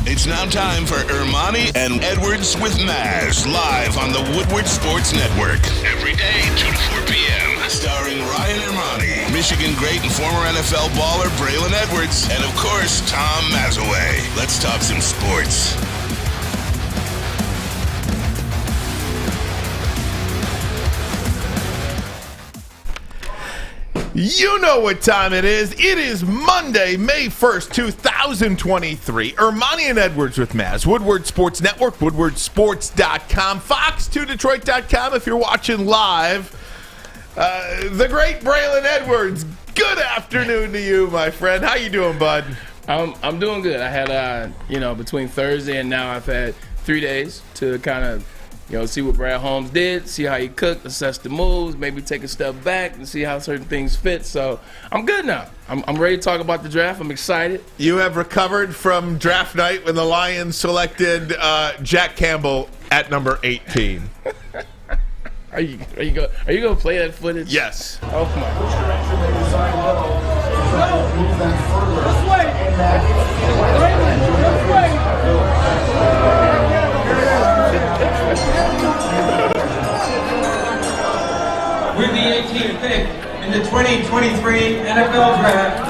It's now time for Ermanni and Edwards with Maz, live on the Woodward Sports Network. Every day, 2 to 4 p.m. Starring Ryan Ermanni, Michigan great and former NFL baller Braylon Edwards, and of course, Tom Mazawey. Let's talk some sports. You know what time it is. It is Monday, May 1st, 2023. Ermanni and Edwards with Maz. Woodward Sports Network, woodwardsports.com, fox2detroit.com if you're watching live. The great Braylon Edwards, good afternoon to you, my friend. How you doing, bud? I'm doing good. I had, between Thursday and now I've had 3 days to kind of see what Brad Holmes did, see how he cooked, assess the moves, maybe take a step back and see how certain things fit. So I'm good now. I'm ready to talk about the draft. I'm excited. You have recovered from draft night when the Lions selected Jack Campbell at number 18. Are you gonna play that footage? Yes. Oh my. With the 18th pick in the 2023 NFL Draft,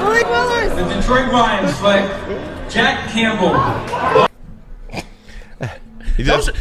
the Detroit Lions select Jack Campbell.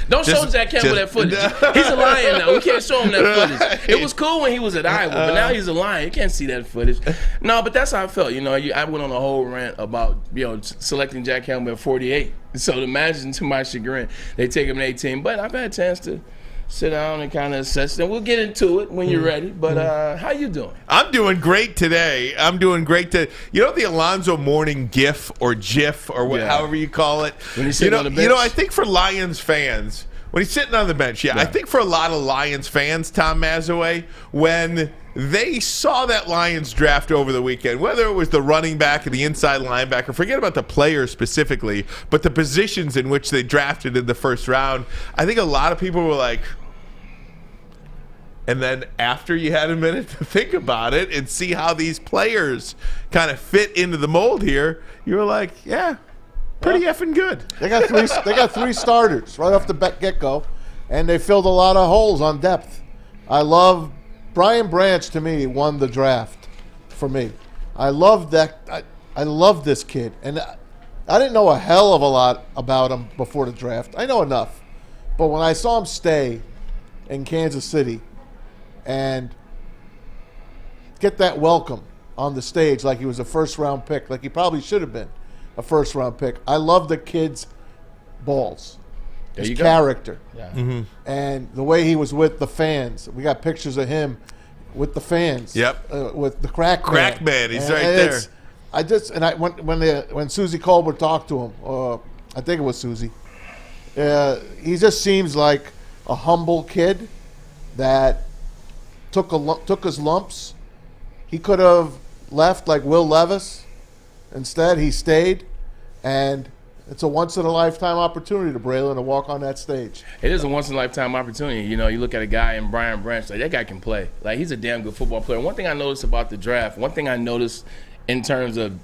Don't show Jack Campbell that footage. He's a Lion now. We can't show him that footage. It was cool when he was at Iowa, but now he's a Lion. You can't see that footage. No, but that's how I felt. I went on a whole rant about selecting Jack Campbell at 48. So imagine, to my chagrin, they take him at 18. But I've had a chance to sit down and kind of assess it. We'll get into it when you're ready. But how you doing? I'm doing great today. The Alonzo Mourning GIF or GIF or however you call it. When he's sitting on the bench. I think for Lions fans, when he's sitting on the bench, I think for a lot of Lions fans, Tom Mazawey, when they saw that Lions draft over the weekend, whether it was the running back and the inside linebacker, forget about the players specifically, but the positions in which they drafted in the first round, I think a lot of people were like, and then after you had a minute to think about it and see how these players kind of fit into the mold here, you were like, yeah, pretty effing good. They got three starters right off the get-go, and they filled a lot of holes on depth. I love Brian Branch. To me, won the draft for me. I love that. I love this kid, and I didn't know a hell of a lot about him before the draft. I know enough, but when I saw him stay in Kansas City and get that welcome on the stage like he was a first-round pick, like he probably should have been a first-round pick. I love the kid's balls, his character, and the way he was with the fans. We got pictures of him with the fans. Yep, with the crack man. He's right there. When Susie Colbert talked to him, I think it was Susie. He just seems like a humble kid that took his lumps. He could have left like Will Levis. Instead, he stayed, and it's a once-in-a-lifetime opportunity to Braylon to walk on that stage. It is a once-in-a-lifetime opportunity. You look at a guy in Brian Branch, like that guy can play. Like, he's a damn good football player. One thing I noticed about the draft, in terms of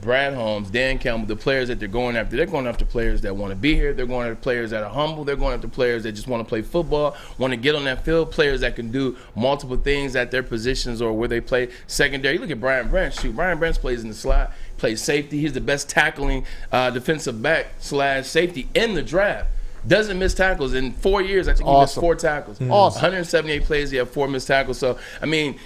Brad Holmes, Dan Campbell, the players that they're going after players that want to be here. They're going after players that are humble. They're going after players that just want to play football, want to get on that field, players that can do multiple things at their positions or where they play secondary. You look at Brian Branch. Brian Branch plays in the slot, plays safety. He's the best tackling defensive back / safety in the draft. Doesn't miss tackles. In 4 years, I think he missed 4 tackles. Awesome. 178 plays, he had 4 missed tackles. So, they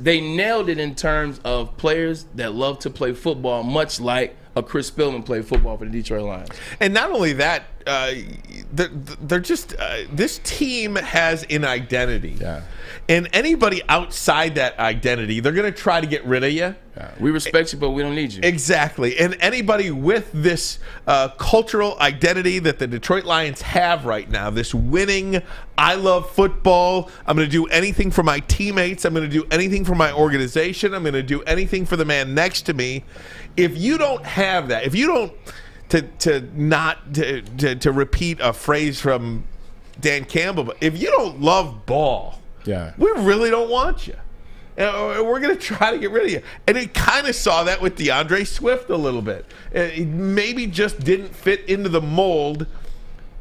nailed it in terms of players that love to play football, much like a Chris Spillman played football for the Detroit Lions. And not only that, they're just this team has an identity. Yeah. And anybody outside that identity, they're going to try to get rid of you. Yeah. We respect you, but we don't need you. Exactly. And anybody with this cultural identity that the Detroit Lions have right now, this winning, I love football, I'm going to do anything for my teammates, I'm going to do anything for my organization, I'm going to do anything for the man next to me. If you don't have that, if you don't, to repeat a phrase from Dan Campbell, but if you don't love ball, we really don't want you. We're going to try to get rid of you. And it kind of saw that with DeAndre Swift a little bit. It maybe just didn't fit into the mold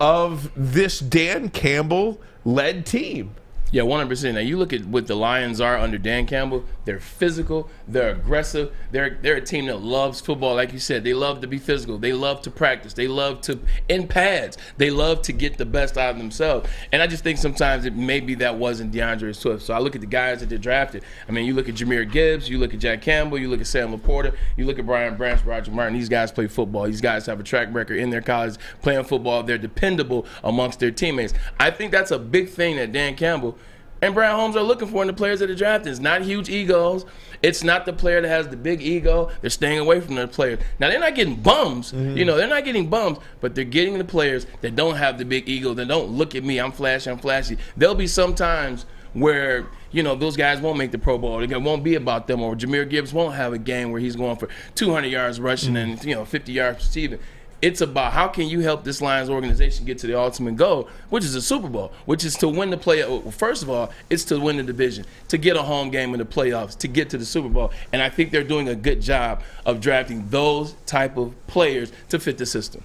of this Dan Campbell-led team. Yeah, 100%. Now, you look at what the Lions are under Dan Campbell. They're physical. They're aggressive. They're a team that loves football. Like you said, they love to be physical. They love to practice. They love to, in pads, they love to get the best out of themselves. And I just think sometimes maybe that wasn't DeAndre Swift. So I look at the guys that they drafted. I mean, you look at Jahmyr Gibbs. You look at Jack Campbell. You look at Sam Laporta. You look at Brian Branch, Roger Martin. These guys play football. These guys have a track record in their college playing football. They're dependable amongst their teammates. I think that's a big thing that Dan Campbell and Brad Holmes are looking for in the players that are drafted. It's not huge egos. It's not the player that has the big ego. They're staying away from the players. Now, they're not getting bums. You know, they're not getting bums, but they're getting the players that don't have the big ego, that don't look at me, I'm flashy. There'll be some times where, you know, those guys won't make the Pro Bowl. It won't be about them, or Jahmyr Gibbs won't have a game where he's going for 200 yards rushing and, 50 yards receiving. It's about how can you help this Lions organization get to the ultimate goal, which is a Super Bowl, which is to win the playoff. First of all, it's to win the division, to get a home game in the playoffs, to get to the Super Bowl. And I think they're doing a good job of drafting those type of players to fit the system.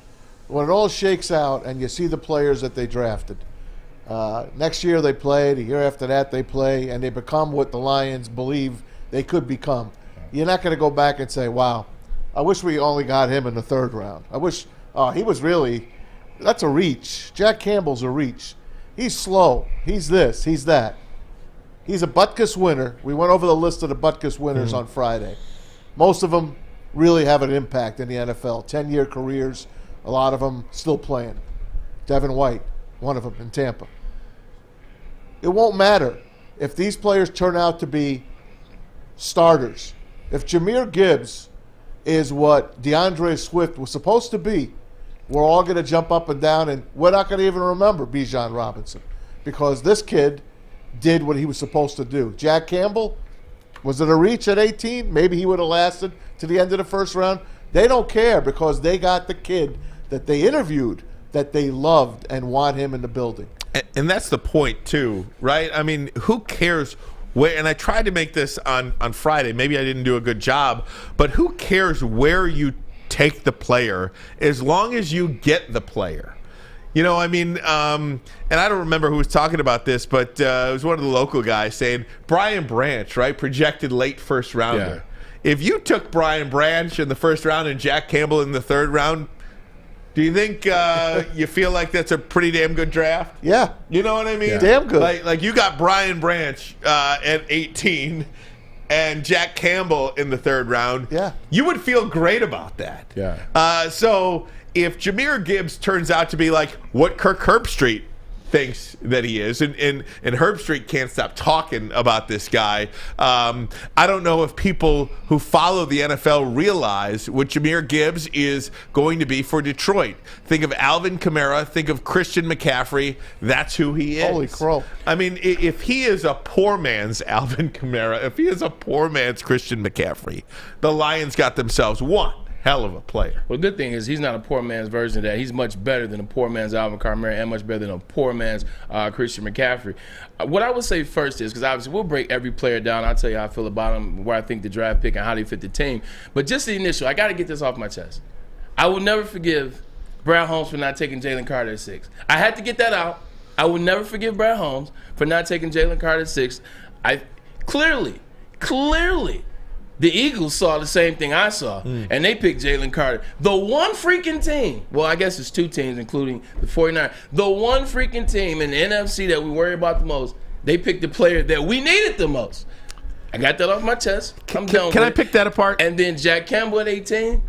When it all shakes out and you see the players that they drafted, next year they play, the year after that they play, and they become what the Lions believe they could become. You're not going to go back and say, wow, I wish we only got him in the third round. I wish he was really – that's a reach. Jack Campbell's a reach. He's slow. He's this. He's that. He's a Butkus winner. We went over the list of the Butkus winners on Friday. Most of them really have an impact in the NFL. 10-year careers, a lot of them still playing. Devin White, one of them in Tampa. It won't matter if these players turn out to be starters. If Jahmyr Gibbs – is what DeAndre Swift was supposed to be, we're all going to jump up and down, and we're not going to even remember Bijan Robinson because this kid did what he was supposed to do. Jack Campbell, was it a reach at 18? Maybe he would have lasted to the end of the first round. They don't care because they got the kid that they interviewed that they loved and want him in the building. And that's the point, too, right? I mean, who cares and I tried to make this on Friday. Maybe I didn't do a good job, but who cares where you take the player as long as you get the player? You know, I mean, and I don't remember who was talking about this, but it was one of the local guys saying Brian Branch, right, projected late first rounder. Yeah. If you took Brian Branch in the first round and Jack Campbell in the third round, do you think you feel like that's a pretty damn good draft? Yeah. You know what I mean? Yeah. Damn good. Like you got Brian Branch at 18 and Jack Campbell in the third round. Yeah. You would feel great about that. Yeah. So if Jahmyr Gibbs turns out to be like what Kirk Herbstreit thinks that he is, and Herbstreit can't stop talking about this guy. I don't know if people who follow the NFL realize what Jahmyr Gibbs is going to be for Detroit. Think of Alvin Kamara, think of Christian McCaffrey. That's who he is. Holy crow. I mean, if he is a poor man's Alvin Kamara, if he is a poor man's Christian McCaffrey, the Lions got themselves one hell of a player. Well, the good thing is he's not a poor man's version of that. He's much better than a poor man's Alvin Kamara and much better than a poor man's Christian McCaffrey. What I would say first is, because obviously we'll break every player down. I'll tell you how I feel about him, where I think the draft pick and how they fit the team. But just the initial, I got to get this off my chest. I will never forgive Brad Holmes for not taking Jalen Carter at 6. I had to get that out. I will never forgive Brad Holmes for not taking Jalen Carter at 6. I clearly, the Eagles saw the same thing I saw, and they picked Jalen Carter. The one freaking team, well, I guess it's two teams, including the 49ers. The one freaking team in the NFC that we worry about the most, they picked the player that we needed the most. I got that off my chest. Can I pick that apart? And then Jack Campbell at 18.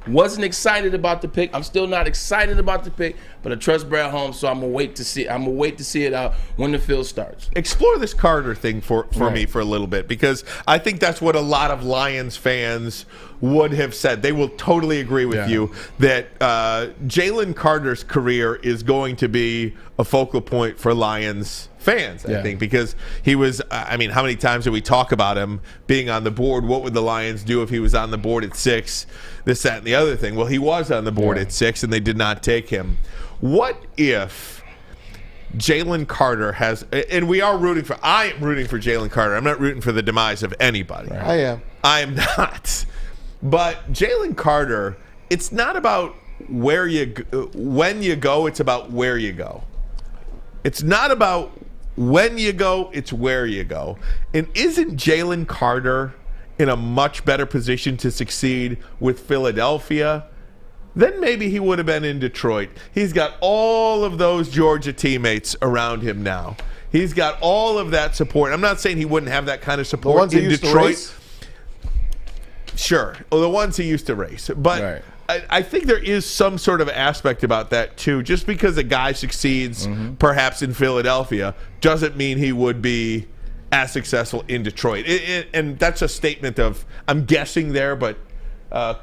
Wasn't excited about the pick. I'm still not excited about the pick, but I trust Brad Holmes, so I'm gonna wait to see. I'm gonna wait to see it out when the field starts. Explore this Carter thing for me for a little bit, because I think that's what a lot of Lions fans would have said. They will totally agree with you that Jalen Carter's career is going to be a focal point for Lions fans, I think, because he was, I mean, how many times did we talk about him being on the board? What would the Lions do if he was on the board at 6? This, that, and the other thing. Well, he was on the board at 6, and they did not take him. What if Jalen Carter has, and I am rooting for Jalen Carter. I'm not rooting for the demise of anybody. Right. I am not. But Jalen Carter, it's not about when you go, it's about where you go. It's not about when you go, it's where you go. And isn't Jalen Carter in a much better position to succeed with Philadelphia than maybe he would have been in Detroit? He's got all of those Georgia teammates around him now. He's got all of that support. I'm not saying he wouldn't have that kind of support in Detroit. Sure. Well, the ones he used to race. But right. I think there is some sort of aspect about that, too. Just because a guy succeeds, perhaps in Philadelphia, doesn't mean he would be as successful in Detroit. And that's a statement of, I'm guessing there, but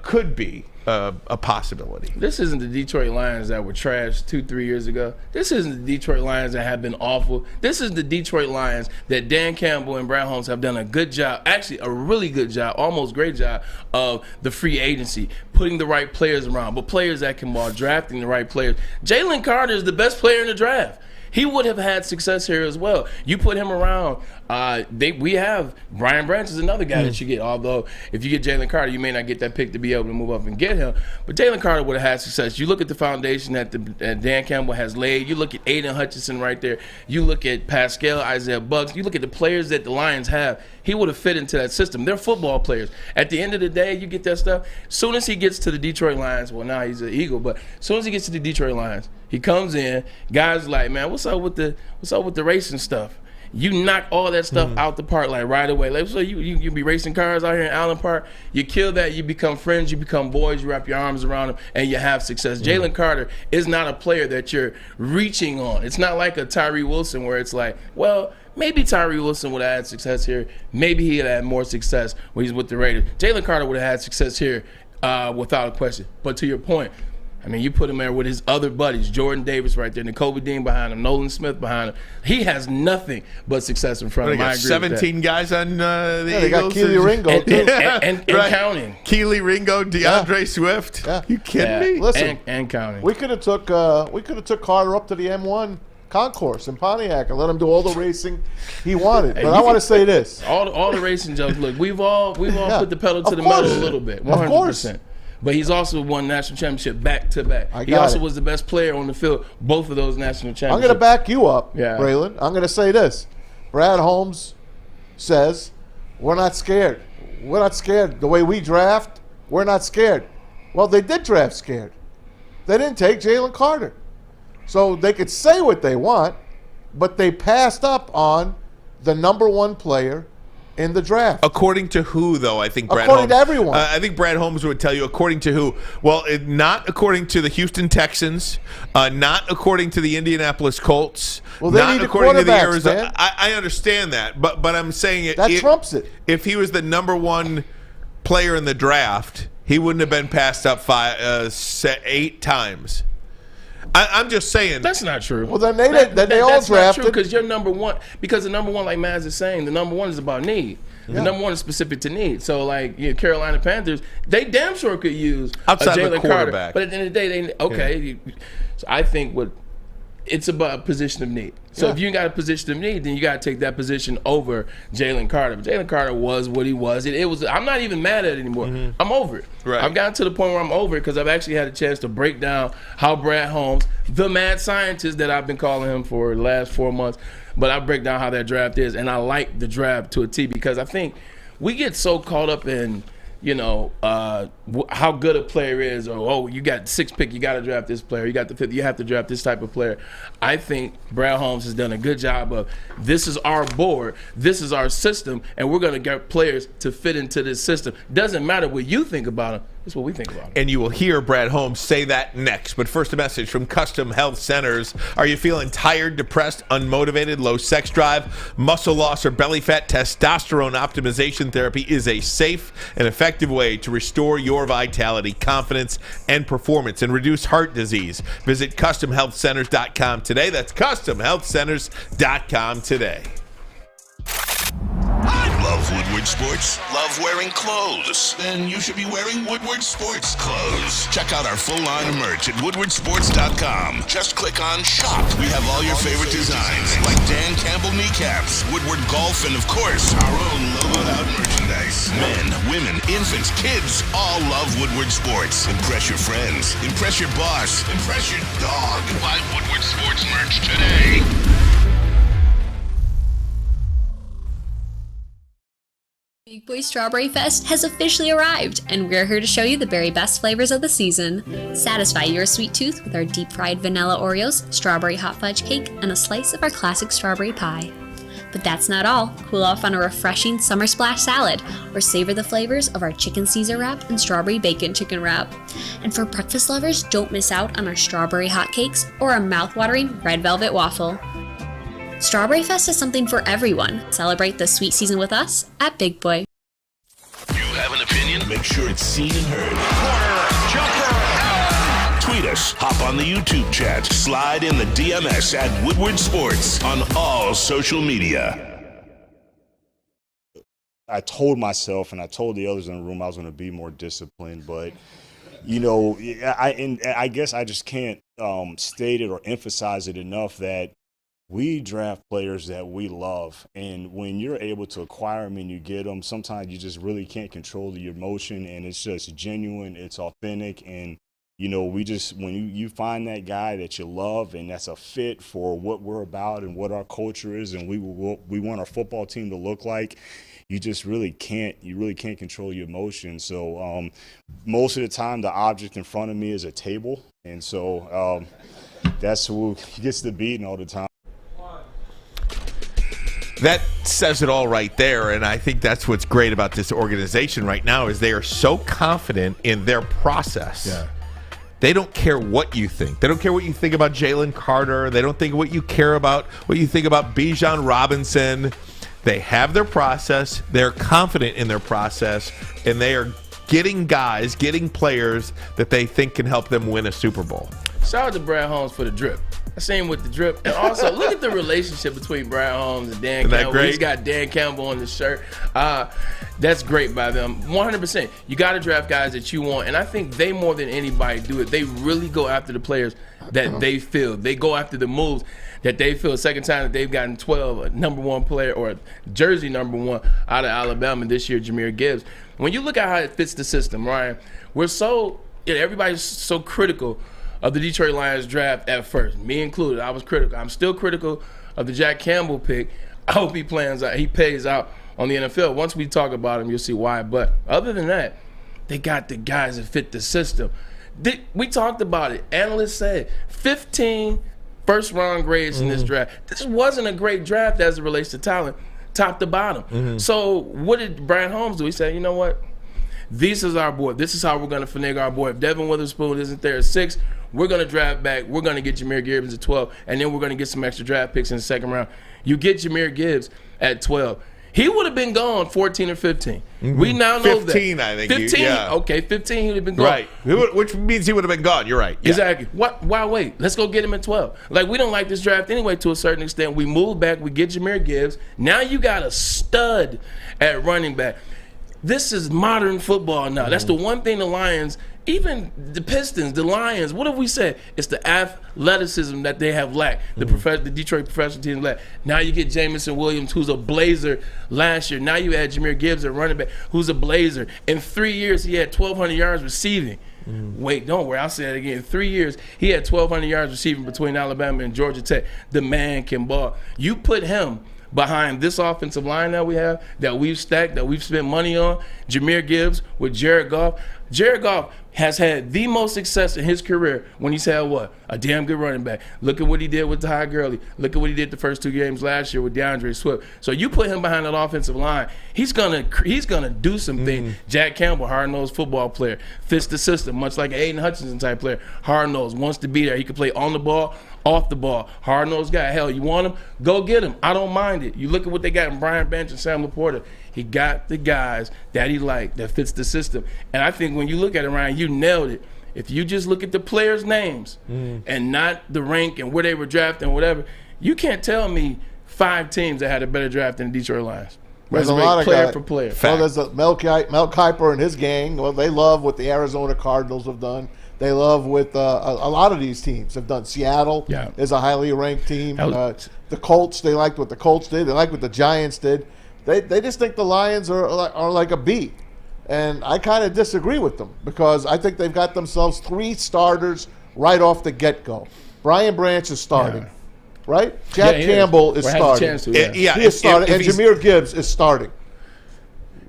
could be a possibility. This isn't the Detroit Lions that were trashed 2-3 years ago. This isn't the Detroit Lions that have been awful. This is the Detroit Lions that Dan Campbell and Brad Holmes have done a good job, actually a really good job, almost great job of the free agency, putting the right players around, but players that can ball, drafting the right players. Jalen Carter is the best player in the draft. He would have had success here as well. You put him around. We have Brian Branch is another guy that you get. Although if you get Jalen Carter, you may not get that pick to be able to move up and get him. But Jalen Carter would have had success. You look at the foundation that Dan Campbell has laid. You look at Aiden Hutchinson right there. You look at Pascal, Isaiah Bucks. You look at the players that the Lions have. He would have fit into that system. They're football players. At the end of the day, you get that stuff. As soon as he gets to the Detroit Lions, well, now he's an Eagle, but as soon as he gets to the Detroit Lions, he comes in. Guys like, man, what's up with the racing stuff? You knock all that stuff out the park like right away. Like, so you be racing cars out here in Allen Park. You kill that. You become friends. You become boys. You wrap your arms around them, and you have success. Jalen Carter is not a player that you're reaching on. It's not like a Tyree Wilson where it's like, well, maybe Tyree Wilson would have had success here. Maybe he'd had more success when he's with the Raiders. Jalen Carter would have had success here without a question. But to your point, I mean, you put him there with his other buddies, Jordan Davis right there, N'Kobe Dean behind him, Nolan Smith behind him. He has nothing but success in front of him. I agree 17 guys on the Eagles. They got Keely Ringo, and right. Counting. Keely Ringo, DeAndre Swift. Yeah. You kidding me? Listen, and counting. We could have took Carter up to the M1 concourse in Pontiac and let him do all the racing he wanted. But I want to say this: all the racing jokes. Look, we've all put the pedal to the metal a little bit. 100%. Of course. But he's also won national championship back to back. He also was the best player on the field, both of those national championships. I'm going to back you up, Braylon. I'm going to say this. Brad Holmes says, we're not scared. We're not scared. The way we draft, we're not scared. Well, they did draft scared. They didn't take Jalen Carter. So they could say what they want, but they passed up on the number one player in the draft. According to who, though? I think Brad according Holmes, to everyone. I think Brad Holmes would tell you according to who. Well, not according to the Houston Texans, not according to the Indianapolis Colts, well, they not need according to the Arizona. Man. I understand that, but I'm saying it. That trumps it. If he was the number one player in the draft, he wouldn't have been passed up 8 times. I'm just saying that's not true. Well, then they all that's drafted. Not true because you're number one. Because the number one, like Maz is saying, the number one is about need. Yeah. The number one is specific to need. So, like Carolina Panthers, they damn sure could use outside a of the Jalen Carter. quarterback. But at the end of the day, So I think it's about a position of need. So if you got a position of need, then you got to take that position over Jalen Carter. But Jalen Carter was what he was. It was. I'm not even mad at it anymore. I'm over it. Right. I've gotten to the point where I'm over it because I've actually had a chance to break down how Brad Holmes, the mad scientist that I've been calling him for the last 4 months, but I break down how that draft is, and I like the draft to a T because I think we get so caught up in how good a player is, or you got 6th pick, you got to draft this player. You got the 5th, you have to draft this type of player. I think Brad Holmes has done a good job of this is our board, this is our system, and we're going to get players to fit into this system. Doesn't matter what you think about them. It's what we think about them. And you will hear Brad Holmes say that next. But first, a message from Custom Health Centers. Are you feeling tired, depressed, unmotivated, low sex drive, muscle loss, or belly fat? Testosterone optimization therapy is a safe and effective way to restore your vitality, confidence, and performance and reduce heart disease. Visit CustomHealthCenters.com today. That's CustomHealthCenters.com today. I love Love Woodward Sports? Love wearing clothes? Then you should be wearing Woodward Sports clothes. Check out our full line of merch at woodwardsports.com. Just click on Shop. We have all your favorite designs, like Dan Campbell kneecaps, Woodward Golf, and of course, our own logoed out merchandise. Men, women, infants, kids all love Woodward Sports. Impress your friends. Impress your boss. Impress your dog. Buy Woodward Sports merch today. Big Boy Strawberry Fest has officially arrived, and we're here to show you the very best flavors of the season. Satisfy your sweet tooth with our deep-fried vanilla Oreos, strawberry hot fudge cake, and a slice of our classic strawberry pie. But that's not all. Cool off on a refreshing summer splash salad, or savor the flavors of our chicken Caesar wrap and strawberry bacon chicken wrap. And for breakfast lovers, don't miss out on our strawberry hotcakes or our mouth-watering red velvet waffle. Strawberry Fest is something for everyone. Celebrate the sweet season with us at Big Boy. You have an opinion? Make sure it's seen and heard. Corner, jumper, tweet us, hop on the YouTube chat, slide in the DMS at Woodward Sports on all social media. I told myself and I told the others in the room I was going to be more disciplined, but you know, I guess I just can't state it or emphasize it enough that we draft players that we love, and when you're able to acquire them and you get them, sometimes you just really can't control the emotion, and it's just genuine, it's authentic, and you know, when you find that guy that you love and that's a fit for what we're about and what our culture is and we want our football team to look like, you just really can't control your emotions. So most of the time the object in front of me is a table, and so that's who gets the beating all the time. That says it all right there, and I think that's what's great about this organization right now is they are so confident in their process. Yeah. They don't care what you think. They don't care what you think about Jalen Carter. They don't think what you think about Bijan Robinson. They have their process. They're confident in their process, and they are getting players that they think can help them win a Super Bowl. Shout out to Brad Holmes for the drip. I seen him with the drip. And also, look at the relationship between Brad Holmes and Dan Campbell. Great? He's got Dan Campbell on the shirt. That's great by them. 100%. You got to draft guys that you want. And I think they, more than anybody, do it. They really go after the players that they feel. They go after the moves that they feel. Second time that they've gotten 12, a number one player or jersey number one out of Alabama this year, Jahmyr Gibbs. When you look at how it fits the system, Ryan, everybody's so critical of the Detroit Lions draft at first, me included. I was critical. I'm still critical of the Jack Campbell pick. I hope he pays out on the NFL. Once we talk about him, you'll see why. But other than that, they got the guys that fit the system. We talked about it. Analysts said 15 first-round grades in this draft. This wasn't a great draft as it relates to talent, top to bottom. So what did Brad Holmes do? He said, you know what? This is our board. This is how we're going to finagle our board. If Devin Witherspoon isn't there at 6, we're going to draft back. We're going to get Jahmyr Gibbs at 12, and then we're going to get some extra draft picks in the second round. You get Jahmyr Gibbs at 12. He would have been gone 14 or 15. We now know 15, that. 15, I think. 15? Yeah. Okay, 15 he would have been gone. Right. Which means he would have been gone. You're right. Yeah. Exactly. Why wait? Let's go get him at 12. Like, we don't like this draft anyway to a certain extent. We move back. We get Jahmyr Gibbs. Now you got a stud at running back. This is modern football now. That's the one thing the Lions, even the Pistons, the Lions, what have we said? It's the athleticism that they have lacked. The Detroit professional team lacked. Now you get Jamison Williams, who's a blazer last year. Now you add Jahmyr Gibbs at running back, who's a blazer. In 3 years, he had 1,200 yards receiving. Wait, don't worry. I'll say that again. In 3 years, he had 1,200 yards receiving between Alabama and Georgia Tech. The man can ball. You put him behind this offensive line that we have, that we've stacked, that we've spent money on, Jahmyr Gibbs with Jared Goff. Jared Goff has had the most success in his career when he's had what? A damn good running back. Look at what he did with Ty Gurley. Look at what he did the first 2 games last year with DeAndre Swift. So you put him behind that offensive line, he's gonna do some things. Jack Campbell, hard-nosed football player, fits the system, much like an Aiden Hutchinson type player. Hard-nosed, wants to be there. He can play on the ball, off the ball. Hard-nosed guy. Hell, you want him? Go get him. I don't mind it. You look at what they got in Brian Bench and Sam Laporta. He got the guys that he liked, that fits the system. And I think when you look at it, Ryan, you nailed it. If you just look at the players' names and not the rank and where they were drafted and whatever, you can't tell me 5 teams that had a better draft than the Detroit Lions. There's a lot of player guys. for player. Well, there's Mel Kiper and his gang. Well, they love what the Arizona Cardinals have done. They love what a lot of these teams have done. Seattle is a highly ranked team. The Colts, they liked what the Colts did. They liked what the Giants did. They just think the Lions are like a B. And I kind of disagree with them because I think they've got themselves 3 starters right off the get-go. Brian Branch is starting, right? Jack Campbell is starting. He is starting. And Jahmyr Gibbs is starting.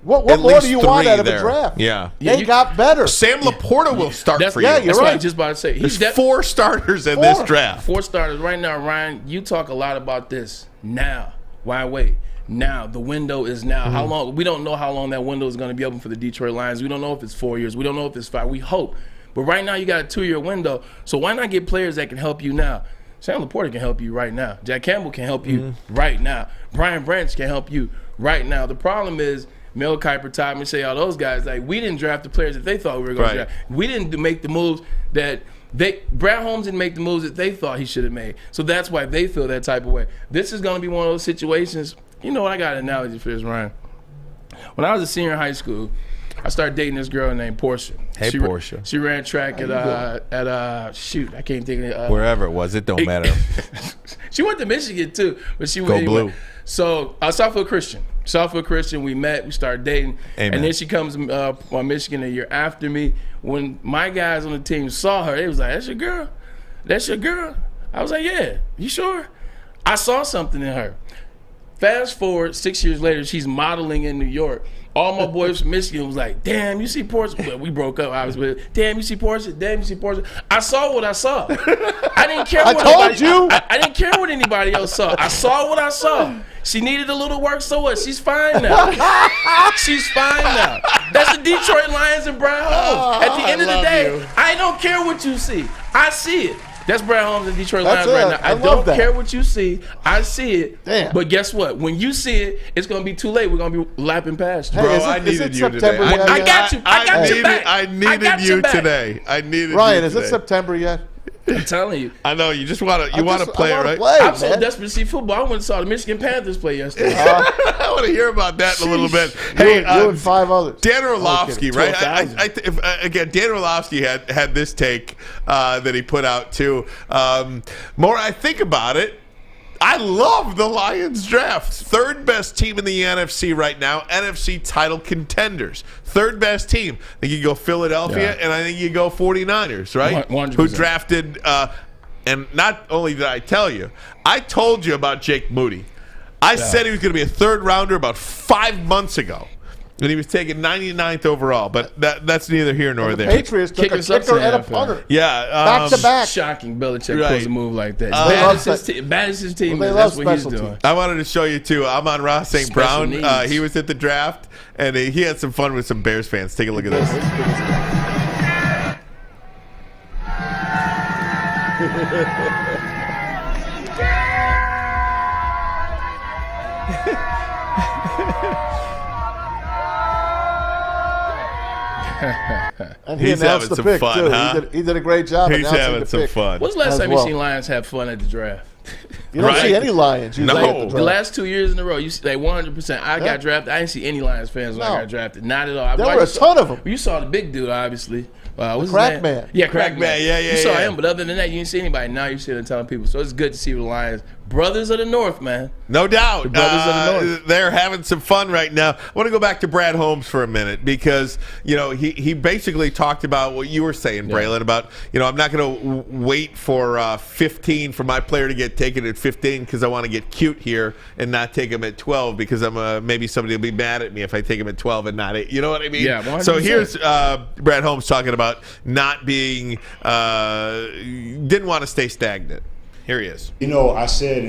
What more do you want out of a draft? Yeah. They got better. Sam Laporta will start for you. Yeah, you're That's what I right. was just about to say. There's 4 starters in this draft. 4 starters right now, Ryan. You talk a lot about this now. Why wait? Now. The window is now. How long? We don't know how long that window is going to be open for the Detroit Lions. We don't know if it's 4 years. We don't know if it's 5. We hope. But right now you got a 2-year window. So why not get players that can help you now? Sam Laporta can help you right now. Jack Campbell can help you right now. Brian Branch can help you right now. The problem is Mel Kiper, Todd McShay, all those guys, like, we didn't draft the players that they thought we were going to draft. We didn't make the moves that Brad Holmes didn't make the moves that they thought he should have made. So that's why they feel that type of way. This is going to be one of those situations. You know what? I got an analogy for this, Ryan. When I was a senior in high school, I started dating this girl named Portia. Portia. She ran track at shoot, I can't think of it. Wherever it was, it don't matter. She went to Michigan too, but she Go went anyway. Blue. So Southfield Christian, we met, we started dating. Amen. And then she comes on Michigan a year after me. When my guys on the team saw her, they was like, that's your girl? That's your girl? I was like, yeah, you sure? I saw something in her. Fast forward 6 years later, she's modeling in New York. All my boys from Michigan was like, damn, you see Portia? Well, we broke up. I was with, damn, you see Portia? Damn, you see Portia? I saw what I saw. I didn't care what I didn't care what anybody else saw. I saw what I saw. She needed a little work, so what? She's fine now. She's fine now. That's the Detroit Lions and Brian Holmes. At the end of the day, I don't care what you see. I see it. That's Brad Holmes and Detroit Lions right now. I don't care what you see. I see it. Damn. But guess what? When you see it, it's going to be too late. We're going to be lapping past you. Bro, Hey, I needed you today. I got you. I got your back. I needed you today. I needed Ryan, you is today. it September yet? I'm telling you. I know. You just want to play, I wanna right? play, I'm so man. desperate to see football. I went and saw the Michigan Panthers play yesterday. I want to hear about that in a little bit. You Hey, and 5 others. Dan Orlovsky, right? 12,000. Again, Dan Orlovsky had this take that he put out too. More I think about it, I love the Lions draft. 3rd best team in the NFC right now. NFC title contenders. 3rd best team. I think you go Philadelphia, and I think you go 49ers, right? 100%. Who drafted, and not only did I tell you, I told you about Jake Moody. I said he was going to be a 3rd rounder about 5 months ago. And he was taken 99th overall, but that's neither here nor there. Patriots took a kicker and a punter. Yeah. Back to back. Shocking Belichick Right. pulls a move like that. Bad as his team Well, is, they that's love what he's special doing. teams. I wanted to show you, too. I'm on Ross St. Special Brown. needs. He was at the draft, and he had some fun with some Bears fans. Take a look at this. And he He's announced having the some pick, fun, too. huh? He did a great job He's announcing having the some pick. fun. When's the last As time well. you seen Lions have fun at the draft? You don't Right. see any Lions usually No. at the The draft. last 2 years in a row, you see, like 100%. I Yeah. got drafted. I didn't see any Lions fans when No. I got drafted. Not at all. There Why were you a saw- ton of them. You saw the big dude, obviously. What's his Crack name? Man. Yeah, Crack Man. Yeah, You saw yeah. him, but other than that, you didn't see anybody. Now you're sitting and telling people. So it's good to see the Lions. Brothers of the North, man. No doubt. The brothers of the North. They're having some fun right now. I want to go back to Brad Holmes for a minute because, he basically talked about what you were saying, Braylon, about, I'm not going to wait for 15 for my player to get taken at 15 because I want to get cute here and not take him at 12 because maybe somebody will be mad at me if I take him at 12 and not 8. You know what I mean? Yeah, 100%. So here's Brad Holmes talking about not being, didn't want to stay stagnant. Here he is. I said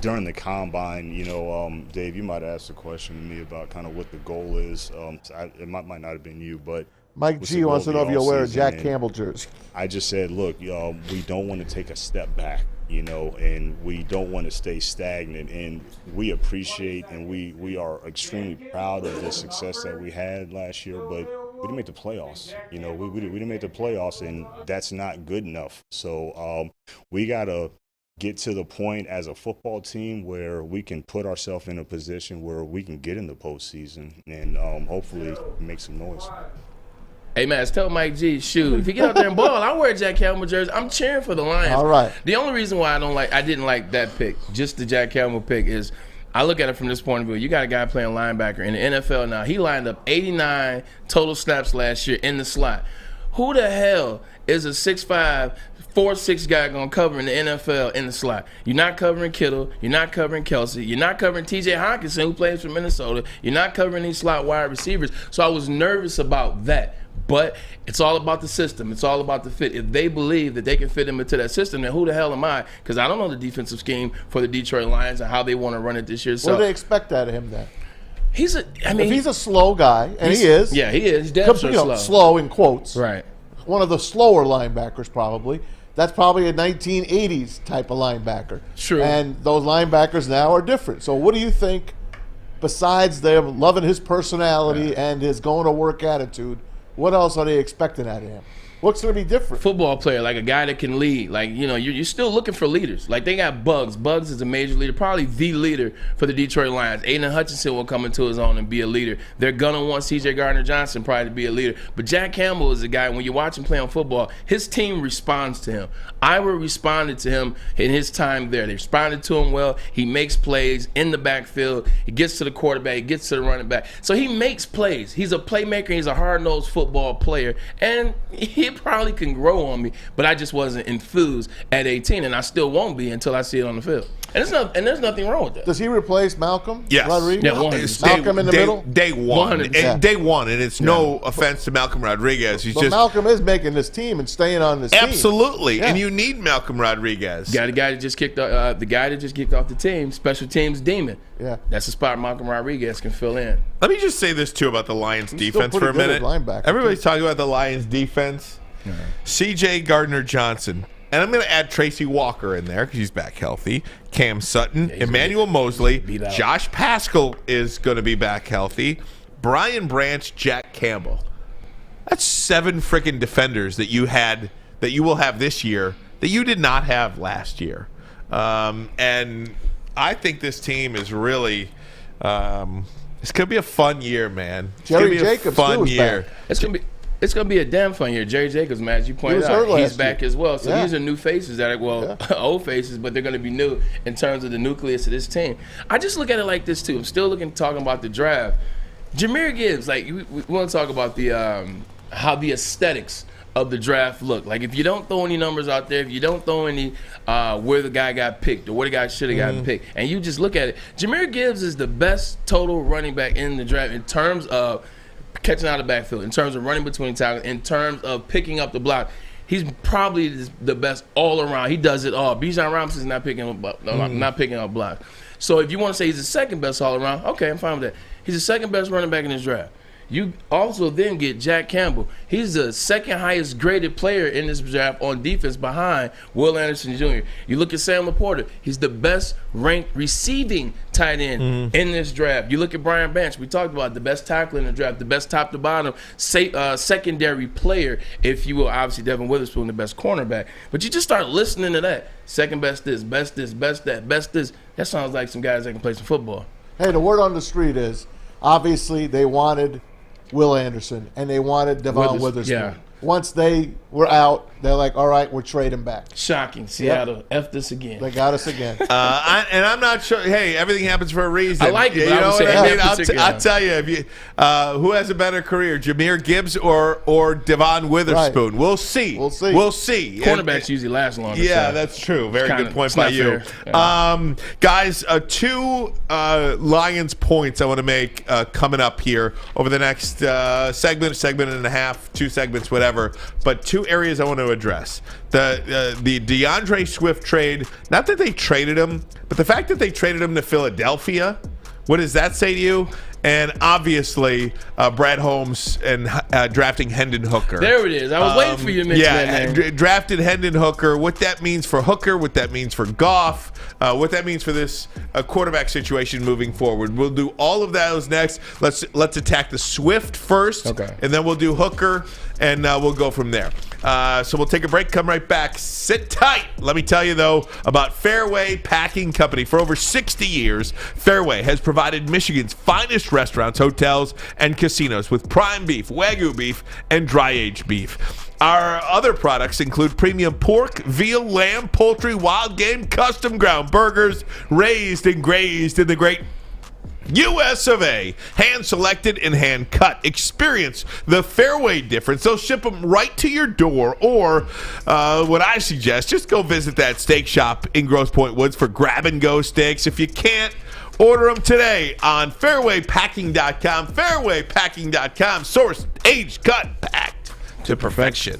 during the combine, Dave, you might have asked a question to me about kind of what the goal is. It might not have been you, but Mike what's G the wants to goal know if of the you'll wear a offseason? Jack And Campbell jersey. I just said, look, we don't want to take a step back, and we don't want to stay stagnant. And we appreciate and we are extremely proud of the success that we had last year, but we didn't make the playoffs. We didn't make the playoffs, and that's not good enough. So we gotta get to the point as a football team where we can put ourselves in a position where we can get in the postseason and hopefully make some noise. Hey, man, tell Mike G, shoot, if you get out there and ball, I wear a Jack Campbell jersey. I'm cheering for the Lions. All right. The only reason why I didn't like that pick, just the Jack Campbell pick, is I look at it from this point of view. You got a guy playing linebacker in the NFL now. He lined up 89 total snaps last year in the slot. Who the hell is a 6'5", 4'6" guy going to cover in the NFL in the slot? You're not covering Kittle. You're not covering Kelsey. You're not covering T.J. Hockenson, who plays for Minnesota. You're not covering these slot wide receivers. So I was nervous about that. But it's all about the system. It's all about the fit. If they believe that they can fit him into that system, then who the hell am I? Because I don't know the defensive scheme for the Detroit Lions and how they want to run it this year. So what do they expect out of him then? If he's a slow guy, and he is. Yeah, he is. He's damn sure slow. Slow in quotes. Right. One of the slower linebackers probably. That's probably a 1980s type of linebacker. True. And those linebackers now are different. So what do you think, besides them loving his personality and his going-to-work attitude, what else are they expecting out of him? What's going to be different? Football player, like a guy that can lead. Like, you're still looking for leaders. Like, they got Bugs. Bugs is a major leader, probably the leader for the Detroit Lions. Aiden Hutchinson will come into his own and be a leader. They're going to want C.J. Gardner-Johnson probably to be a leader. But Jack Campbell is a guy, when you watch him play on football, his team responds to him. Iowa responded to him in his time there. They responded to him well. He makes plays in the backfield. He gets to the quarterback. He gets to the running back. So he makes plays. He's a playmaker. He's a hard-nosed football player. And he probably can grow on me, but I just wasn't enthused at 18, and I still won't be until I see it on the field. And there's nothing wrong with that. Does he replace Malcolm? Yes. Rodriguez? Yeah, Malcolm in the middle? Day one. Day one, and it's no offense to Malcolm Rodriguez. But Malcolm is making this team and staying on this team. Absolutely, and you need Malcolm Rodriguez. Got the guy that just kicked off the team, special teams demon. Yeah, that's a spot Malcolm Rodriguez can fill in. Let me just say this too about the Lions defense for a minute. Everybody's talking about the Lions defense. C.J. Gardner-Johnson. And I'm going to add Tracy Walker in there because he's back healthy. Cam Sutton, Emmanuel Mosley, Josh Paschal is going to be back healthy. Brian Branch, Jack Campbell. That's 7 freaking defenders that you will have this year that you did not have last year. And I think this team is really it's going to be a fun year, man. It's going to be Jacobs a fun year. It's going to be a damn fun year. Jerry Jacobs, man, as you pointed out, he's back as well. So these are new faces that are, old faces, but they're going to be new in terms of the nucleus of this team. I just look at it like this, too. I'm still talking about the draft. Jahmyr Gibbs, like, we want to talk about the how the aesthetics of the draft look. Like, if you don't throw any numbers out there, if you don't throw any where the guy got picked or where the guy should have gotten picked, and you just look at it, Jahmyr Gibbs is the best total running back in the draft in terms of catching out of the backfield, in terms of running between tackles, in terms of picking up the block. He's probably the best all around. He does it all. Bijan Robinson's not picking up blocks. So if you want to say he's the second best all around, okay, I'm fine with that. He's the second best running back in this draft. You also then get Jack Campbell. He's the second highest graded player in this draft on defense behind Will Anderson Jr. You look at Sam Laporta. He's the best ranked receiving tight end in this draft. You look at Brian Branch. We talked about the best tackler in the draft, the best top to bottom secondary player, if you will. Obviously, Devin Witherspoon, the best cornerback. But you just start listening to that. Second best this, best this, best that, best this. That sounds like some guys that can play some football. Hey, the word on the street is, obviously, they wanted Will Anderson, and they wanted Devon Witherspoon. Yeah. Once they were out, they're like, all right, we're trading back. Shocking. Seattle effed us again. They got us again. And I'm not sure. Hey, everything happens for a reason. I like it. You know what I mean? I'll tell you, if you who has a better career, Jahmyr Gibbs or Devon Witherspoon? Right. We'll see. We'll see. Cornerbacks usually last longer. Yeah, that's true. Very good point by you. Yeah. Guys, 2 Lions points I want to make coming up here over the next segment and a half, 2 segments, whatever. But 2 areas I want to address. The DeAndre Swift trade, not that they traded him, but the fact that they traded him to Philadelphia, what does that say to you? and obviously Brad Holmes and drafting Hendon Hooker. There it is. I was waiting for you to mention that name. Drafted Hendon Hooker. What that means for Hooker, what that means for Goff, what that means for this quarterback situation moving forward. We'll do all of those next. Let's attack the Swift first, and then we'll do Hooker, and we'll go from there. So we'll take a break, come right back. Sit tight. Let me tell you, though, about Fairway Packing Company. For over 60 years, Fairway has provided Michigan's finest restaurants, hotels, and casinos with prime beef, Wagyu beef, and dry-aged beef. Our other products include premium pork, veal, lamb, poultry, wild game, custom ground burgers, raised and grazed in the great US of A, hand-selected and hand-cut. Experience the Fairway difference. They'll ship them right to your door, or what I suggest, just go visit that steak shop in Grosse Pointe Woods for grab-and-go steaks. If you can't, order them today on fairwaypacking.com. Fairwaypacking.com. Sourced, aged, cut, packed to perfection.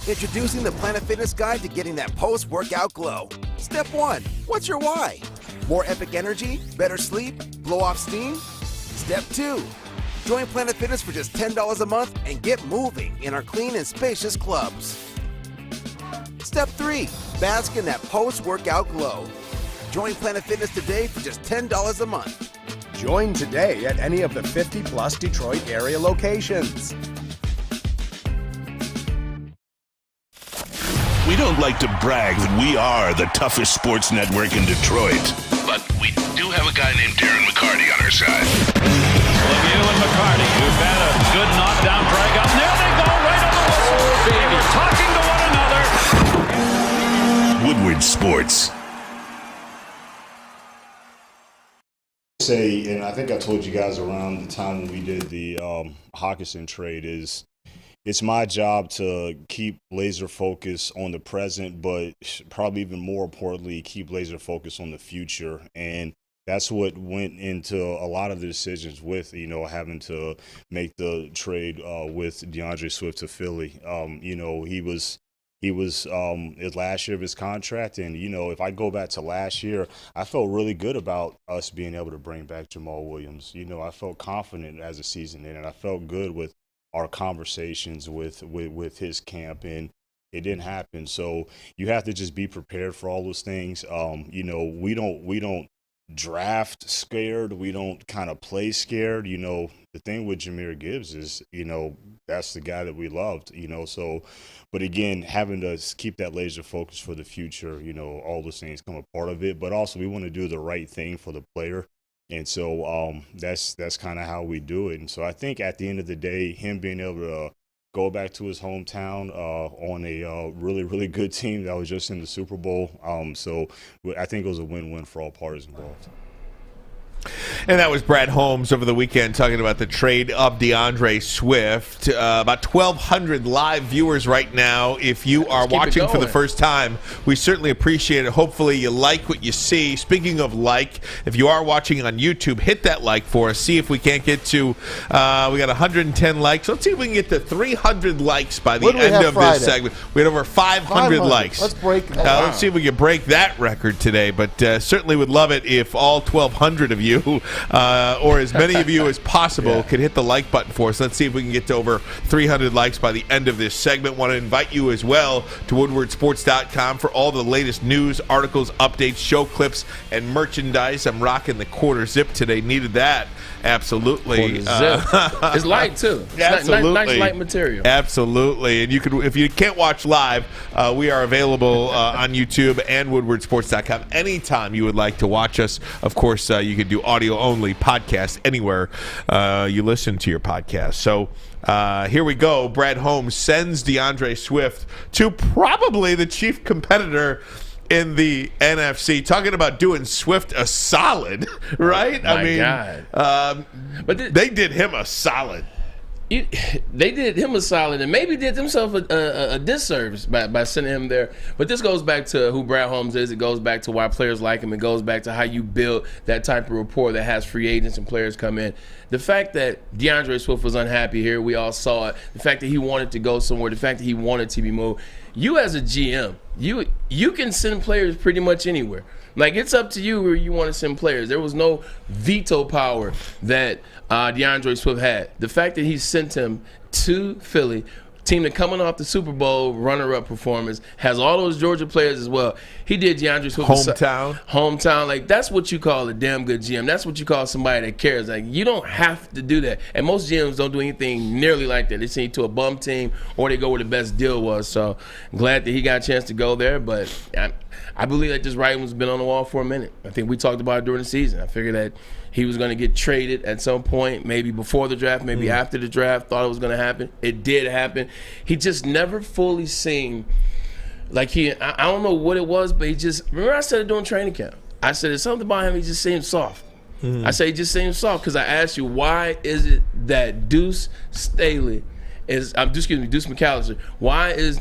Introducing the Planet Fitness Guide to getting that post-workout glow. Step 1. What's your why? More epic energy? Better sleep? Blow off steam? Step 2. Join Planet Fitness for just $10 a month and get moving in our clean and spacious clubs. Step 3. Bask in that post-workout glow. Join Planet Fitness today for just $10 a month. Join today at any of the 50-plus Detroit area locations. We don't like to brag that we are the toughest sports network in Detroit, but we do have a guy named Darren McCarty on our side. Lemieux and McCarty, who've had a good knockdown drag up. There they go, right on the whistle. They were talking to one another. Woodward Sports. Say, and I think I told you guys around the time when we did the Hawkinson trade, is it's my job to keep laser focus on the present, but probably even more importantly, keep laser focus on the future. And that's what went into a lot of the decisions with, having to make the trade with DeAndre Swift to Philly. He was his last year of his contract, and if I go back to last year, I felt really good about us being able to bring back Jamal Williams. I felt confident as the season ended, and I felt good with our conversations with his camp, and it didn't happen. So you have to just be prepared for all those things. We don't draft scared. We don't kind of play scared. The thing with Jahmyr Gibbs is, that's the guy that we loved, so, but again, having to keep that laser focus for the future, all those things come a part of it, but also we want to do the right thing for the player. And so that's kind of how we do it. And so I think at the end of the day, him being able to go back to his hometown on a really, really good team that was just in the Super Bowl. So I think it was a win-win for all parties involved. And that was Brad Holmes over the weekend talking about the trade of DeAndre Swift. About 1,200 live viewers right now. If you are watching for the first time, we certainly appreciate it. Hopefully you like what you see. Speaking of like, if you are watching on YouTube, hit that like for us. See if we can't get to, we got 110 likes. Let's see if we can get to 300 likes by the end of this segment. We had over 500 likes. Let's break that. Let's see if we can break that record today. But certainly would love it if all 1,200 of you or as many of you as possible could hit the like button for us. Let's see if we can get to over 300 likes by the end of this segment. Want to invite you as well to woodwardsports.com for all the latest news, articles, updates, show clips, and merchandise. I'm rocking the quarter zip today. Needed that. Absolutely. It's light, too. Absolutely. Nice light material. Absolutely. And you could, if you can't watch live, we are available on YouTube and woodwardsports.com anytime you would like to watch us. Of course, you can do audio only podcast anywhere you listen to your podcast. So here we go. Brad Holmes sends DeAndre Swift to probably the chief competitor in the NFC, talking about doing Swift a solid, right? God. But they did him a solid. They did him a solid and maybe did themselves a disservice by sending him there. But this goes back to who Brad Holmes is. It goes back to why players like him. It goes back to how you build that type of rapport that has free agents and players come in. The fact that DeAndre Swift was unhappy here, we all saw it. The fact that he wanted to go somewhere, the fact that he wanted to be moved. you as a GM, you can send players pretty much anywhere. Like, it's up to you where you want to send players. There was no veto power that DeAndre Swift had. The fact that he sent him to Philly, team that coming off the Super Bowl runner-up performance, has all those Georgia players as well. He did DeAndre Swift hometown. Like, that's what you call a damn good GM. That's what you call somebody that cares. Like, you don't have to do that. And most GMs don't do anything nearly like that. They send you to a bum team or they go where the best deal was. So glad that he got a chance to go there. But I believe that this writing has been on the wall for a minute. I think we talked about it during the season. I figured that he was going to get traded at some point, maybe before the draft, maybe after the draft. Thought it was going to happen. It did happen. He just never fully seemed like I don't know what it was, but he just, remember I said it during training camp. I said there's something about him, he just seemed soft. I said he just seemed soft because I asked you, why is it that Deuce Staley Deuce McAllister. Why is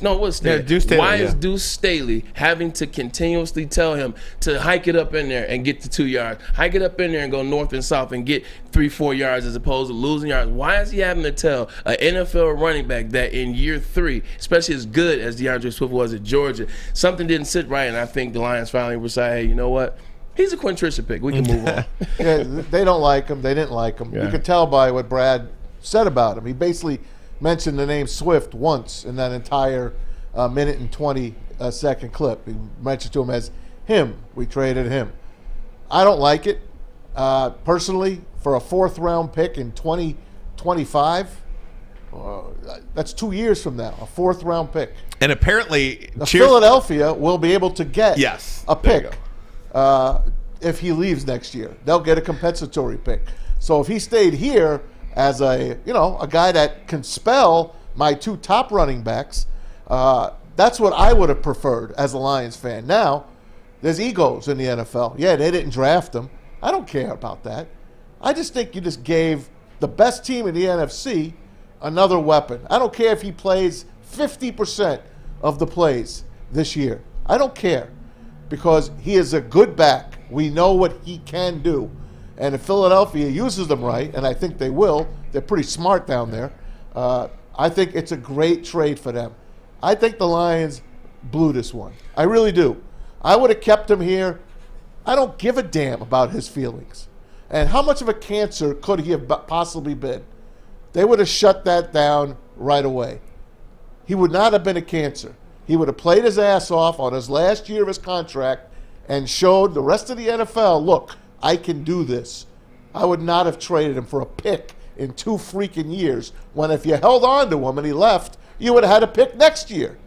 Deuce Staley having to continuously tell him to hike it up in there and get to 2 yards, hike it up in there and go north and south and get 3-4 yards as opposed to losing yards? Why is he having to tell an NFL running back that in year 3, especially as good as DeAndre Swift was at Georgia, something didn't sit right? And I think the Lions finally decided, hey, you know what? He's a Quentin Trisha pick. We can move on. Yeah, they don't like him. They didn't like him. Yeah. You could tell by what Brad said about him. He basically mentioned the name Swift once in that entire minute and 20-second clip. He mentioned to him as him. We traded him. I don't like it. Personally, for a 4th-round pick in 2025, that's 2 years from now, a 4th-round pick. And apparently Philadelphia will be able to get a pick if he leaves next year. They'll get a compensatory pick. So if he stayed here as a guy that can spell my 2 top running backs, that's what I would have preferred as a Lions fan. Now, there's egos in the NFL. Yeah, they didn't draft him. I don't care about that. I just think you just gave the best team in the NFC another weapon. I don't care if he plays 50% of the plays this year. I don't care, because he is a good back. We know what he can do. And if Philadelphia uses them right, and I think they will, they're pretty smart down there, I think it's a great trade for them. I think the Lions blew this one. I really do. I would have kept him here. I don't give a damn about his feelings. And how much of a cancer could he have possibly been? They would have shut that down right away. He would not have been a cancer. He would have played his ass off on his last year of his contract and showed the rest of the NFL, look, I can do this. I would not have traded him for a pick in 2 freaking years, when if you held on to him and he left, you would have had a pick next year.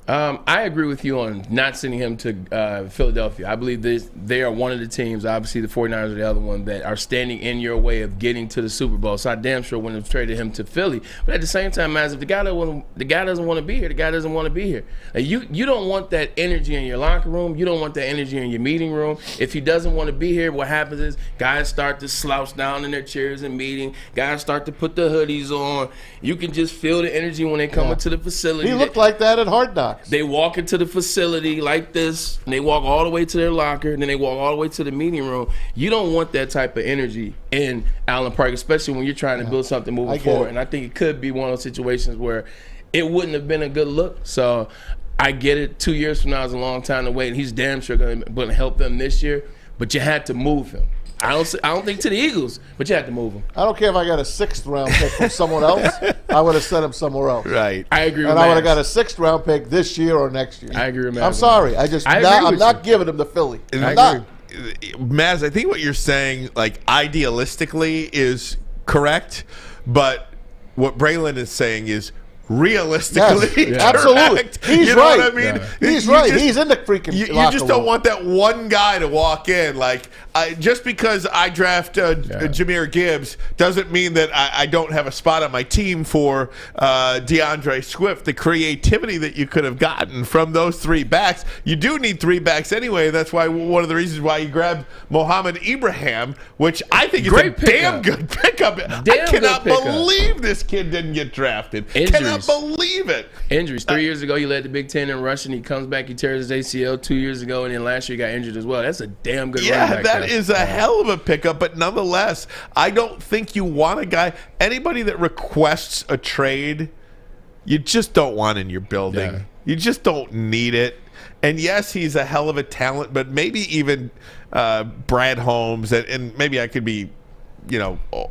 I agree with you on not sending him to Philadelphia. I believe they are one of the teams, obviously the 49ers are the other one, that are standing in your way of getting to the Super Bowl. So I damn sure wouldn't have traded him to Philly. But at the same time, as if the guy doesn't want to be here, the guy doesn't want to be here. Like, you don't want that energy in your locker room. You don't want that energy in your meeting room. If he doesn't want to be here, what happens is guys start to slouch down in their chairs in meeting. Guys start to put the hoodies on. You can just feel the energy when they come into the facility. He looked like that at Hard Knocks. They walk into the facility like this, and they walk all the way to their locker, and then they walk all the way to the meeting room. You don't want that type of energy in Allen Park, especially when you're trying to build something moving forward. And I think it could be one of those situations where it wouldn't have been a good look. So I get it. 2 years from now is a long time to wait, and he's damn sure going to help them this year. But you had to move him. I don't think to the Eagles, but you had to move him. I don't care if I got a 6th-round pick from someone else. I would have sent him somewhere else. Right. I agree with And Max. I would have got a 6th-round pick this year or next year. I agree with Max. I'm sorry. I'm not giving him to Philly. I'm not. Maz, I think what you're saying, like, idealistically is correct, but what Braylon is saying is realistically absolutely. He's you know right. what I mean? He's right. He's in the freaking You just don't want that one guy to walk in. Like, just because I draft Jahmyr Gibbs doesn't mean that I don't have a spot on my team for DeAndre Swift. The creativity that you could have gotten from those 3 backs, you do need 3 backs anyway. That's why one of the reasons why you grabbed Mohamed Ibrahim, which I think is a damn good pickup. I cannot believe this kid didn't get drafted. Cannot believe it. Injuries. 3 years ago, he led the Big Ten in rushing. He comes back, he tears his ACL 2 years ago, and then last year he got injured as well. That's a damn good running back. That is a hell of a pickup, but nonetheless, I don't think you want a guy, anybody that requests a trade, you just don't want in your building. You just don't need it. And yes, he's a hell of a talent, but maybe even Brad Holmes, and maybe I could be,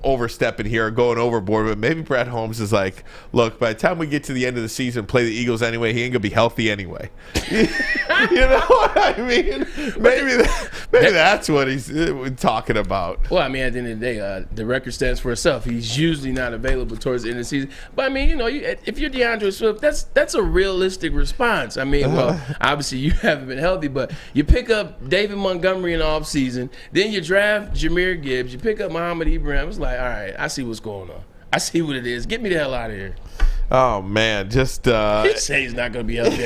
overstepping here or going overboard, but maybe Brad Holmes is like, look, by the time we get to the end of the season, play the Eagles anyway, he ain't going to be healthy anyway. You know what I mean? Maybe that's what he's talking about. Well, I mean, at the end of the day, the record stands for itself. He's usually not available towards the end of the season. But, I mean, if you're DeAndre Swift, that's a realistic response. I mean, well, obviously you haven't been healthy, but you pick up David Montgomery in the offseason, then you draft Jahmyr Gibbs, you pick up Muhammad Ibrahim. It's like, all right, I see what's going on. I see what it is. Get me the hell out of here. Oh, man, just he say he's not going to be healthy.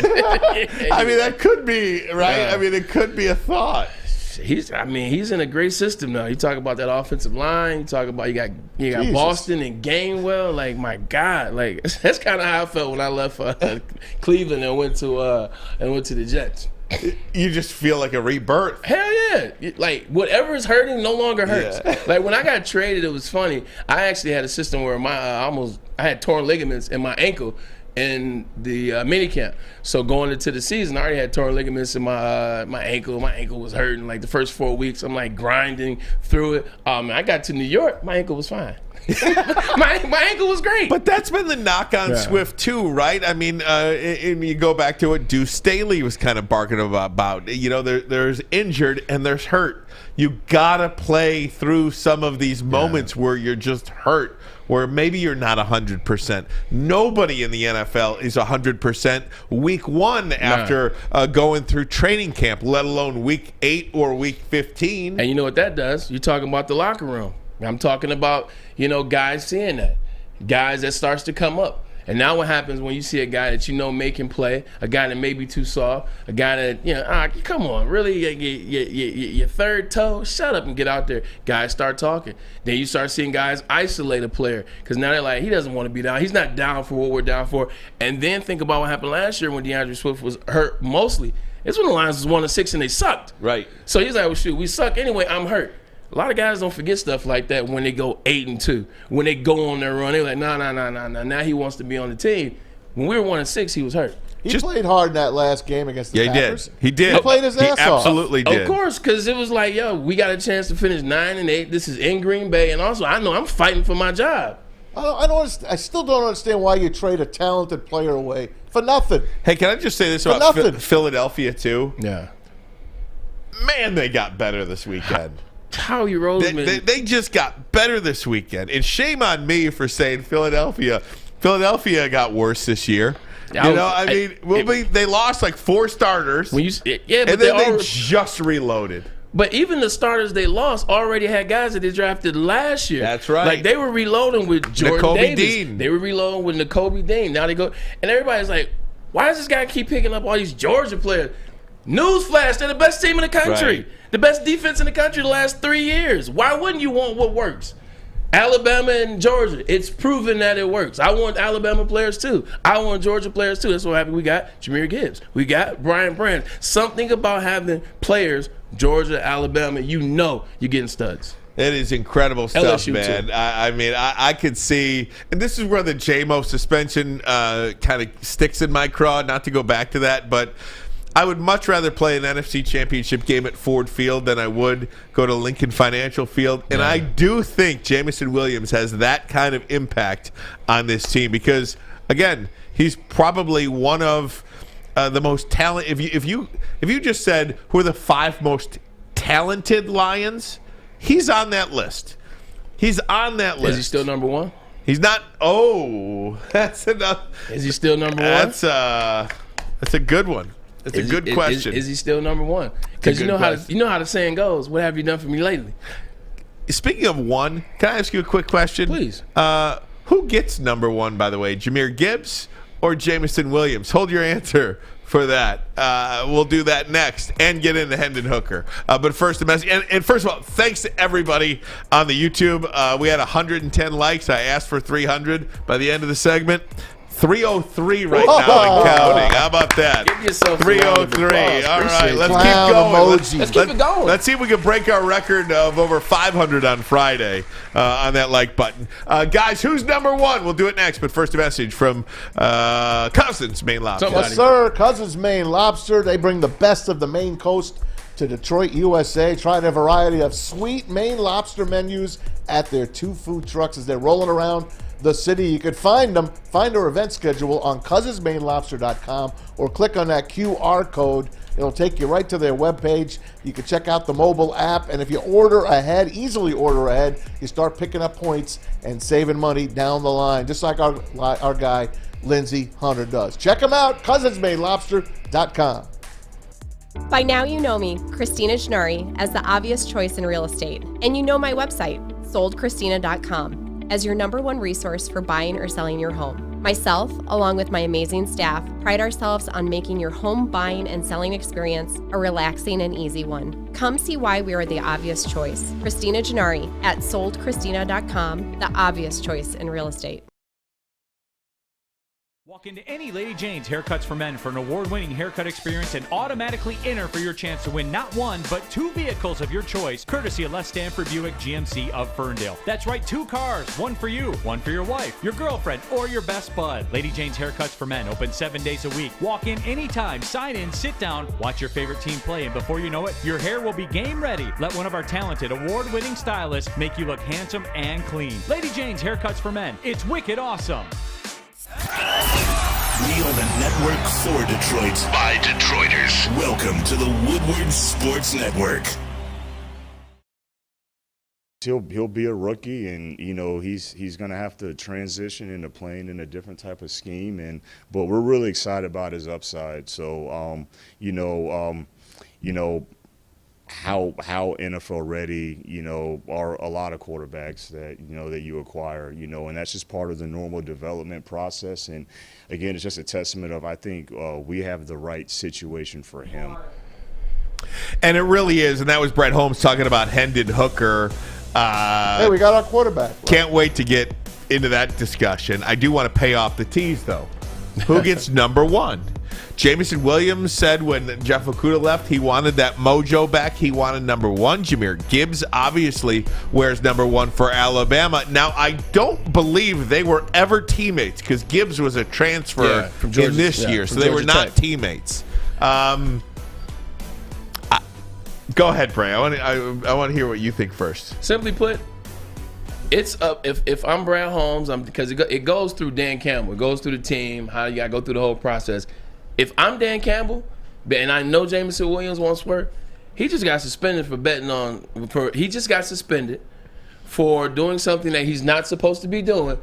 I mean, that could be, right? I mean, it could be a thought. He's in a great system now. You talk about that offensive line. You talk about you got Boston and Gainwell. Like, my God, like that's kind of how I felt when I left Cleveland and went to the Jets. You just feel like a rebirth. Hell yeah! Like whatever is hurting no longer hurts. Yeah. Like when I got traded, it was funny. I actually had a system where I had torn ligaments in my ankle in the minicamp. So going into the season, I already had torn ligaments in my ankle. My ankle was hurting. Like the first 4 weeks, I'm like grinding through it. I got to New York, my ankle was fine. my ankle was great. But that's been the knock on Swift too, right? I mean, and you go back to what Deuce Staley was kind of barking about. There's injured and there's hurt. You gotta play through some of these moments where you're just hurt, where maybe you're not 100%. Nobody in the NFL is 100% week 1 after going through training camp, let alone week 8 or week 15. And you know what that does? You're talking about the locker room. I'm talking about, guys seeing that. Guys that starts to come up. And now what happens when you see a guy that making play, a guy that may be too soft, a guy that, come on, really, your third toe, shut up and get out there. Guys start talking. Then you start seeing guys isolate a player because now they're like, he doesn't want to be down. He's not down for what we're down for. And then think about what happened last year when DeAndre Swift was hurt mostly. It's when the Lions was 1-6 and they sucked. Right. So he's like, well, shoot, we suck anyway, I'm hurt. A lot of guys don't forget stuff like that when they go 8-2. When they go on their run, they're like, nah. Now he wants to be on the team. When we were 1-6, he was hurt. He played hard in that last game against the Packers. He did. He played his ass off. Absolutely did. Of course, because it was like, we got a chance to finish 9-8. This is in Green Bay, and also I know I'm fighting for my job. I still don't understand why you trade a talented player away for nothing. Hey, can I just say this about Philadelphia too? Yeah. Man, they got better this weekend. Howie Roseman. They just got better this weekend. And shame on me for saying Philadelphia. Philadelphia got worse this year. They lost like 4 starters. They just reloaded. But even the starters they lost already had guys that they drafted last year. That's right. Like they were reloading with Jordan Nakobe Davis. Dean. They were reloading with Nakobe Dean. Now they go, and everybody's like, why does this guy keep picking up all these Georgia players? Newsflash, they're the best team in the country. Right. The best defense in the country the last 3 years. Why wouldn't you want what works? Alabama and Georgia, it's proven that it works. I want Alabama players too. I want Georgia players too. That's what happened. We got Jahmyr Gibbs. We got Brian Branch. Something about having players, Georgia, Alabama, you're getting studs. It is incredible stuff, LSU man. Too. I could see, and this is where the J-Mo suspension kind of sticks in my craw, not to go back to that, but I would much rather play an NFC Championship game at Ford Field than I would go to Lincoln Financial Field. And I do think Jameson Williams has that kind of impact on this team because, again, he's probably one of the most talented. If you just said who are the 5 most talented Lions, he's on that list. He's on that list. Is he still number 1? He's not. Oh, that's enough. Is he still number 1? That's a good one. It's a good question. Is he still number 1? Because you know how the saying goes. What have you done for me lately? Speaking of 1, can I ask you a quick question? Please. Who gets number 1, by the way? Jahmyr Gibbs or Jameson Williams? Hold your answer for that. We'll do that next and get into Hendon Hooker. But first, the message. And first of all, thanks to everybody on the YouTube. We had 110 likes. I asked for 300 by the end of the segment. 303 right now and counting. How about that? Give yourself 303. All right, let's keep going. Let's keep it going. Let's see if we can break our record of over 500 on Friday on that like button. Guys, who's number one? We'll do it next, but first a message from Cousins Maine Lobster. Yes, sir. Cousins Maine Lobster. They bring the best of the Maine coast to Detroit, USA. Trying a variety of sweet Maine lobster menus at their 2 food trucks as they're rolling around the city. You could find them, find their event schedule on cousinsmainelobster.com or click on that QR code. It'll take you right to their webpage. You can check out the mobile app, and if you order ahead, easily order ahead, you start picking up points and saving money down the line, just like our guy, Lindsey Hunter, does. Check them out, cousinsmainelobster.com. By now you know me, Christina Gennari, as the obvious choice in real estate. And you know my website, soldchristina.com, as your #1 resource for buying or selling your home. Myself, along with my amazing staff, pride ourselves on making your home buying and selling experience a relaxing and easy one. Come see why we are the obvious choice. Christina Gennari at soldchristina.com, the obvious choice in real estate. Walk into any Lady Jane's Haircuts for Men for an award-winning haircut experience and automatically enter for your chance to win not one, but 2 vehicles of your choice, courtesy of Les Stanford Buick GMC of Ferndale. That's right, 2 cars, one for you, one for your wife, your girlfriend, or your best bud. Lady Jane's Haircuts for Men, open 7 days a week. Walk in anytime, sign in, sit down, watch your favorite team play, and before you know it, your hair will be game ready. Let one of our talented, award-winning stylists make you look handsome and clean. Lady Jane's Haircuts for Men, it's wicked awesome. We are the network for Detroit by Detroiters. Welcome to the Woodward Sports Network. He'll be a rookie, and he's going to have to transition into playing in a different type of scheme. But we're really excited about his upside. So how NFL ready, are a lot of quarterbacks that you acquire, and that's just part of the normal development process. And again, it's just a testament of, I think we have the right situation for him. And it really is. And that was Brett Holmes talking about Hendon Hooker. Hey, we got our quarterback. Right? Can't wait to get into that discussion. I do want to pay off the tease, though. Who gets number one? Jameson Williams said when Jeff Okudah left, he wanted that mojo back. He wanted number one. Jahmyr Gibbs obviously wears number one for Alabama. Now, I don't believe they were ever teammates because Gibbs was a transfer from Georgia, in this year, so they were not teammates. Go ahead, Bray. I want to hear what you think first. Simply put, it's up. If I'm Brad Holmes, because it goes through Dan Campbell. It goes through the team. How you got to go through the whole process. If I'm Dan Campbell, and I know Jameson Williams won't work, he just got suspended for betting on. He just got suspended for doing something that he's not supposed to be doing.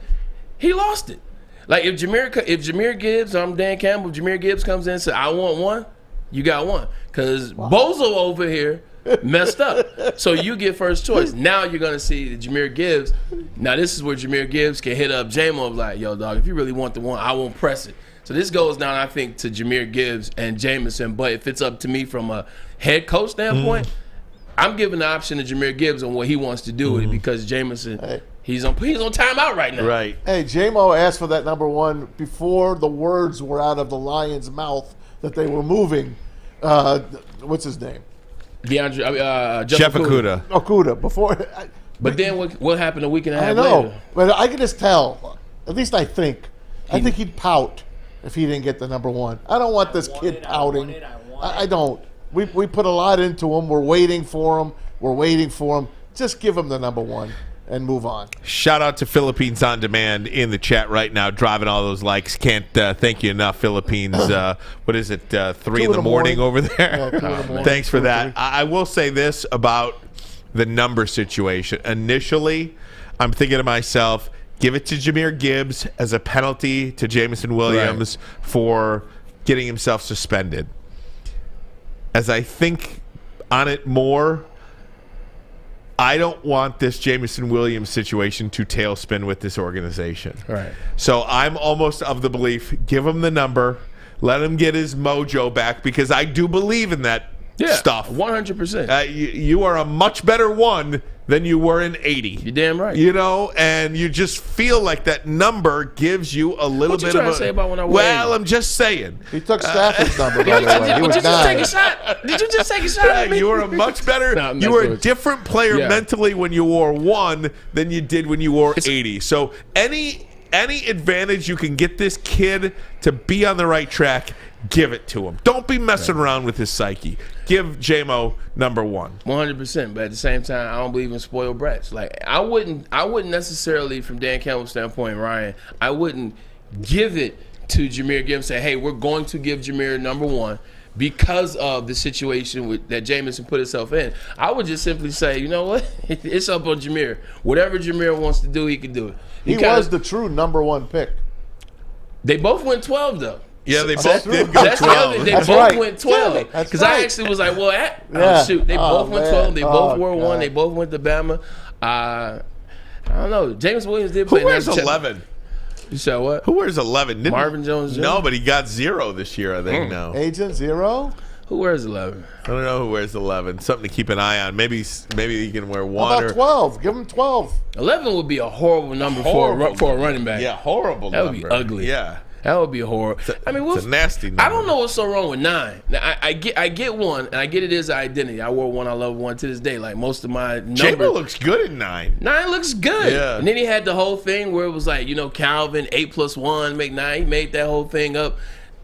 He lost it. Like if Jahmyr Gibbs, I'm Dan Campbell. If Jahmyr Gibbs comes in and says, "I want one," you got one. Because Bozo over here messed up. So you get first choice. Now you're going to see Jahmyr Gibbs. Now this is where Jahmyr Gibbs can hit up J-Mo like, yo, dog, if you really want the one, I won't press it. So this goes down, I think, to Jahmyr Gibbs and Jameson. But if it's up to me from a head coach standpoint, I'm giving the option to Jahmyr Gibbs on what he wants to do with it because Jameson, he's on timeout right now. Right. Hey, J-Mo asked for that number one before the words were out of the Lions' mouth that they were moving. What's his name? Jeff Okudah. Okudah. Before. But then what happened a week and a half I know, later? but I can just tell. At least I think he'd pout if he didn't get the number one. I don't want this kid pouting. I don't. We put a lot into him. We're waiting for him. Just give him the number one and move on. Shout out to Philippines On Demand in the chat right now, driving all those likes. Can't thank you enough, Philippines. What is it, 3 in the morning over there? Yeah, Thanks for that. I will say this about the number situation. Initially, I'm thinking to myself, give it to Jahmyr Gibbs as a penalty to Jameson Williams for getting himself suspended. As I think on it more, I don't want this Jameson Williams situation to tailspin with this organization. Right. So I'm almost of the belief, give him the number, let him get his mojo back, because I do believe in that stuff. 100%. You are a much better one than you were in 80. You're damn right. You know, and you just feel like that number gives you a little What bit you of trying to say about when I weighed? Well, I'm just saying. He took Stafford's number, by the way. He was Did you just 9. take a shot? Did you just take a shot at me? You were a much better. No, I'm you messing were a with you. different player Yeah. mentally when you wore 1 than you did when you wore 80. So any advantage you can get this kid to be on the right track, give it to him. Don't be messing around with his psyche. Give J-Mo number 1. 100%, but at the same time, I don't believe in spoiled brats. Like I wouldn't necessarily, from Dan Campbell's standpoint, Ryan, I wouldn't give it to Jameer Gibbs. Say, hey, we're going to give Jameer number 1 because of the situation that Jameson put himself in. I would just simply say, you know what, it's up on Jameer. Whatever Jameer wants to do, he can do it. He was the true number 1 pick. They both went 12 though. Yeah, they So both did go that's 12. They That's both right. went 12. That's Because right. I actually was like, well, Yeah. shoot. They Oh, both went man. 12. They both wore 1. God. They both went to Bama. I don't know. James Williams did Who play. wears 11? You said what? Who wears 11? Didn't- Marvin Jones Jr.? No, but he got 0 this year, I think, now. Agent 0? Who wears 11? I don't know who wears 11. Something to keep an eye on. Maybe he can wear 1 How about or 12? Give him 12. 11 would be a horrible number for a running back. Yeah, horrible That number. would be ugly. Yeah. That would be horrible. I mean, It's a nasty number. I don't know what's so wrong with 9. Now, I get 1, and I get it is an identity. I wore 1. I love 1 to this day. Like most of my J-Mo numbers. looks good at 9. 9 looks good. Yeah. And then he had the whole thing where it was like, Calvin, 8 + 1 make 9. He made that whole thing up.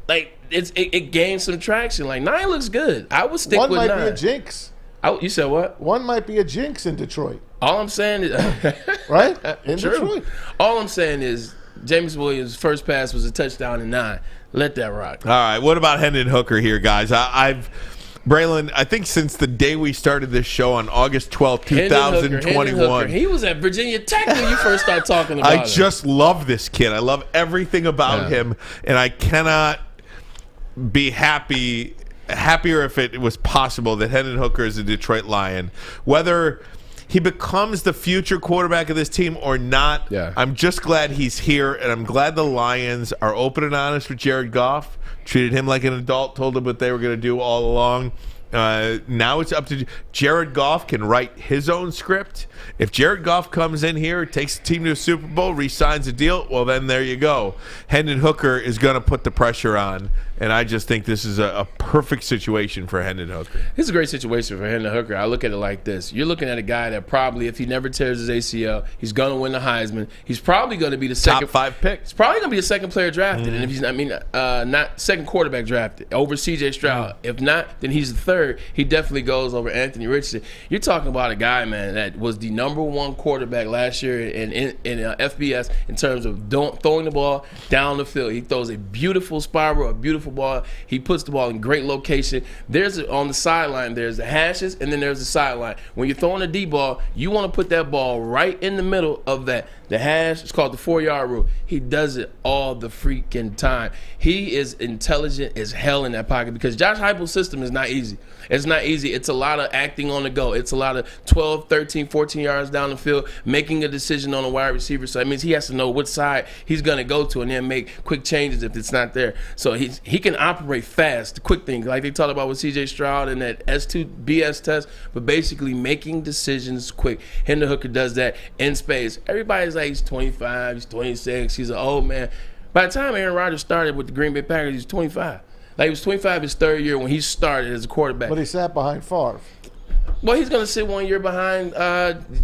Like it gained some traction. Like 9 looks good. I would stick 1 with might 9. be a jinx. You said what? 1 might be a jinx in Detroit. All I'm saying is Right? In True. Detroit. All I'm saying is James Williams' first pass was a touchdown in 9. Let that rock. All right, what about Hendon Hooker here, guys? Braylon, I think since the day we started this show on August 12th, 2021. Hendon Hooker. He was at Virginia Tech when you first started talking about him. I just love this kid. I love everything about him, and I cannot be happier if it was possible that Hendon Hooker is a Detroit Lion. Whether he becomes the future quarterback of this team or not, I'm just glad he's here, and I'm glad the Lions are open and honest with Jared Goff, treated him like an adult, told him what they were going to do all along. Now it's up to Jared Goff can write his own script. If Jared Goff comes in here, takes the team to a Super Bowl, re-signs a deal, well, then there you go. Hendon Hooker is going to put the pressure on, and I just think this is a perfect situation for Hendon Hooker. It's a great situation for Hendon Hooker. I look at it like this. You're looking at a guy that probably, if he never tears his ACL, he's going to win the Heisman. He's probably going to be the second. Top 5 pick. He's probably going to be the second player drafted. And if he's not second quarterback drafted, over C.J. Stroud. If not, then he's the third. He definitely goes over Anthony Richardson. You're talking about a guy, man, that was the number 1 quarterback last year in FBS in terms of throwing the ball down the field. He throws a beautiful spiral, a beautiful ball. He puts the ball in great location. On the sideline, there's the hashes, and then there's the sideline. When you're throwing a deep ball, you want to put that ball right in the middle of that. The hash is called the 4-yard rule. He does it all the freaking time. He is intelligent as hell in that pocket because Josh Heupel's system is not easy. It's not easy. It's a lot of acting on the go. It's a lot of 12, 13, 14 yards down the field, making a decision on a wide receiver. So that means he has to know which side he's going to go to and then make quick changes if it's not there. So he can operate fast, the quick things, like they talked about with C.J. Stroud and that S2 BS test, but basically making decisions quick. Hendon Hooker does that in space. Everybody's like, he's 25, he's 26, he's an old man. By the time Aaron Rodgers started with the Green Bay Packers, he was 25. Like, he was 25 his third year when he started as a quarterback. But he sat behind Favre. Well, he's going to sit 1 year behind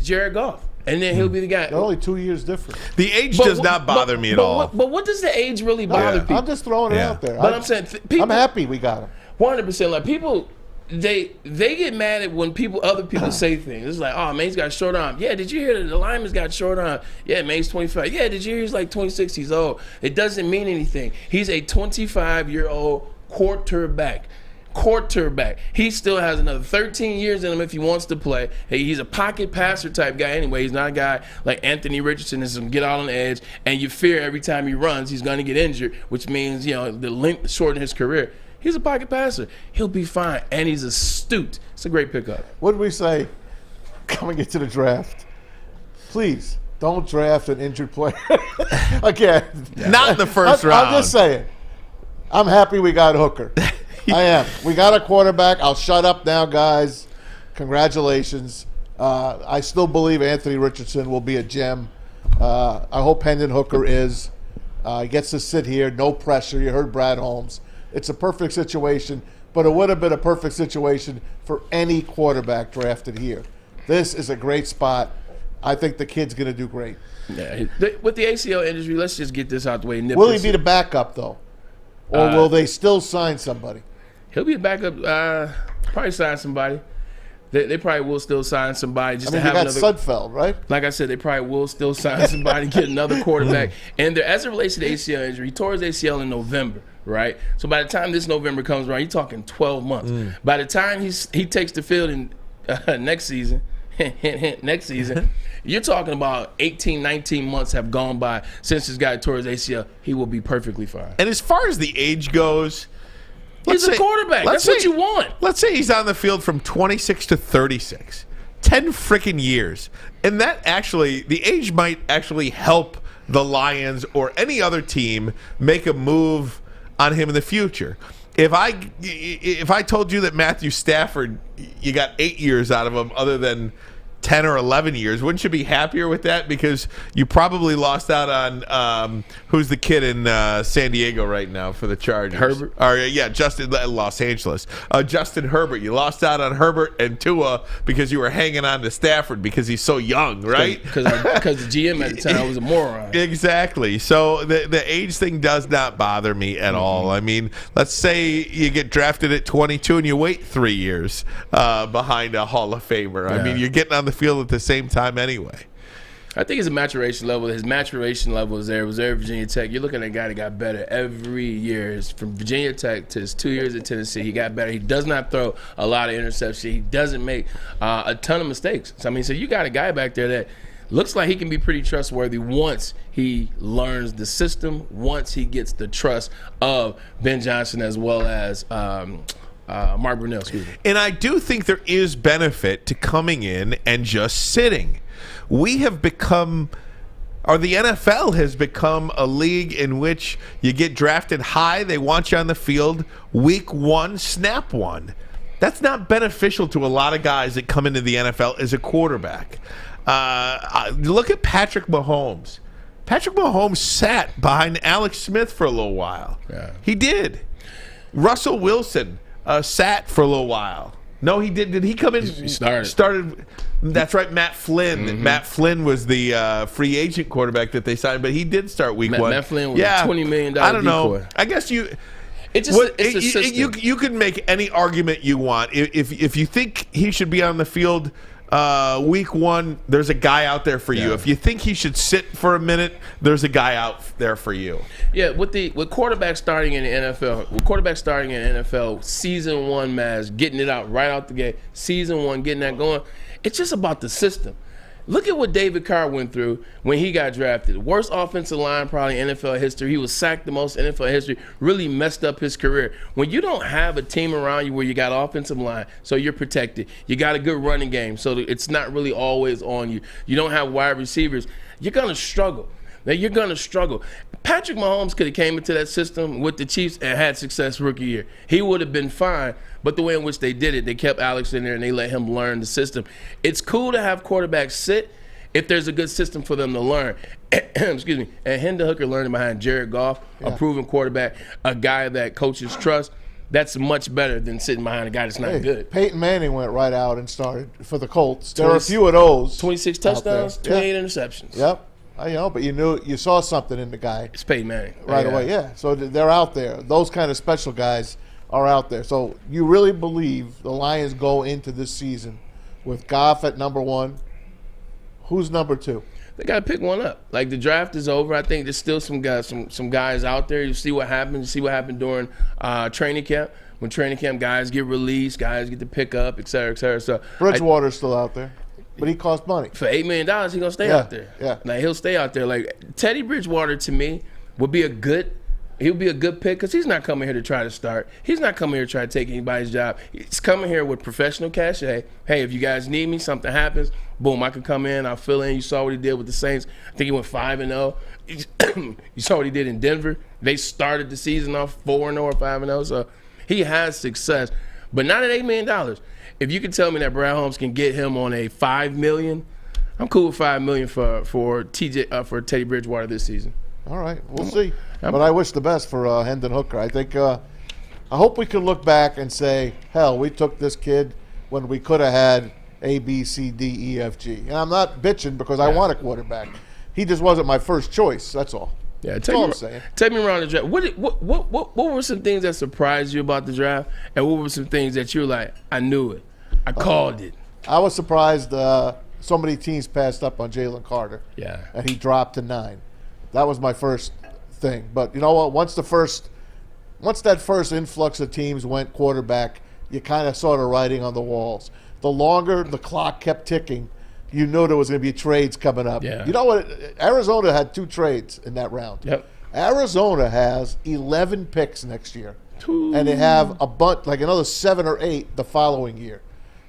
Jared Goff, and then he'll be the guy. They're only 2 years different. The age does not bother me at all. But what does the age really bother people? I'm just throwing it out there. But I'm saying people, I'm happy we got him. 100%. Like, people, they get mad at when other people say things. It's like, oh, man, he's got short arm. Yeah, did you hear that the lineman's got short arm? Yeah, man, he's 25. Yeah, did you hear he's like 26? He's old. It doesn't mean anything. He's a 25-year-old quarterback. He still has another 13 years in him if he wants to play. Hey, he's a pocket passer type guy anyway. He's not a guy like Anthony Richardson that's going to get out on the edge, and you fear every time he runs he's going to get injured, which means, the length shorten his career. He's a pocket passer. He'll be fine, and he's astute. It's a great pickup. What did we say coming into the draft? Please, don't draft an injured player. Again. Not in the first round. I'm just saying. I'm happy we got Hooker. I am. We got a quarterback. I'll shut up now, guys. Congratulations. I still believe Anthony Richardson will be a gem. I hope Hendon Hooker is. He gets to sit here, no pressure. You heard Brad Holmes. It's a perfect situation, but it would have been a perfect situation for any quarterback drafted here. This is a great spot. I think the kid's going to do great. Yeah, with the ACL injury, let's just get this out the way. Will he be the backup, though? Or will they still sign somebody? He'll be a backup. Probably sign somebody. They probably will still sign somebody just to have another. Sudfeld, right? Like I said, they probably will still sign somebody, get another quarterback. And as it relates to the ACL injury, he tore his ACL in November, right? So by the time this November comes around, you're talking 12 months. By the time he takes the field in next season, next season, you're talking about 18, 19 months have gone by since this guy tore his ACL. He will be perfectly fine. And as far as the age goes, he's a quarterback. That's what you want. Let's say he's on the field from 26 to 36. 10 freaking years. And that actually, the age might actually help the Lions or any other team make a move on him in the future. If I told you that Matthew Stafford, you got 8 years out of him other than 10 or 11 years, wouldn't you be happier with that? Because you probably lost out on who's the kid in San Diego right now for the Chargers? Herbert? Justin, Los Angeles. Justin Herbert. You lost out on Herbert and Tua because you were hanging on to Stafford because he's so young, right? Because the GM at the time was a moron. Exactly. So the age thing does not bother me at all. I mean, let's say you get drafted at 22 and you wait 3 years behind a Hall of Famer. I mean, you're getting on the field at the same time anyway. I think his maturation level is there. It was there at Virginia Tech. You're looking at a guy that got better every year. From Virginia Tech to his 2 years at Tennessee, he got better. He does not throw a lot of interceptions. He doesn't make a ton of mistakes. So you got a guy back there that looks like he can be pretty trustworthy once he learns the system, once he gets the trust of Ben Johnson as well as Mark Brunell, excuse me. And I do think there is benefit to coming in and just sitting. We have become, or the NFL has become, a league in which you get drafted high, they want you on the field, week one, snap one. That's not beneficial to a lot of guys that come into the NFL as a quarterback. Look at Patrick Mahomes. Patrick Mahomes sat behind Alex Smith for a little while. Yeah. He did. Russell Wilson sat for a little while. No, he did. Did he come in? He started. That's right, Matt Flynn. Mm-hmm. Matt Flynn was the free agent quarterback that they signed, but he did start week one. Matt Flynn was a $20 million I don't decoy. know. I guess you. It's a system. You can make any argument you want. If you think he should be on the field week one, there's a guy out there for you. If you think he should sit for a minute, there's a guy out there for you. Yeah, with quarterbacks starting in the NFL, season one, Maz, getting it out right out the gate, season one, getting that going, it's just about the system. Look at what David Carr went through when he got drafted. Worst offensive line probably in NFL history. He was sacked the most in NFL history, really messed up his career. When you don't have a team around you where you got offensive line, so you're protected, you got a good running game, so it's not really always on you, you don't have wide receivers, you're going to struggle. Now, you're going to struggle. Patrick Mahomes could have came into that system with the Chiefs and had success rookie year. He would have been fine, but the way in which they did it, they kept Alex in there and they let him learn the system. It's cool to have quarterbacks sit if there's a good system for them to learn. Excuse me. And Hendon Hooker learning behind Jared Goff, a proven quarterback, a guy that coaches trust. That's much better than sitting behind a guy that's not good. Peyton Manning went right out and started for the Colts. There are a few of those. 26 touchdowns, 28 interceptions. Yep. But you saw something in the guy. It's Peyton Manning. Right away, yeah. So they're out there. Those kind of special guys are out there. So you really believe the Lions go into this season with Goff at number one? Who's number two? They got to pick one up. Like, the draft is over. I think there's still some guys out there. You see what happens. You see what happened during training camp. When training camp, guys get released, guys get to pick up, et cetera, et cetera. So Bridgewater's still out there. But he costs money. For $8 million, he's going to stay out there. Yeah. Like, he'll stay out there. Like, Teddy Bridgewater, to me, he'll be a good pick because he's not coming here to try to start. He's not coming here to try to take anybody's job. He's coming here with professional cachet. Hey, if you guys need me, something happens, boom, I can come in, I'll fill in. You saw what he did with the Saints. I think he went 5-0. You saw what he did in Denver. They started the season off 4-0 or 5-0. So he has success. but not at $8 million. If you can tell me that Brad Holmes can get him on a $5 million, I'm cool with $5 million for Teddy Bridgewater this season. All right, we'll see. But I wish the best for Hendon Hooker. I think I hope we can look back and say, hell, we took this kid when we could have had A, B, C, D, E, F, G. And I'm not bitching because I want a quarterback. He just wasn't my first choice. That's all. Yeah, That's all I'm saying. Take me around the draft. What were some things that surprised you about the draft, and what were some things that you were like, I knew it, I called it? I was surprised so many teams passed up on Jalen Carter. Yeah. And he dropped to 9. That was my first thing. But you know what? Once that first influx of teams went quarterback, you kind of saw the writing on the walls. The longer the clock kept ticking, you knew there was going to be trades coming up. Yeah. You know what? Arizona had 2 trades in that round. Yep. Arizona has 11 picks next year. And they have a bunch, like another 7 or 8 the following year.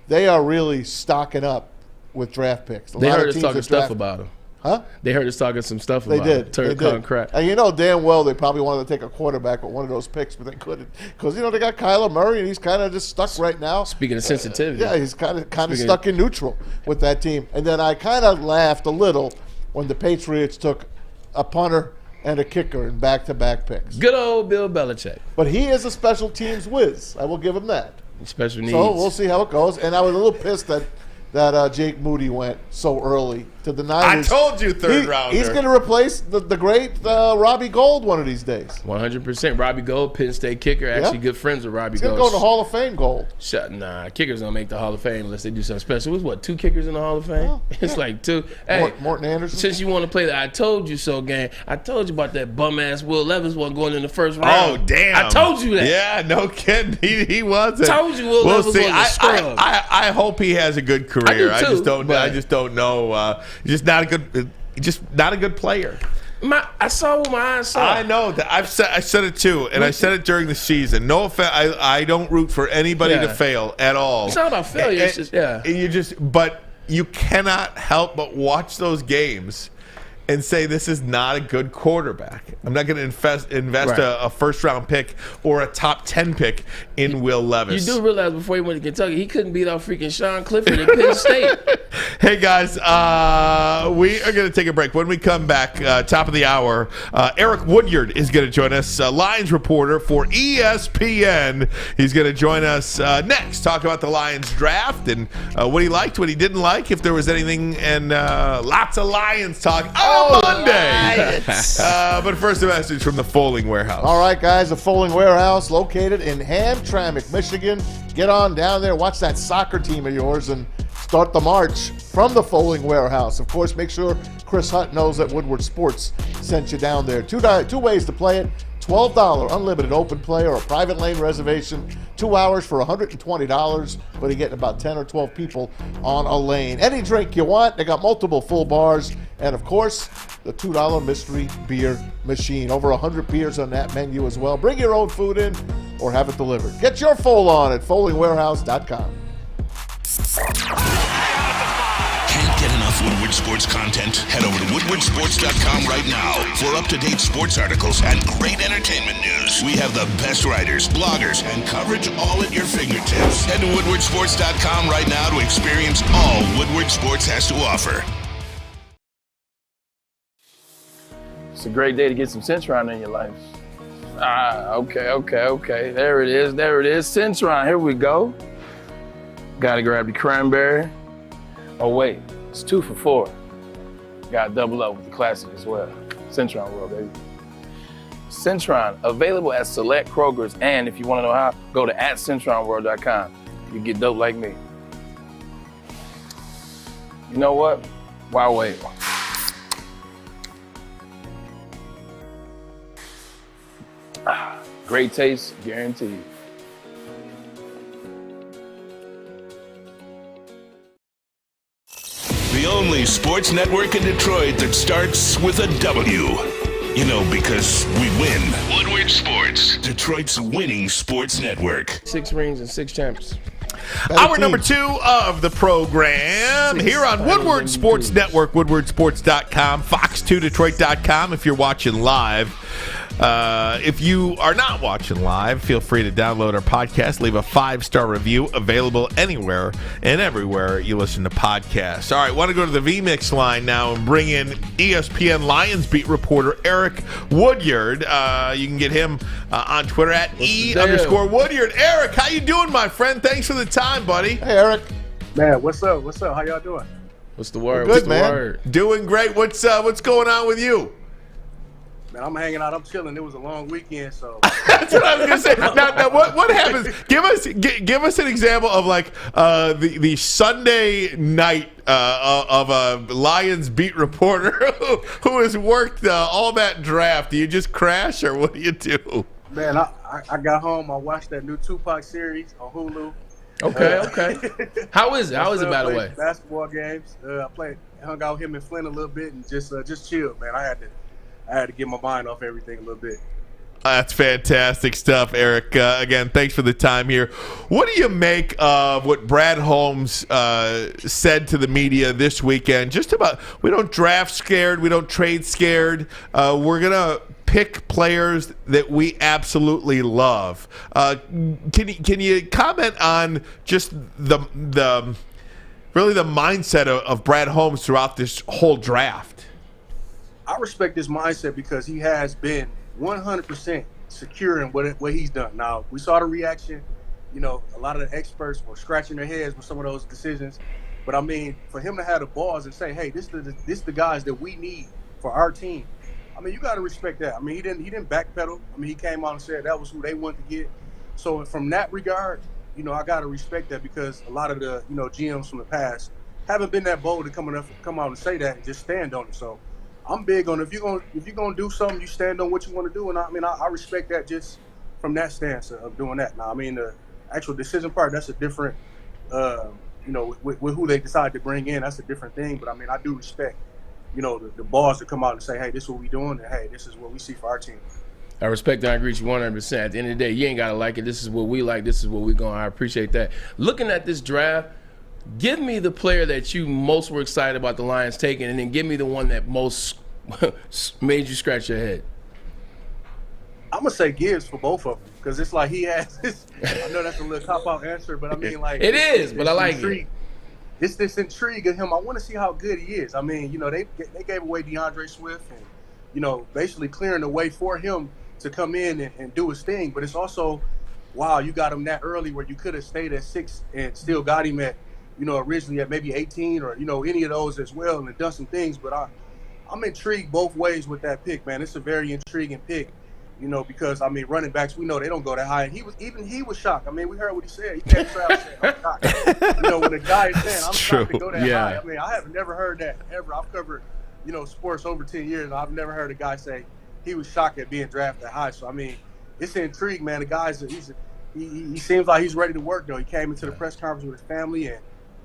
They are really stocking up with draft picks. They heard us talking stuff about him. Huh? They heard us talking some stuff about They did. Turk crap. And you know damn well they probably wanted to take a quarterback with one of those picks, but they couldn't. Because, they got Kyler Murray, and he's kind of just stuck right now. Speaking of sensitivity. Yeah, he's kind of stuck in neutral with that team. And then I kind of laughed a little when the Patriots took a punter and a kicker in back-to-back picks. Good old Bill Belichick. But he is a special teams whiz. I will give him that. Special needs. So we'll see how it goes. And I was a little pissed that Jake Moody went so early to the Niners. I told you third rounder. He's going to replace the great Robbie Gold one of these days. 100%. Robbie Gold, Penn State kicker, actually good friends with Robbie He's Gold. He's going to go in the Hall of Fame, Gold. Nah, kickers don't make the Hall of Fame unless they do something special. It was what, 2 kickers in the Hall of Fame? Oh, It's like 2. Hey, Morton Anderson. Since you want to play the I told you so game, I told you about that bum-ass Will Levis one going in the first round. Oh, damn. I told you that. Yeah, no kidding. He wasn't. Told you Will Levis was a scrub. I hope he has a good career. I do too. I just don't know. Just not a good player. I saw what my eyes saw. I know that I said it too, and I said it during the season. No offense, I don't root for anybody to fail at all. It's not about failure. It's just but you cannot help but watch those games and say this is not a good quarterback. I'm not going to invest Right. a first-round pick or a top 10 pick in Will Levis. You do realize before he went to Kentucky, he couldn't beat off freaking Sean Clifford at Penn State. Hey, guys, we are going to take a break. When we come back, top of the hour, Eric Woodyard is going to join us, Lions reporter for ESPN. He's going to join us next, talk about the Lions draft and what he liked, what he didn't like, if there was anything, and lots of Lions talk on Monday. But first, a message from the Folding Warehouse. All right, guys, the Folding Warehouse located in Hamtramck, Michigan. Get on down there, watch that soccer team of yours, and start the march from the Folding Warehouse. Of course, make sure Chris Hutt knows that Woodward Sports sent you down there. Two ways to play it. $12 unlimited open play or a private lane reservation. 2 hours for $120, but you're getting about 10 or 12 people on a lane. Any drink you want. They got multiple full bars. And, of course, the $2 mystery beer machine. Over 100 beers on that menu as well. Bring your own food in or have it delivered. Get your fold on at foldingwarehouse.com. Can't get enough Woodward Sports content? Head over to woodwardsports.com right now for up-to-date sports articles and great entertainment news. We have the best writers, bloggers, and coverage all at your fingertips. Head to woodwardsports.com right now to experience all Woodward Sports has to offer. It's a great day to get some Centron in your life. Okay. There it is. Centron, here we go. Gotta grab the cranberry. Oh wait, it's 2 for $4. Gotta double up with the classic as well. Centron World, baby. Centron, available at select Krogers, and if you wanna know how, go to @CentronWorld.com. You get dope like me. You know what? Why wait? Great taste, guaranteed. The only sports network in Detroit that starts with a W. You know, because we win. Woodward Sports, Detroit's winning sports network. 6 rings and 6 champions. Hour number 2 of the program here on Woodward Sports Network, woodwardsports.com, fox2detroit.com if you're watching live. If you are not watching live, feel free to download our podcast, leave a 5-star review, available anywhere and everywhere you listen to podcasts. All right, want to go to the VMix line now and bring in ESPN Lions beat reporter Eric Woodyard. You can get him on Twitter at @E_Woodyard. Eric, how you doing, my friend? Thanks for the time, buddy. Hey, Eric. Man, what's up? What's up? How y'all doing? What's the word? Good, What's the man. word? Doing great. What's going on with you? Man, I'm hanging out. I'm chilling. It was a long weekend, so. That's what I was gonna say. Now what happens? Give us an example of like the Sunday night of a Lions beat reporter who has worked all that draft. Do you just crash or what do you do? Man, I got home. I watched that new Tupac series on Hulu. Okay. How is it? How is it, by the way? Basketball games. I hung out with him and Flynn a little bit and just chilled, man. I had to get my mind off everything a little bit. That's fantastic stuff, Eric. Again, thanks for the time here. What do you make of what Brad Holmes said to the media this weekend? Just about, we don't draft scared, we don't trade scared. We're going to pick players that we absolutely love. Can you comment on just the mindset of Brad Holmes throughout this whole draft? I respect his mindset because he has been 100% secure in what he's done. Now, we saw the reaction. You know, a lot of the experts were scratching their heads with some of those decisions. But, I mean, for him to have the balls and say, hey, this is the guys that we need for our team, I mean, you got to respect that. I mean, he didn't backpedal. I mean, he came out and said that was who they wanted to get. So, from that regard, you know, I got to respect that because a lot of the, you know, GMs from the past haven't been that bold to come out and say that and just stand on it. So, I'm big on if you're gonna do something, you stand on what you want to do, and I respect that just from that stance of doing that. Now, I mean the actual decision part, that's a different, you know, with who they decide to bring in, that's a different thing. But I mean, I do respect, you know, the boss to come out and say, hey, this is what we doing, and hey, this is what we see for our team. I respect that. I agree with you 100%. At the end of the day, you ain't gotta like it. This is what we like. This is what we going. I appreciate that. Looking at this draft, give me the player that you most were excited about the Lions taking, and then give me the one that most made you scratch your head. I'm gonna say Gibbs for both of them because it's like he has this, I know that's a little cop-out answer, but I mean, like it is, but I like it. It's this intrigue of him. I want to see how good he is. I mean, you know, they gave away DeAndre Swift and, you know, basically clearing the way for him to come in and do his thing. But it's also, wow, you got him that early where you could have stayed at 6 and still got him at, you know, originally at maybe 18 or, you know, any of those as well and done some things. But I'm intrigued both ways with that pick, man. It's a very intriguing pick, you know, because, I mean, running backs, we know they don't go that high. And he was shocked. I mean, we heard what he said. He came out and said, I'm shocked. You know, when the guy is saying, I'm shocked to go that high. I mean, I have never heard that ever. I've covered, you know, sports over 10 years, and I've never heard a guy say he was shocked at being drafted high. So, I mean, it's an intrigue, man. The guy's he seems like he's ready to work, though. He came into the press conference with his family, and,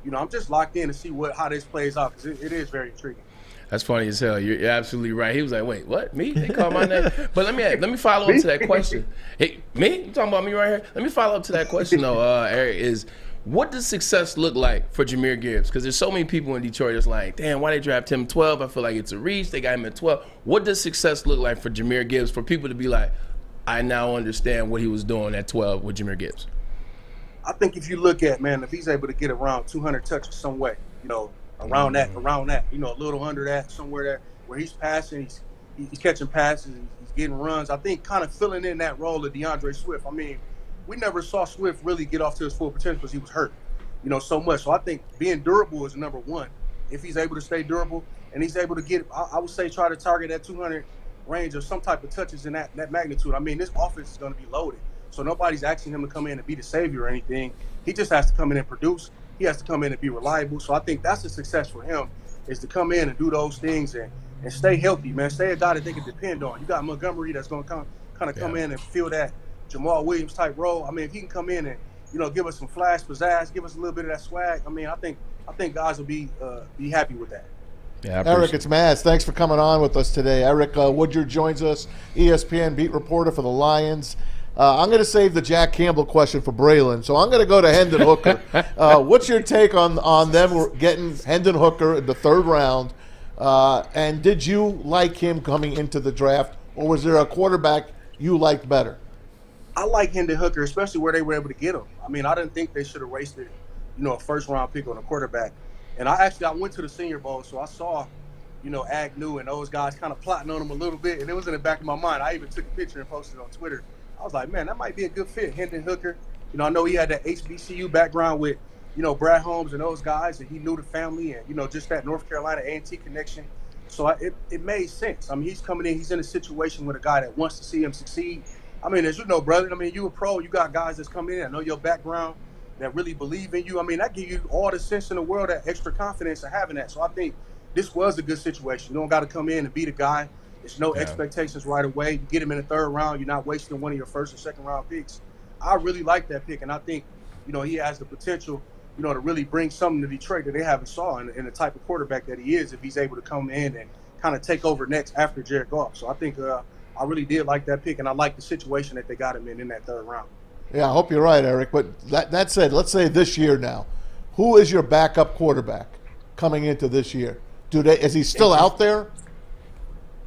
you know, I'm just locked in to see how this plays out because it is very intriguing. That's funny as hell. You're absolutely right. He was like, "Wait, what? Me? They called my name." But let me follow up to that question. Hey, me? You talking about me right here? Let me follow up to that question though. Eric, is what does success look like for Jahmyr Gibbs? Because there's so many people in Detroit that's like, "Damn, why they draft him 12? I feel like it's a reach. They got him at 12." What does success look like for Jahmyr Gibbs for people to be like, "I now understand what he was doing at 12 with Jahmyr Gibbs"? I think if you look at, man, if he's able to get around 200 touches some way, you know. Around that, you know, a little under that, somewhere there where he's passing, he's catching passes, he's getting runs. I think kind of filling in that role of DeAndre Swift. I mean, we never saw Swift really get off to his full potential because he was hurt, you know, so much. So I think being durable is number one. If he's able to stay durable and he's able to get, I would say try to target that 200 range or some type of touches in that magnitude. I mean, this offense is going to be loaded. So nobody's asking him to come in and be the savior or anything. He just has to come in and produce. He has to come in and be reliable. So I think that's a success for him is to come in and do those things and stay healthy, man. Stay a guy that they can depend on. You got Montgomery that's going to come in and fill that Jamal Williams type role. I mean, if he can come in and, you know, give us some flash, pizzazz, give us a little bit of that swag. I mean, I think guys will be happy with that. Yeah, Eric, it's Maz. Thanks for coming on with us today. Eric Woodyard joins us, ESPN beat reporter for the Lions. I'm going to save the Jack Campbell question for Braylon, so I'm going to go to Hendon Hooker. What's your take on them getting Hendon Hooker in the 3rd round? And did you like him coming into the draft or was there a quarterback you liked better? I like Hendon Hooker, especially where they were able to get him. I mean, I didn't think they should have wasted, a first-round pick on a quarterback. And I went to the Senior Bowl, so I saw, Agnew and those guys kind of plotting on him a little bit, and it was in the back of my mind. I even took a picture and posted it on Twitter. I was like, man, that might be a good fit, Hendon Hooker. I know he had that HBCU background with, Brad Holmes and those guys, and he knew the family and, just that North Carolina A&T connection. So it made sense. I mean, he's coming in, he's in a situation with a guy that wants to see him succeed. I mean, as you know, brother, you a pro, you got guys that's coming in, I know your background, that really believe in you. I mean, that gives you all the sense in the world, that extra confidence of having that. So I think this was a good situation. You don't got to come in and be the guy. There's no expectations right away. You get him in the third round, you're not wasting one of your first or second round picks. I really like that pick, and I think, he has the potential, to really bring something to Detroit that they haven't saw in the type of quarterback that he is if he's able to come in and kind of take over next after Jared Goff. So I think I really did like that pick, and I like the situation that they got him in that third round. Yeah, I hope you're right, Eric. But that said, let's say this year now, who is your backup quarterback coming into this year? Is he still out there?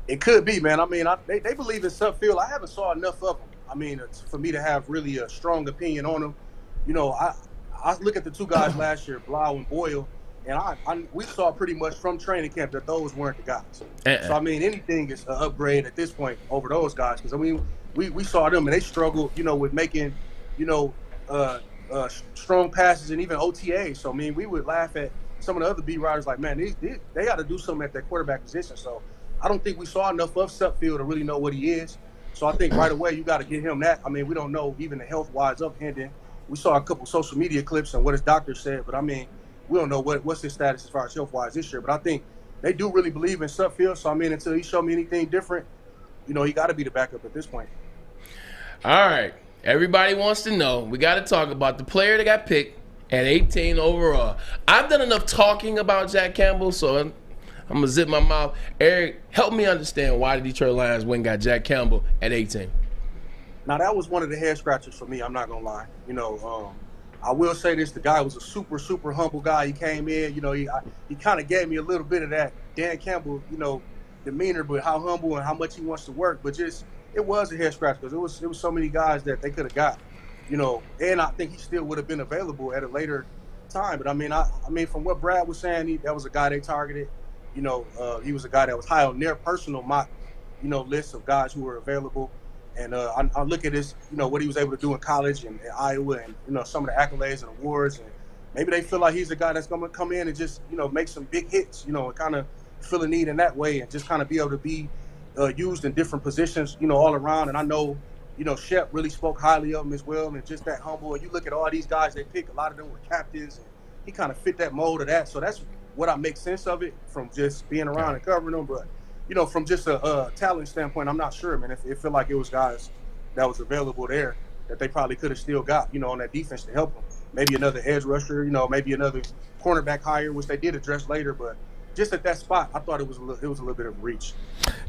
It could be, man. I mean, they believe in Sutfield. I haven't saw enough of him. I mean, for me to have really a strong opinion on him. I look at the two guys last year, Blau and Boyle, and we saw pretty much from training camp that those weren't the guys. So, I mean, anything is an upgrade at this point over those guys. Because, I mean, we saw them, and they struggled, with making, strong passes and even OTAs. So, I mean, we would laugh at some of the other beat writers like, man, they got to do something at that quarterback position. So, I don't think we saw enough of Sutfield to really know what he is. So, I think right away you got to get him that. I mean, we don't know even the health-wise of Hendon. We saw a couple social media clips and what his doctor said, but I mean, we don't know what's his status as far as health-wise this year. But I think they do really believe in Sutfield. So, I mean, until he show me anything different, he got to be the backup at this point. All right. Everybody wants to know. We got to talk about the player that got picked at 18 overall. I've done enough talking about Jack Campbell, so I'm going to zip my mouth. Eric, help me understand why the Detroit Lions went and got Jack Campbell at 18. Now, that was one of the head scratchers for me. I'm not going to lie. I will say this. The guy was a super, super humble guy. He came in, he kind of gave me a little bit of that Dan Campbell, demeanor, but how humble and how much he wants to work. But just, it was a head scratch because it was so many guys that they could have got, and I think he still would have been available at a later time. But, I mean, from what Brad was saying, that was a guy they targeted. He was a guy that was high on their personal mock, list of guys who were available. And I look at his, what he was able to do in college and in Iowa and, some of the accolades and awards. And maybe they feel like he's a guy that's going to come in and just, make some big hits, and kind of fill a need in that way and just kind of be able to be used in different positions, all around. And I know, Shep really spoke highly of him as well and just that humble. And you look at all these guys they pick, a lot of them were captains. And he kind of fit that mold of that. So that's what I make sense of it from just being around and covering them. But from just a talent standpoint, I'm not sure, man. It felt like it was guys that was available there that they probably could have still got, on that defense to help them. Maybe another edge rusher, maybe another cornerback hire, which they did address later. But just at that spot, I thought it was a little bit of a reach.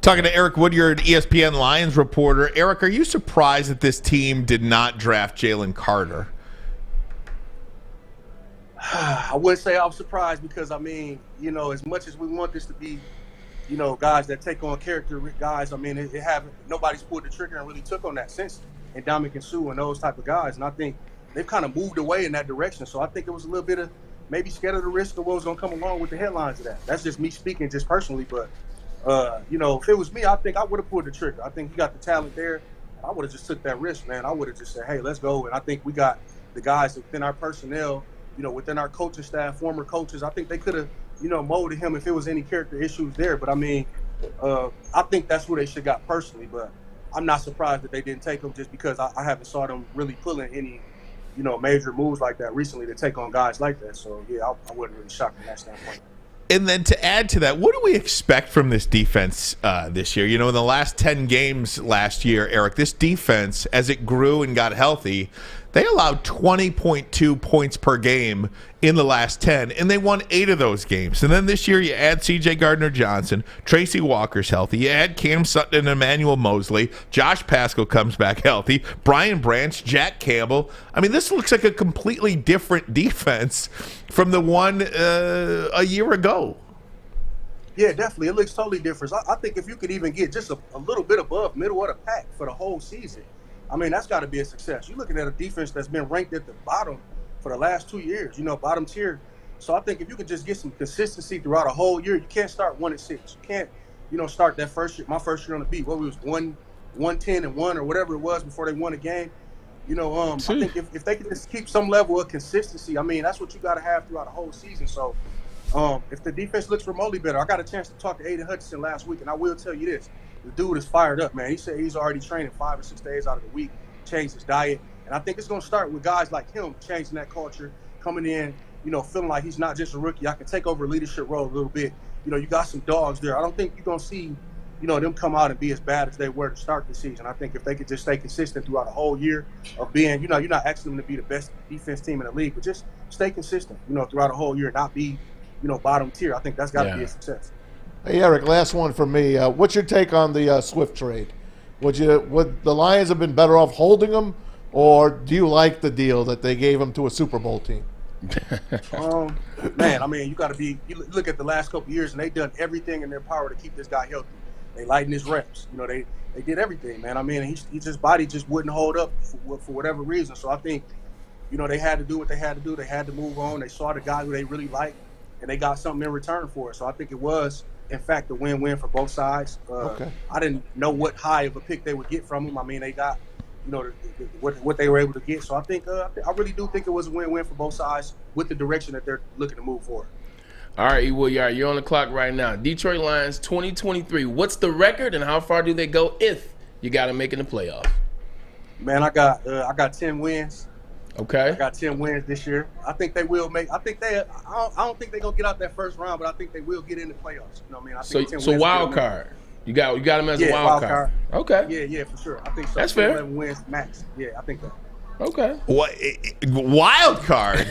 Talking to Eric Woodyard, ESPN Lions reporter. Eric, are you surprised that this team did not draft Jalen Carter? I wouldn't say I was surprised because, I mean, as much as we want this to be, guys that take on character guys, I mean, nobody's pulled the trigger and really took on that since Ndamukong Suh and those type of guys. And I think they've kind of moved away in that direction. So I think it was a little bit of maybe scared of the risk of what was going to come along with the headlines of that. That's just me speaking just personally. But, if it was me, I think I would have pulled the trigger. I think he got the talent there. I would have just took that risk, man. I would have just said, hey, let's go. And I think we got the guys within our personnel, within our coaching staff, former coaches. I think they could have, molded him if it was any character issues there. But, I mean, I think that's who they should got personally. But I'm not surprised that they didn't take him just because I haven't saw them really pulling any, major moves like that recently to take on guys like that. So, yeah, I wasn't really shocked from that standpoint. And then to add to that, what do we expect from this defense this year? In the last 10 games last year, Eric, this defense, as it grew and got healthy, they allowed 20.2 points per game in the last 10, and they won 8 of those games. And then this year you add C.J. Gardner-Johnson, Tracy Walker's healthy, you add Cam Sutton and Emmanuel Mosley, Josh Paschal comes back healthy, Brian Branch, Jack Campbell. I mean, this looks like a completely different defense from the one a year ago. Yeah, definitely. It looks totally different. I think if you could even get just a little bit above middle of the pack for the whole season, I mean, that's got to be a success. You're looking at a defense that's been ranked at the bottom for the last 2 years, bottom tier. So I think if you could just get some consistency throughout a whole year, you can't start 1-6. You can't, start that first year. My first year on the beat, what we was 1-10-1 or whatever it was before they won a game. I think if they could just keep some level of consistency, I mean, that's what you got to have throughout the whole season. So if the defense looks remotely better, I got a chance to talk to Aiden Hutchinson last week, and I will tell you this. The dude is fired up, man. He said he's already training 5 or 6 days out of the week, changed his diet. And I think it's going to start with guys like him changing that culture, coming in, feeling like he's not just a rookie. I can take over a leadership role a little bit. You got some dogs there. I don't think you're going to see, them come out and be as bad as they were to start the season. I think if they could just stay consistent throughout a whole year of being, you're not asking them to be the best defense team in the league, but just stay consistent, throughout a whole year, not be, bottom tier. I think that's got to be a success. Hey, Eric, last one from me. What's your take on the Swift trade? Would the Lions have been better off holding him, or do you like the deal that they gave him to a Super Bowl team? Man, I mean, you look at the last couple of years, and they've done everything in their power to keep this guy healthy. They lightened his reps. They did everything, man. I mean, his body just wouldn't hold up for whatever reason. So I think, they had to do what they had to do. They had to move on. They saw the guy who they really liked, and they got something in return for it. So I think it was, in fact, a win-win for both sides. Okay. I didn't know what high of a pick they would get from him. I mean, they got, what they were able to get. So I think I really do think it was a win-win for both sides with the direction that they're looking to move forward. All right, Woodward, you're on the clock right now. Detroit Lions 2023. What's the record and how far do they go if you got to make it in the playoffs? Man, I got 10 wins. Okay. I got 10 wins this year. I think they will make. I don't think they're gonna get out that first round, but I think they will get in the playoffs. You know what I mean? I think 10 so wins wild card. You got them as a wild card. Okay. Yeah, for sure. I think so. That's fair. 11 wins max. Yeah, I think that. Okay. What wild card?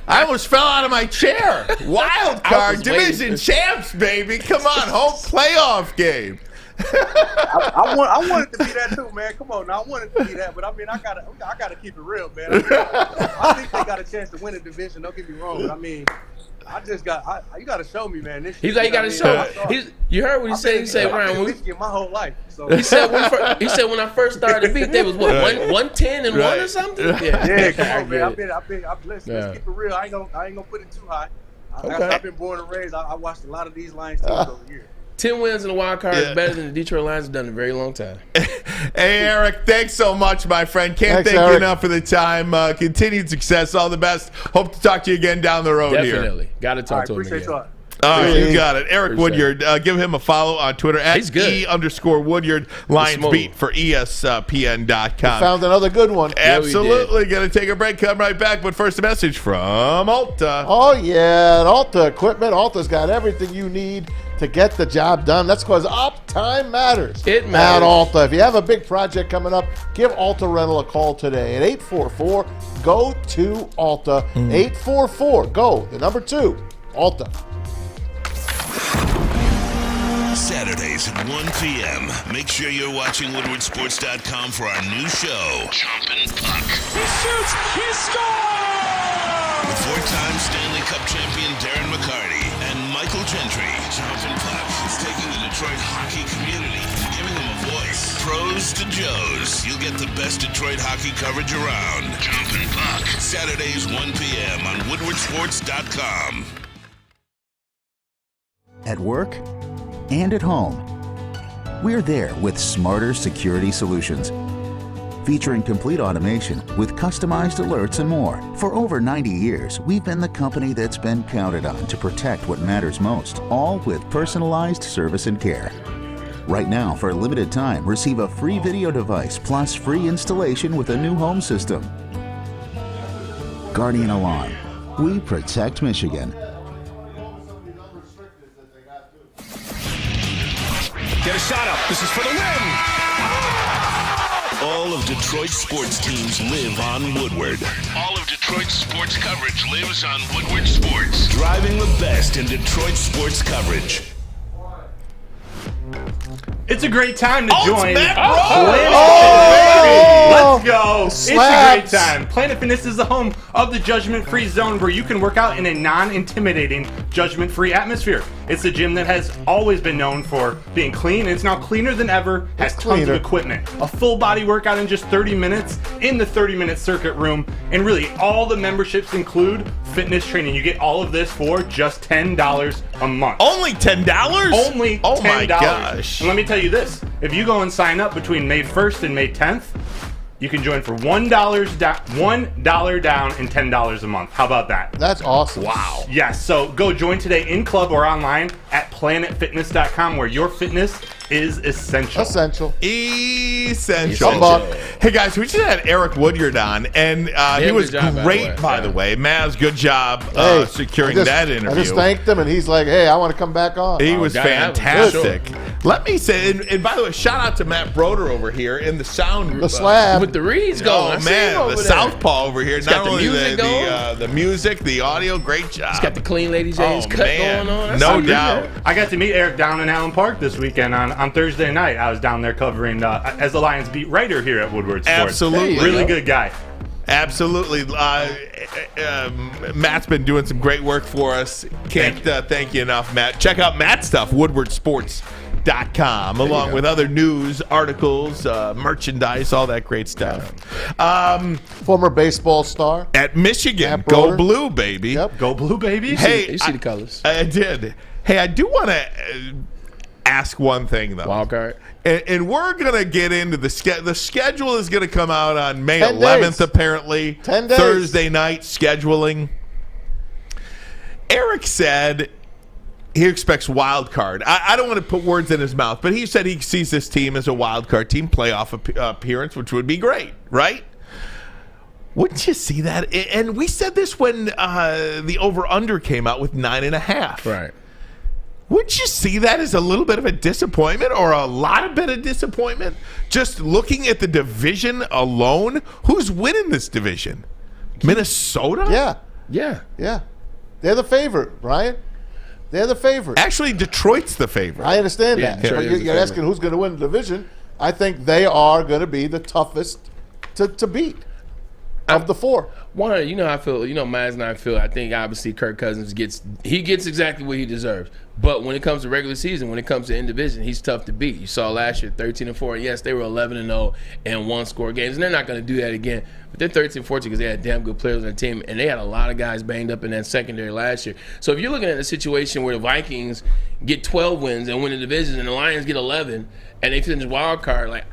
I almost fell out of my chair. Wild card, division champs, baby. Come on, home playoff game. I want it to be that too, man. Come on, now I want it to be that, but I mean, I gotta keep it real, man. I think they got a chance to win a division. Don't get me wrong, but I mean, you got to show me, man. This He's like, you got to show. You heard what he said. He said, Ryan, my whole life. So. He said when I first started the beat, they was what 110 and 1 or something. Yeah, come on, man. Let's keep it real. I ain't gonna put it too high. I've been born and raised. I watched a lot of these Lions teams over here. 10 wins in the wild card is better than the Detroit Lions have done in a very long time. Hey, Eric, thanks so much, my friend. Can't thank you enough for the time. Continued success. All the best. Hope to talk to you again down the road here. Definitely. Got to talk to him again. Appreciate All right, you got it. Eric Woodyard. Give him a follow on Twitter at @E_Woodyard. Lions Beat for ESPN.com. Found another good one. Absolutely. Going to take a break. Come right back. But first, a message from Alta. Oh, yeah. Alta Equipment. Alta's got everything you need to get the job done. That's because uptime matters. It matters. At Alta. If you have a big project coming up, give Alta Rental a call today at 844-GO-TO-ALTA. 844-GO, the number 2, Alta. Saturdays at 1 p.m. Make sure you're watching WoodwardSports.com for our new show, Chompin' Puck. He shoots! He scores! With 4-time Stanley Cup champion Darren McCarty and Michael Gentry, Chompin' Puck is taking the Detroit hockey community and giving them a voice. Pros to Joes. You'll get the best Detroit hockey coverage around. Chompin' Puck. Saturdays 1 p.m. on WoodwardSports.com. At work and at home, we're there with smarter security solutions. Featuring complete automation with customized alerts and more. For over 90 years, we've been the company that's been counted on to protect what matters most, all with personalized service and care. Right now, for a limited time, receive a free video device plus free installation with a new home system. Guardian Alarm. We protect Michigan. Get a shot up. This is for the win. All of Detroit's sports teams live on Woodward. All of Detroit's sports coverage lives on Woodward Sports. Driving the best in Detroit sports coverage. It's a great time to join. Matt Let's go. Slaps. It's a great time. Planet Fitness is the home of the judgment-free zone where you can work out in a non-intimidating, judgment-free atmosphere. It's a gym that has always been known for being clean, and it's now cleaner than ever, has tons of equipment. A full body workout in just 30 minutes in the 30-minute circuit room, and really all the memberships include fitness training. You get all of this for just $10 a month. Only $10? Only $10. Oh my gosh. And let me tell you this, if you go and sign up between May 1st and May 10th, you can join for $1 down and $10 a month. How about that? That's awesome. Wow. Yes, so go join today in club or online at planetfitness.com, where your fitness is essential. Essential. Hey guys, we just had Eric Woodyard on, and he was great, by the way. Maz, good job securing that interview. I just thanked him, and he's like, "Hey, I want to come back on." He was fantastic. Let me say, and by the way, shout out to Matt Broder over here in the sound, the slab with the reeds going. Oh man, the southpaw over here. He's got Not only the music, the audio, great job. He's got the clean ladies' cut going on. No doubt. I got to meet Eric down in Allen Park this weekend on Thursday night. I was down there covering as the Lions beat writer here at Woodward Sports. Absolutely. Really good guy. Absolutely. Matt's been doing some great work for us. Can't thank you enough, Matt. Check out Matt's stuff, woodwardsports.com, along with other news, articles, merchandise, all that great stuff. Former baseball star. At Michigan. Go Blue, baby. Yep. Go Blue, baby. Hey, You see the colors. I did. Hey, I do want to ask one thing, though. Wild card. And we're going to get into the schedule. The schedule is going to come out on May 10 11th, days. apparently. 10 days. Thursday night scheduling. Eric said he expects wild card. I don't want to put words in his mouth, but he said he sees this team as a wild card team, playoff appearance, which would be great, right? Wouldn't you see that? And we said this when the over-under came out with 9.5. Right. Wouldn't you see that as a little bit of a disappointment or a lot of bit of disappointment? Just looking at the division alone, who's winning this division? Minnesota? Yeah. They're the favorite, Brian. They're the favorite. Actually, Detroit's the favorite. I understand that. Yeah. But you're asking who's going to win the division. I think they are going to be the toughest to beat of the four. One, you know how I feel. You know, Maz and I feel. I think obviously Kirk Cousins gets exactly what he deserves. But when it comes to regular season, when it comes to in division, he's tough to beat. You saw last year 13-4. Yes, they were 11-0 and one-score games, and they're not going to do that again. But they're 13-14 because they had damn good players on their team, and they had a lot of guys banged up in that secondary last year. So if you're looking at a situation where the Vikings get 12 wins and win the division, and the Lions get 11, and they finish wild card, like.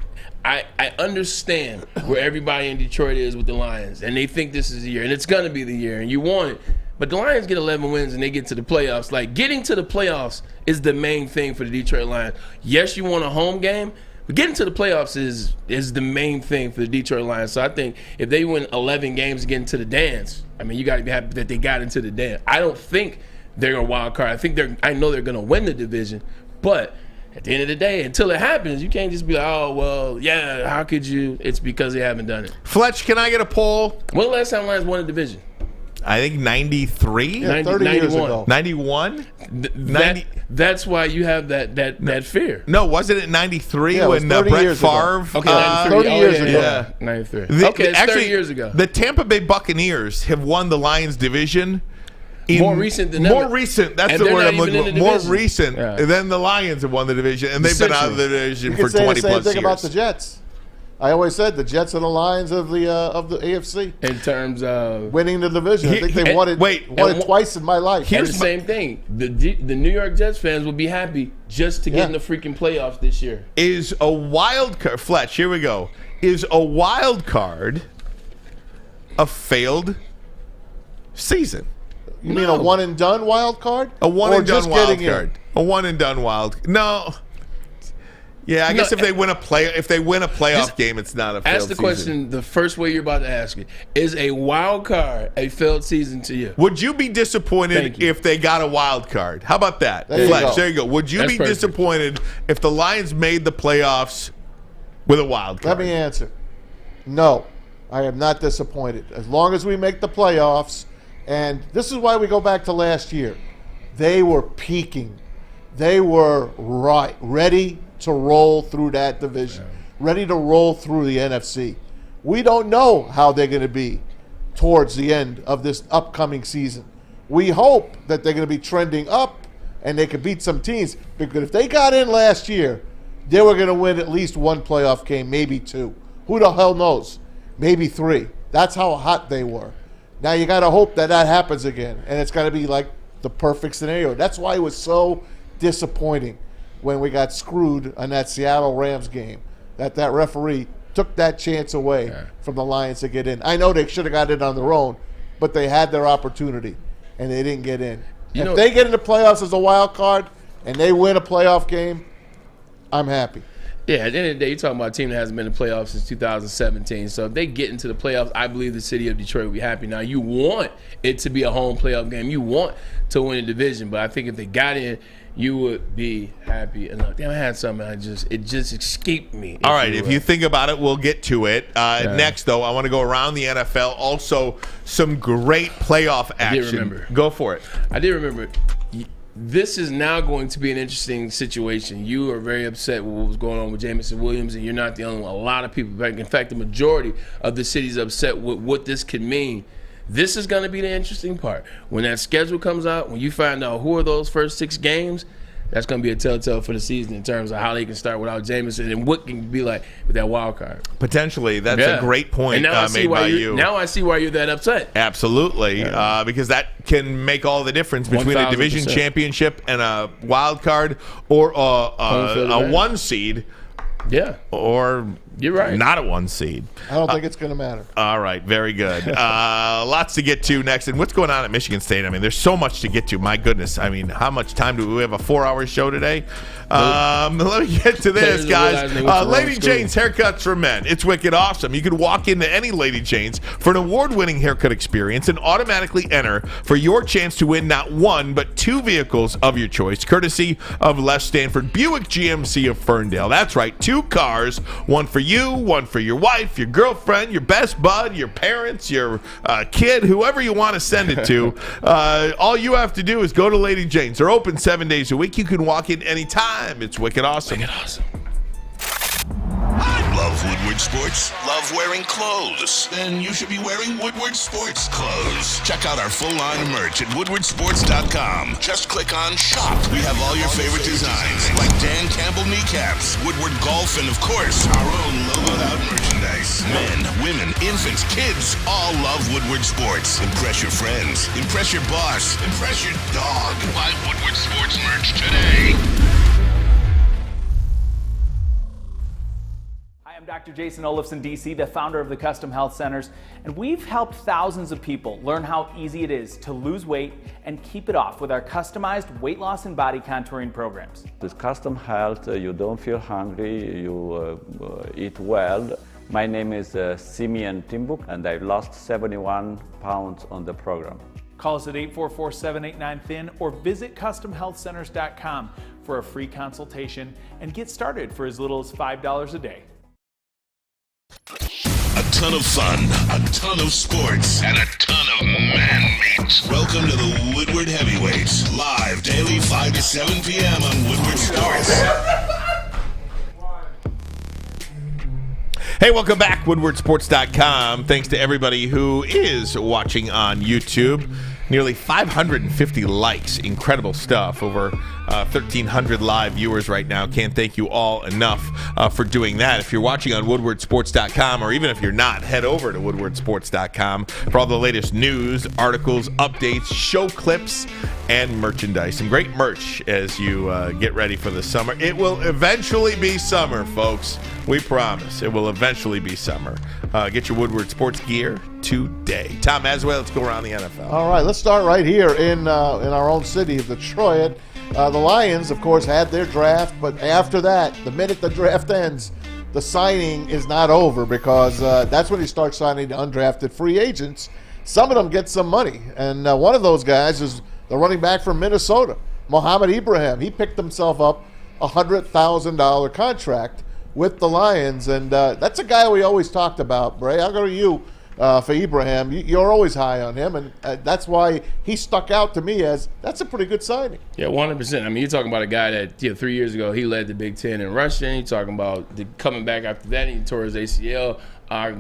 I understand where everybody in Detroit is with the Lions, and they think this is the year, and it's going to be the year, and you want it. But the Lions get 11 wins, and they get to the playoffs. Like, getting to the playoffs is the main thing for the Detroit Lions. Yes, you want a home game, but getting to the playoffs is the main thing for the Detroit Lions. So I think if they win 11 games to get into the dance, I mean, you got to be happy that they got into the dance. I don't think they're going to wild card. I know they're going to win the division, but at the end of the day, until it happens, you can't just be like, oh, well, yeah, how could you? It's because they haven't done it. Fletch, can I get a poll? When the last time Lions won a division? I think 93? Yeah, 30 years ago. 91? That's why you have that fear. No, wasn't it 93 Yeah, it was when 30 Brett years ago. Favre? Okay, 93. 30 years ago. Yeah. 93. Actually, it's 30 years ago. The Tampa Bay Buccaneers have won the Lions division. More recent than more ever. recent. That's And the they're word not I'm looking even for. in the More division. recent than the Lions have won the division, and they've been out of the division for 20 plus years. You could say the same thing about the Jets. I always said the Jets are the Lions of the AFC in terms of winning the division. I think they won it twice in my life. Here's the same thing. The New York Jets fans will be happy just to get in the freaking playoffs this year. Is a wild card, Fletch, here we go. Is a wild card a failed season? You mean a one-and-done wild card? A one-and-done wild card. A one-and-done wild. No. Yeah, I guess if they win a playoff game, it's not a failed season. Ask the question the first way you're about to ask it. Is a wild card a failed season to you? Would you be disappointed if they got a wild card? How about that? Fletch, there you go. Would you be disappointed if the Lions made the playoffs with a wild card? Let me answer. No, I am not disappointed. As long as we make the playoffs, and this is why we go back to last year. They were peaking. they were ready to roll through that division, ready to roll through the NFC. We don't know how they're going to be towards the end of this upcoming season. We hope that they're going to be trending up and they could beat some teams, because if they got in last year, they were going to win at least one playoff game, maybe two. Who the hell knows? Maybe three. That's how hot they were. Now you got to hope that happens again, and it's going to be like the perfect scenario. That's why it was so disappointing when we got screwed on that Seattle Rams game, that referee took that chance away from the Lions to get in. I know they should have got in on their own, but they had their opportunity, and they didn't get in. If they get in the playoffs as a wild card and they win a playoff game, I'm happy. Yeah, at the end of the day, you're talking about a team that hasn't been in the playoffs since 2017. So if they get into the playoffs, I believe the city of Detroit will be happy. Now, you want it to be a home playoff game. You want to win a division. But I think if they got in, you would be happy enough. Damn, I had something. It just escaped me. All right, if you think about it, we'll get to it. Next, though, I want to go around the NFL. Also, some great playoff action. I did remember. Go for it. I did remember. This is now going to be an interesting situation. You are very upset with what was going on with Jameson Williams, and you're not the only one. A lot of people, in fact, the majority of the city's upset with what this could mean. This is going to be the interesting part. When that schedule comes out, when you find out who are those first 6 games, that's going to be a telltale for the season in terms of how they can start without Jameson and what can be like with that wild card. Potentially. That's a great point made by you. Now I see why you're that upset. Absolutely. Because that can make all the difference between 1,000%. A division championship and a wild card, or a 1 seed. Yeah. Or you're right, not a 1 seed. I don't think it's going to matter. All right, very good. Lots to get to next. And what's going on at Michigan State? I mean, there's so much to get to. My goodness. I mean, how much time do we have? A 4-hour show today? Let me get to this, guys. Lady Jane's Haircuts for Men. It's wicked awesome. You can walk into any Lady Jane's for an award-winning haircut experience and automatically enter for your chance to win not 1, but 2 vehicles of your choice, courtesy of Les Stanford Buick GMC of Ferndale. That's right, 2 cars, 1 for you, 1 for your wife, your girlfriend, your best bud, your parents, your kid, whoever you want to send it to. All you have to do is go to Lady Jane's. They're open 7 days a week. You can walk in anytime. It's wicked awesome. Wicked awesome. Love Woodward Sports? Love wearing clothes? Then you should be wearing Woodward Sports clothes. Check out our full line of merch at woodwardsports.com. Just click on Shop. We have all your favorite designs, like Dan Campbell kneecaps, Woodward Golf, and of course, our own logoed out merchandise. Men, women, infants, kids, all love Woodward Sports. Impress your friends. Impress your boss. Impress your dog. Buy Woodward Sports merch today. I'm Dr. Jason Olafson, DC, the founder of the Custom Health Centers, and we've helped thousands of people learn how easy it is to lose weight and keep it off with our customized weight loss and body contouring programs. With Custom Health, you don't feel hungry, you eat well. My name is Simeon Timbuk, and I've lost 71 pounds on the program. Call us at 844-789-THIN or visit CustomHealthCenters.com for a free consultation and get started for as little as $5 a day. A ton of fun, a ton of sports, and a ton of man meat. Welcome to the Woodward Heavyweights, live daily 5 to 7 p.m. on Woodward Sports. Hey, welcome back, woodwardsports.com. Thanks to everybody who is watching on YouTube. Nearly 550 likes. Incredible stuff. Over 1,300 live viewers right now. Can't thank you all enough for doing that. If you're watching on woodwardsports.com, or even if you're not, head over to woodwardsports.com for all the latest news, articles, updates, show clips, and merchandise. Some great merch as you get ready for the summer. It will eventually be summer, folks. We promise. It will eventually be summer. Get your Woodward Sports gear today. Tom Mazawey, let's go around the NFL. All right, let's start right here in our own city of Detroit. The Lions, of course, had their draft, but after that, the minute the draft ends, the signing is not over, because that's when you start signing the undrafted free agents. Some of them get some money, and one of those guys is the running back from Minnesota, Mohamed Ibrahim. He picked himself up a $100,000 contract with the Lions, and that's a guy we always talked about. Bray, I'll go to you. for Ibrahim. You're always high on him, and that's why he stuck out to me as that's a pretty good signing. Yeah, 100%. I mean, you're talking about a guy that 3 years ago he led the Big Ten in rushing. You're talking about coming back after that, he tore his ACL.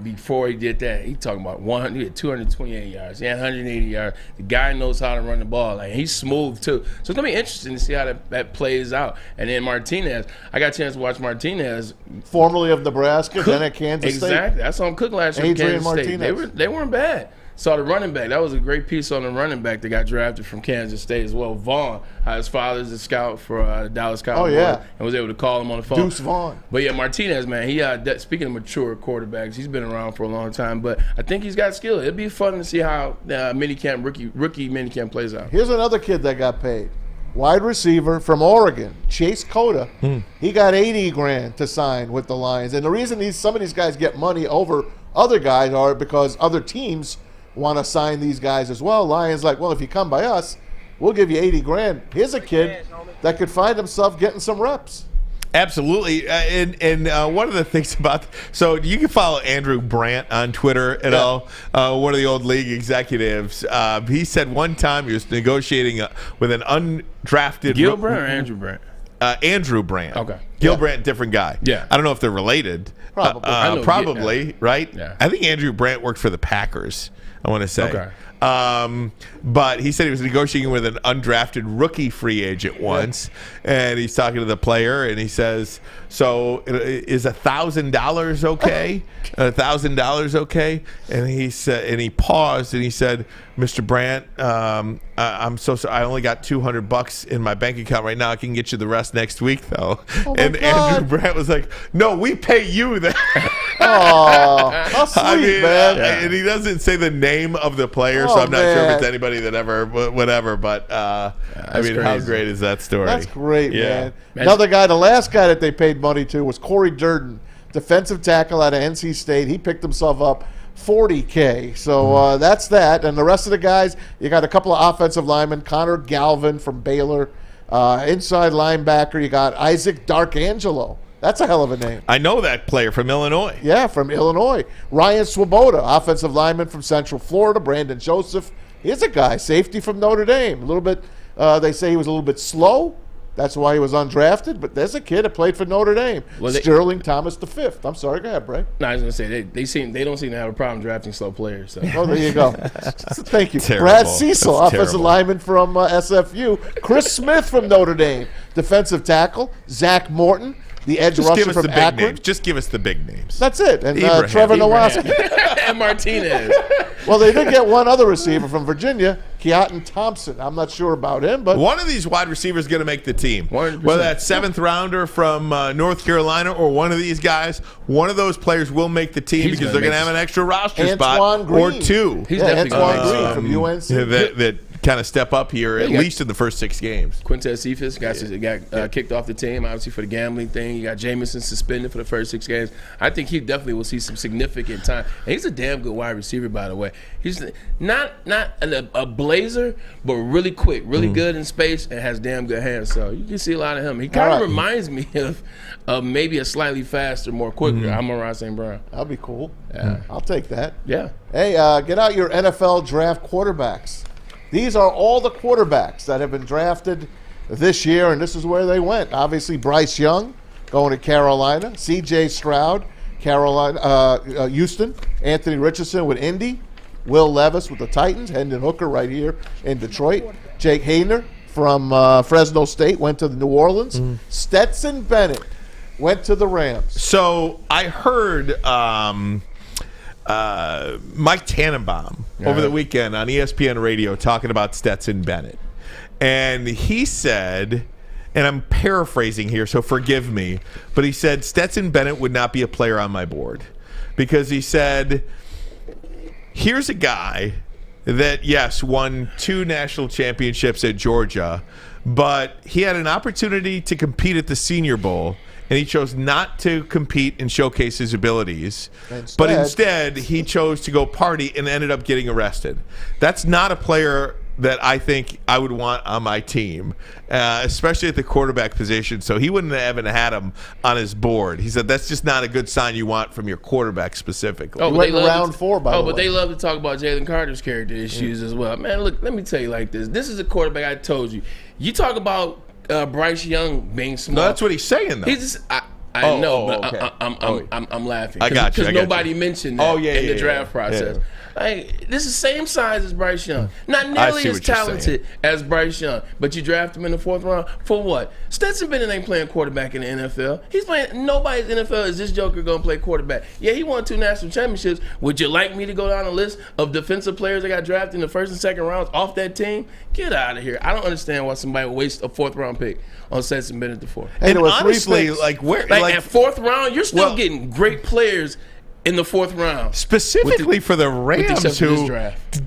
Before he did that, he talking about 228 yards. He had 180 yards. The guy knows how to run the ball. Like, he's smooth too. So it's gonna be interesting to see how that plays out. And then Martinez, I got a chance to watch Martinez, formerly of Nebraska, then at Kansas State. Exactly. I saw him cook last year. Adrian Kansas State. Martinez. They weren't bad. Saw the running back. That was a great piece on the running back that got drafted from Kansas State as well. Vaughn, his father's a scout for the Dallas Cowboys. Oh, yeah. And was able to call him on the phone. Deuce Vaughn. But yeah, Martinez, man, speaking of mature quarterbacks, he's been around for a long time. But I think he's got skill. It'll be fun to see how minicamp rookie minicamp plays out. Here's another kid that got paid. Wide receiver from Oregon, Chase Cota. He got $80,000 to sign with the Lions. And the reason some of these guys get money over other guys are because other teams want to sign these guys as well. Lions like, well, if you come by us, we'll give you $80,000. Here's a kid that could find himself getting some reps. Absolutely. And one of the things about – so you can follow Andrew Brandt on Twitter at all, one of the old league executives. He said one time he was negotiating with an undrafted – Gil Brandt or Andrew Brandt? Andrew Brandt. Okay. Gil Brandt, different guy. Yeah. I don't know if they're related. Probably, right? Yeah. I think Andrew Brandt worked for the Packers, I want to say. Okay. But he said he was negotiating with an undrafted rookie free agent once, and he's talking to the player, and he says, "So is $1,000 okay? $1,000 okay?" And he said, and he paused, and he said, "Mr. Brandt, I'm so sorry. I only got $200 in my bank account right now. I can get you the rest next week, though." Oh and Andrew Brandt was like, "No, we pay you that." Oh, how sweet, man. And he doesn't say the name of the player, so I'm not sure if it's anybody that ever, whatever. But I mean, crazy. how great is that story? That's great, man. Another guy, the last guy that they paid money to was Corey Durden, defensive tackle out of NC State. He picked himself up $40K. So that's that. And the rest of the guys, you got a couple of offensive linemen, Connor Galvin from Baylor, inside linebacker, you got Isaac Darkangelo. That's a hell of a name. I know that player from Illinois. Yeah, from Illinois. Ryan Swoboda, offensive lineman from Central Florida. Brandon Joseph. Here's a guy, safety from Notre Dame. A little bit, they say he was a little bit slow. That's why he was undrafted. But there's a kid that played for Notre Dame. Sterling Thomas V. I'm sorry, go ahead, Bray. No, I was going to say, they don't seem to have a problem drafting slow players. So. Oh, there you go. Thank you. Terrible. Brad Cecil, That's offensive terrible. lineman from SFU. Chris Smith from Notre Dame, defensive tackle. Zach Morton, the edge Just give rusher us the from big Akron. names. Just give us the big names. That's it. And Ibrahim. Trevor Nowaski. And Martinez. Well, they did get one other receiver from Virginia, Keaton Thompson. I'm not sure about him, but one of these wide receivers is going to make the team. 100%. Whether that's seventh rounder from North Carolina or one of these guys, one of those players will make the team because they're going to have an extra roster Antoine spot Green. or two. He's definitely Antoine Green from UNC. That kind of step up here, at least in the first 6 games. Quintez Cephas got kicked off the team, obviously, for the gambling thing. You got Jameson suspended for the first 6 games. I think he definitely will see some significant time. And he's a damn good wide receiver, by the way. He's not a blazer, but really quick, really good in space, and has damn good hands. So you can see a lot of him. He kind of reminds me of maybe a slightly faster, more quicker Amon-Ra St. Brown. That'll be cool. Yeah. I'll take that. Yeah. Hey, get out your NFL draft quarterbacks. These are all the quarterbacks that have been drafted this year, and this is where they went. Obviously, Bryce Young going to Carolina, C.J. Stroud, Carolina, Houston, Anthony Richardson with Indy, Will Levis with the Titans, Hendon Hooker right here in Detroit, Jake Hayner from Fresno State went to the New Orleans, Stetson Bennett went to the Rams. So I heard Mike Tannenbaum over the weekend on ESPN Radio talking about Stetson Bennett. And he said, and I'm paraphrasing here, so forgive me, but he said Stetson Bennett would not be a player on my board because he said, here's a guy that, yes, won 2 national championships at Georgia, but he had an opportunity to compete at the Senior Bowl, and he chose not to compete and showcase his abilities. But instead, he chose to go party and ended up getting arrested. That's not a player that I think I would want on my team, especially at the quarterback position. So he wouldn't have even had him on his board. He said that's just not a good sign you want from your quarterback specifically. He went in round 4, by the way. But they love to talk about Jalen Carter's character issues as well. Man, look, let me tell you like this. This is a quarterback I told you. You talk about Bryce Young being small. No, that's what he's saying, though. He's just, I know, but okay. I'm laughing. I got you. Because nobody mentioned that in the draft process. Yeah. Like, this is the same size as Bryce Young. Not nearly as talented as Bryce Young, but you draft him in the 4th round for what? Stetson Bennett ain't playing quarterback in the NFL. He's playing. Nobody's NFL is this joker going to play quarterback. Yeah, he won 2 national championships. Would you like me to go down a list of defensive players that got drafted in the 1st and 2nd rounds off that team? Get out of here. I don't understand why somebody would waste a 4th round pick on Stetson Bennett the 4th. And honestly, like where, like at 4th round, you're still getting great players in the 4th round. Specifically for the Rams, who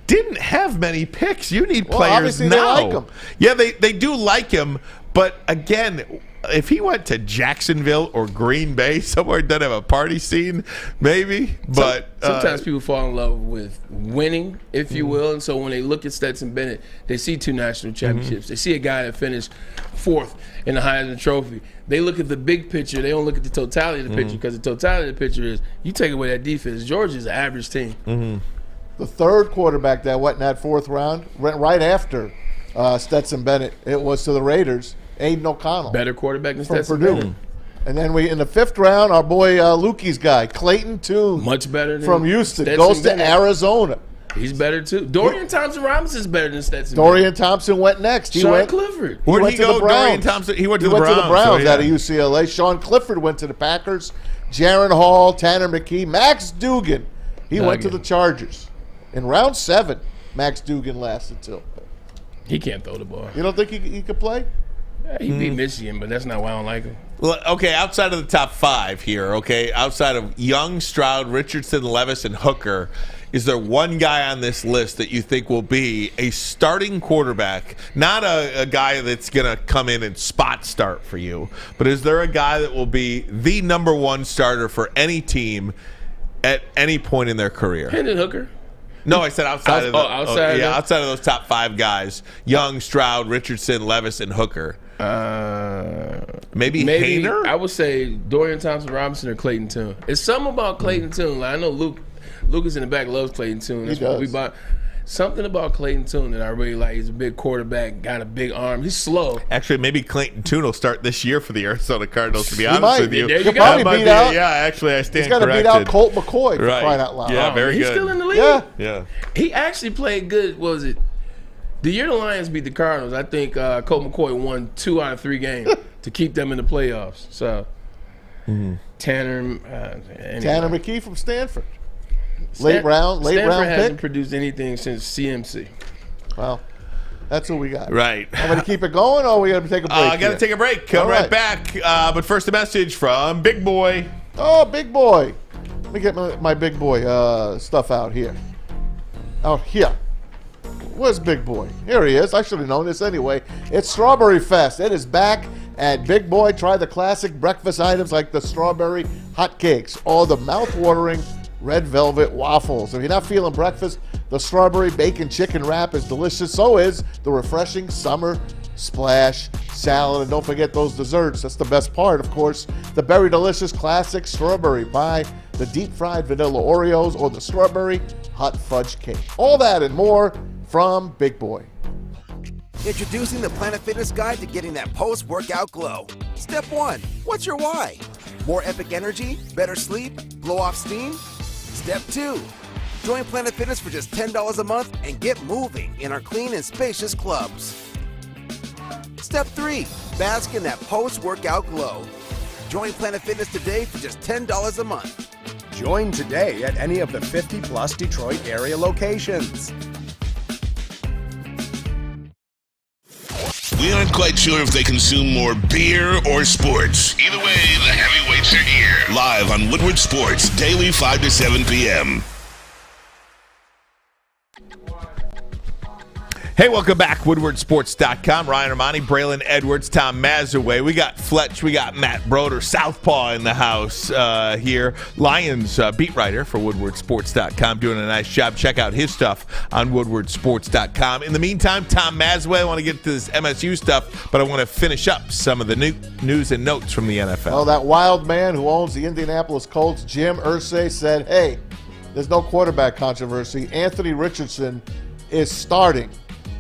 didn't have many picks. You need players now. They like him. Yeah, they do like him. But again, if he went to Jacksonville or Green Bay, somewhere that have a party scene, maybe. But sometimes people fall in love with winning, if you will. And so when they look at Stetson Bennett, they see 2 national championships. They see a guy that finished 4th in the Heisman Trophy. They look at the big picture. They don't look at the totality of the picture, because the totality of the picture is you take away that defense. Georgia's an average team. The 3rd quarterback that went in that 4th round went right after Stetson Bennett. It was to the Raiders, Aiden O'Connell. Better quarterback than from Stetson Purdue. Bennett. And then in the 5th round, our boy Lukey's guy, Clayton Tune. Much better than from Houston. Stetson goes Bennett. to Arizona. He's better too. Dorian Thompson-Robinson's better than Stetson Dorian Bennett. Thompson went next. Sean Clifford. Where'd went he to go? the Browns. Dorian Thompson. He went to the the Browns out of yeah. UCLA. Sean Clifford went to the Packers. Jaron Hall, Tanner McKee, Max Dugan. He went to the Chargers. In round 7, Max Dugan lasted till. He can't throw the ball. You don't think he could play? Yeah, he beat Michigan, but that's not why I don't like him. Well, okay, outside of the top 5 here, okay, outside of Young, Stroud, Richardson, Levis, and Hooker, is there one guy on this list that you think will be a starting quarterback, not a guy that's going to come in and spot start for you, but is there a guy that will be the number 1 starter for any team at any point in their career? Hendon Hooker. No, I said outside of outside of those top 5 guys: Young, Stroud, Richardson, Levis, and Hooker. Maybe Hayner? I would say Dorian Thompson-Robinson or Clayton Tune. It's something about Clayton Tune. Like, I know Lucas in the back loves Clayton Tune. That's what we bought. Something about Clayton Tune that I really like. He's a big quarterback, got a big arm. He's slow. Actually, maybe Clayton Tune will start this year for the Arizona Cardinals, to be honest with you. There you He'll go. probably beat out. Yeah, actually, I stand corrected. He's got to beat out Colt McCoy for crying out loud. Yeah, very He's good. still in the league? Yeah. He actually played good, what was it? The year the Lions beat the Cardinals, I think Colt McCoy won 2 out of 3 games to keep them in the playoffs. So, Tanner McKee from Stanford. Late round Stanford hasn't pick. produced anything since CMC. Well, that's what we got. Right. I'm going to keep it going, or are we going to take a break? I got to take a break. Come right back. But first, a message from Big Boy. Oh, Big Boy. Let me get my Big Boy stuff out here. Out here. Where's Big Boy? Here he is. I should have known this anyway. It's Strawberry Fest. It is back at Big Boy. Try the classic breakfast items like the strawberry hotcakes or the mouth-watering red velvet waffles. If you're not feeling breakfast, the strawberry bacon chicken wrap is delicious. So is the refreshing summer splash salad. And don't forget those desserts. That's the best part, of course. The Berry Delicious Classic Strawberry Pie, the deep-fried vanilla Oreos, or the strawberry hot fudge cake. All that and more from Big Boy. Introducing the Planet Fitness Guide to getting that post-workout glow. Step 1, what's your why? More epic energy, better sleep, blow off steam? Step 2, join Planet Fitness for just $10 a month and get moving in our clean and spacious clubs. Step 3, bask in that post-workout glow. Join Planet Fitness today for just $10 a month. Join today at any of the 50-plus Detroit area locations. We aren't quite sure if they consume more beer or sports. Either way, the heavyweights are here. Live on Woodward Sports, daily 5 to 7 p.m. Hey, welcome back. WoodwardSports.com. Ryan Ermanni, Braylon Edwards, Tom Mazawey. We got Fletch. We got Matt Broder, Southpaw in the house here. Lions beat writer for WoodwardSports.com, doing a nice job. Check out his stuff on WoodwardSports.com. In the meantime, Tom Mazawey, I want to get to this MSU stuff, but I want to finish up some of the news and notes from the NFL. Well, that wild man who owns the Indianapolis Colts, Jim Irsay, said, hey, there's no quarterback controversy. Anthony Richardson is starting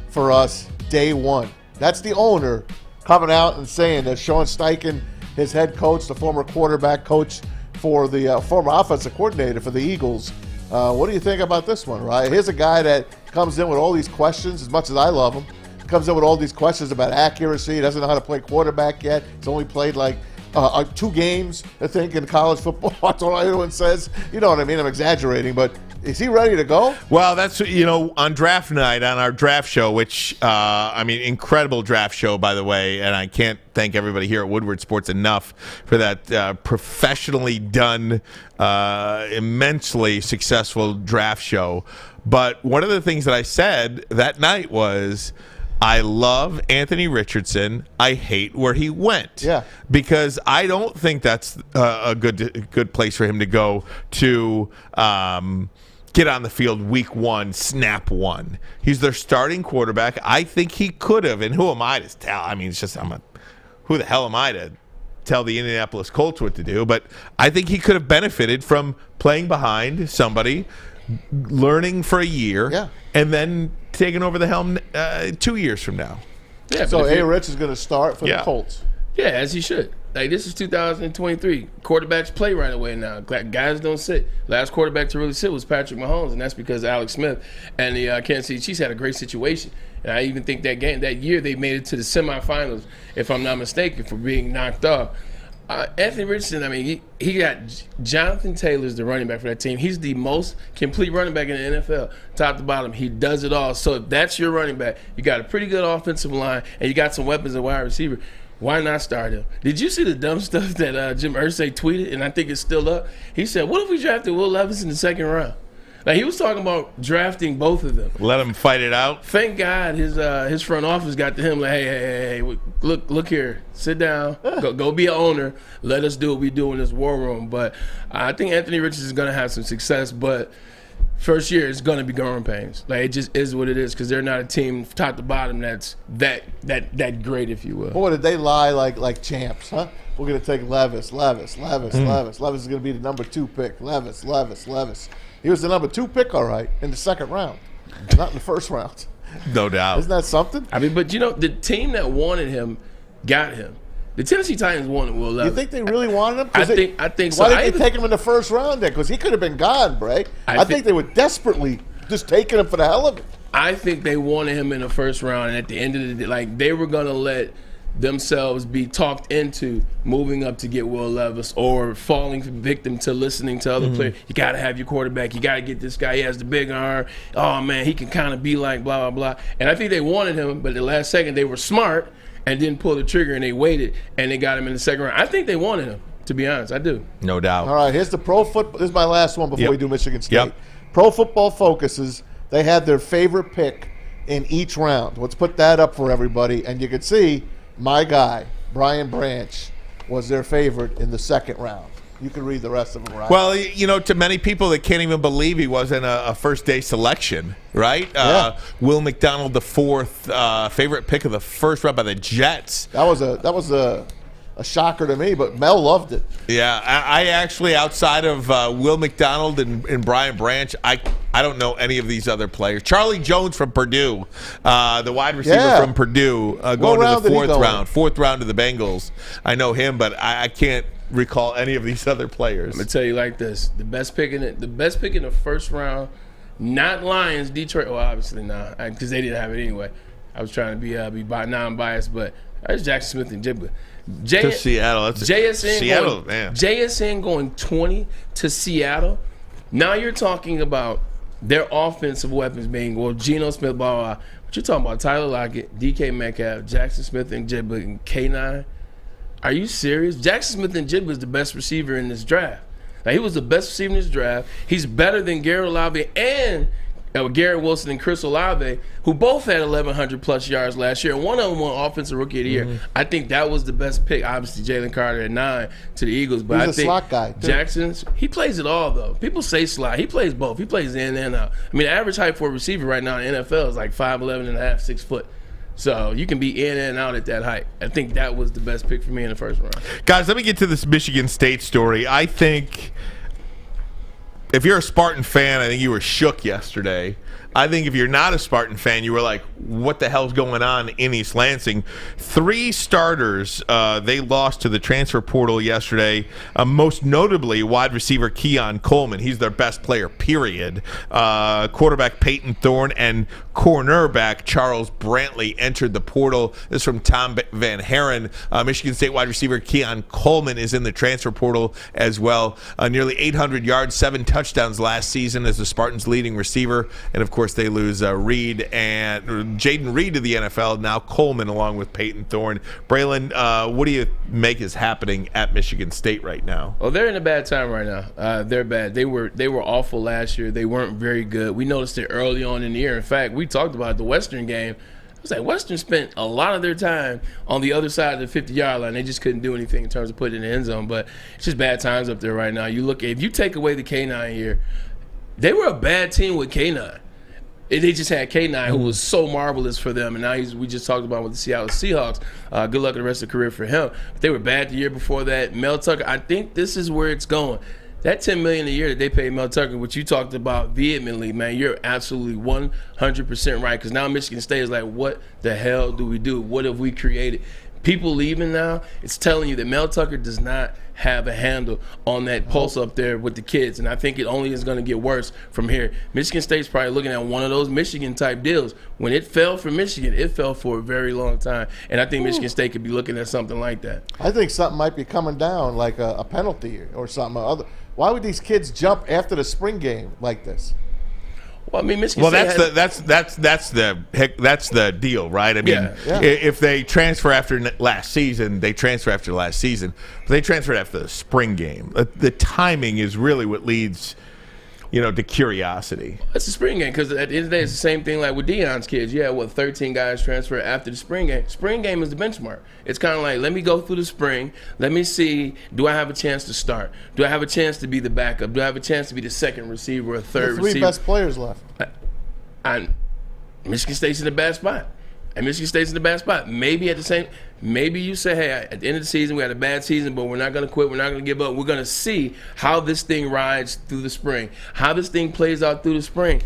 for us day one. That's the owner coming out and saying that Sean Steichen, his head coach, the former quarterback coach for the former offensive coordinator for the Eagles. What do you think about this one, right? Here's a guy that comes in with all these questions, as much as I love him, comes in with all these questions about accuracy. He doesn't know how to play quarterback yet. He's only played like 2 games, I think, in college football. That's all everyone says. You know what I mean? I'm exaggerating, but is he ready to go? Well, that's, on draft night, on our draft show, which, incredible draft show, by the way, and I can't thank everybody here at Woodward Sports enough for that professionally done, immensely successful draft show. But one of the things that I said that night was, I love Anthony Richardson. I hate where he went. Yeah. Because I don't think that's a good place for him to go to get on the field week 1, snap 1. He's their starting quarterback. I think he could have, and who am I to tell? I mean, it's just who the hell am I to tell the Indianapolis Colts what to do? But I think he could have benefited from playing behind somebody, learning for a year, and then taking over the helm 2 years from now. Yeah, so Rich is going to start for the Colts. Yeah, as he should. Like, this is 2023. Quarterbacks play right away now. Guys don't sit. Last quarterback to really sit was Patrick Mahomes, and that's because Alex Smith and the Kansas City Chiefs had a great situation. And I even think that year they made it to the semifinals, if I'm not mistaken, for being knocked off. Anthony Richardson, I mean, he got Jonathan Taylor's the running back for that team. He's the most complete running back in the NFL, top to bottom. He does it all. So if that's your running back, you got a pretty good offensive line, and you got some weapons at wide receiver. Why not start him? Did you see the dumb stuff that Jim Irsay tweeted, and I think it's still up? He said, what if we drafted Will Levis in the 2nd round? Like, he was talking about drafting both of them. Let him fight it out. Thank God his front office got to him like, hey, look here, sit down, go be an owner. Let us do what we do in this war room. But I think Anthony Richardson is going to have some success, but first year it's going to be growing pains. Like, it just is what it is, because they're not a team top to bottom that's that great, if you will. Boy, did they lie like champs, huh? We're going to take Levis. Levis is going to be the number 2 pick. Levis. He was the number 2 pick, all right, in the 2nd round, not in the 1st round. No doubt. Isn't that something? I mean, but the team that wanted him got him. The Tennessee Titans wanted Will Levis. You think they really wanted him? I think so. Why didn't they take him in the 1st round then? Because he could have been gone, Bray. I think they were desperately just taking him for the hell of it. I think they wanted him in the 1st round, and at the end of the day, like, they were going to let themselves be talked into moving up to get Will Levis or falling victim to listening to other players. You got to have your quarterback. You got to get this guy. He has the big arm. Oh, man, he can kind of be like blah, blah, blah. And I think they wanted him, but at the last second they were smart and didn't pull the trigger, and they waited, and they got him in the 2nd round. I think they wanted him, to be honest. I do. No doubt. All right, here's the pro football. This is my last one before we do Michigan State. Yep. Pro Football Focuses. They had their favorite pick in each round. Let's put that up for everybody, and you can see my guy, Brian Branch, was their favorite in the 2nd round. You can read the rest of them, right? Well, to many people that can't even believe he wasn't a first-day selection, right? Yeah. Will McDonald, the 4th favorite pick of the 1st round by the Jets. That was a shocker to me, but Mel loved it. Yeah, I actually, outside of Will McDonald and Brian Branch, I don't know any of these other players. Charlie Jones from Purdue, the wide receiver from Purdue, going to the 4th round. 4th round to the Bengals. I know him, but I can't recall any of these other players. I'm gonna tell you like this: the best pick in the 1st round, not Lions, Detroit. Well, obviously not, because they didn't have it anyway. I was trying to be non-biased, but that's Jackson Smith and Jigba. To Seattle. JSN going 20 to Seattle. Now you're talking about their offensive weapons being, Geno Smith, blah, blah, blah. But you're talking about Tyler Lockett, DK Metcalf, Jackson Smith and Jigba, and K9. Are you serious? Jackson Smith and Jigba is the best receiver in this draft. Now, he was the best receiver in this draft. He's better than Garrett Olave and Garrett Wilson and Chris Olave, who both had 1,100-plus yards last year, and one of them won Offensive Rookie of the Year. I think that was the best pick. Obviously, Jalen Carter at 9 to the Eagles. But He's I a think slot guy, too. Jackson's, he plays it all, though. People say slot. He plays both. He plays in and out. I mean, the average height for a receiver right now in the NFL is like 5'11 and a half, 6 foot. So you can be in and out at that height. I think that was the best pick for me in the first round. Guys, let me get to this Michigan State story. I think if you're a Spartan fan, I think you were shook yesterday. I think if you're not a Spartan fan, you were like, what the hell's going on in East Lansing? 3 starters they lost to the transfer portal yesterday, most notably wide receiver Keon Coleman. He's their best player, period. Quarterback Peyton Thorne and cornerback Charles Brantley entered the portal. This is from Tom Van Haren. Michigan State wide receiver Keon Coleman is in the transfer portal as well. Nearly 800 yards, 7 touchdowns last season as the Spartans' leading receiver. And, of course, they lose Jaden Reed to the NFL. Now Coleman along with Peyton Thorne. Braylon, what do you make is happening at Michigan State right now? Well, they're in a bad time right now. They're bad. They were awful last year. They weren't very good. We noticed it early on in the year. In fact, we talked about the Western game. It was like Western spent a lot of their time on the other side of the 50-yard line. They just couldn't do anything in terms of putting it in the end zone. But it's just bad times up there right now. You look, if you take away the K9 here, they were a bad team with K9. They just had K9, who was so marvelous for them, and now we just talked about with the Seattle Seahawks. Good luck in the rest of the career for him. But they were bad the year before that. Mel Tucker, I think this is where it's going. That $10 million a year that they paid Mel Tucker, which you talked about vehemently, man, you're absolutely 100% right. Because now Michigan State is like, what the hell do we do? What have we created? People leaving now, it's telling you that Mel Tucker does not have a handle on that pulse up there with the kids. And I think it only is going to get worse from here. Michigan State's probably looking at one of those Michigan-type deals. When it fell for Michigan, it fell for a very long time. And I think Michigan State could be looking at something like that. I think something might be coming down, like a penalty or something. Why would these kids jump after the spring game like this? Well, I mean, Michigan State that's the deal, right? I mean, if they transfer after last season, they transfer after last season. But they transferred after the spring game. The timing is really what leads, to curiosity. It's the spring game because at the end of the day, it's the same thing like with Deion's kids. You had 13 guys transfer after the spring game. Spring game is the benchmark. It's kind of like, let me go through the spring. Let me see, do I have a chance to start? Do I have a chance to be the backup? Do I have a chance to be the second receiver or third receiver? 3 best players left. Michigan State's in a bad spot. And Michigan State's in a bad spot. Maybe you say, hey, at the end of the season, we had a bad season, but we're not going to quit. We're not going to give up. We're going to see how this thing rides through the spring, how this thing plays out through the spring.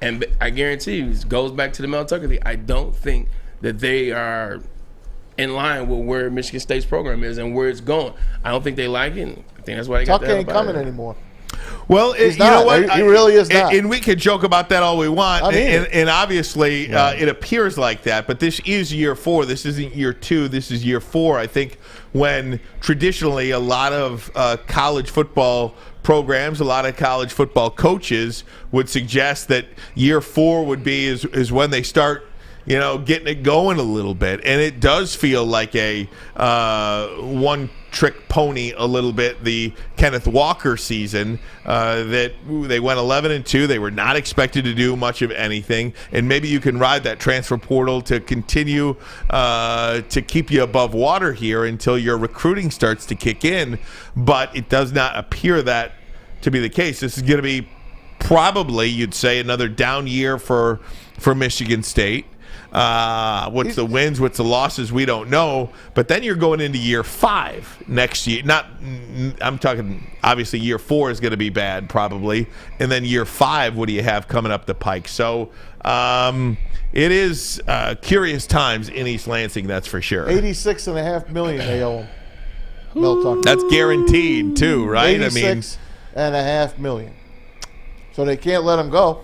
And I guarantee you, it goes back to the Mel Tucker thing. I don't think that they are in line with where Michigan State's program is and where it's going. I don't think they like it. I think that's why they got Tucker ain't coming anymore. Well, he's you know what? He really is not. And we could joke about that all we want. And obviously, it appears like that. But this is year 4. This isn't year 2. This is year 4. I think when traditionally a lot of college football programs, a lot of college football coaches would suggest that year 4 would be is when they start getting it going a little bit. And it does feel like a one-trick pony a little bit, the Kenneth Walker season, that they went 11-2. They were not expected to do much of anything. And maybe you can ride that transfer portal to continue to keep you above water here until your recruiting starts to kick in. But it does not appear that to be the case. This is going to be probably, you'd say, another down year for Michigan State. What's the wins, what's the losses, we don't know. But then you're going into year 5 next year. I'm talking, obviously, year 4 is going to be bad, probably. And then year 5, what do you have coming up the pike? So it is curious times in East Lansing, that's for sure. $86.5 million they owe him. Mel Tucker. That's guaranteed, too, right? $86.5 million. So they can't let him go.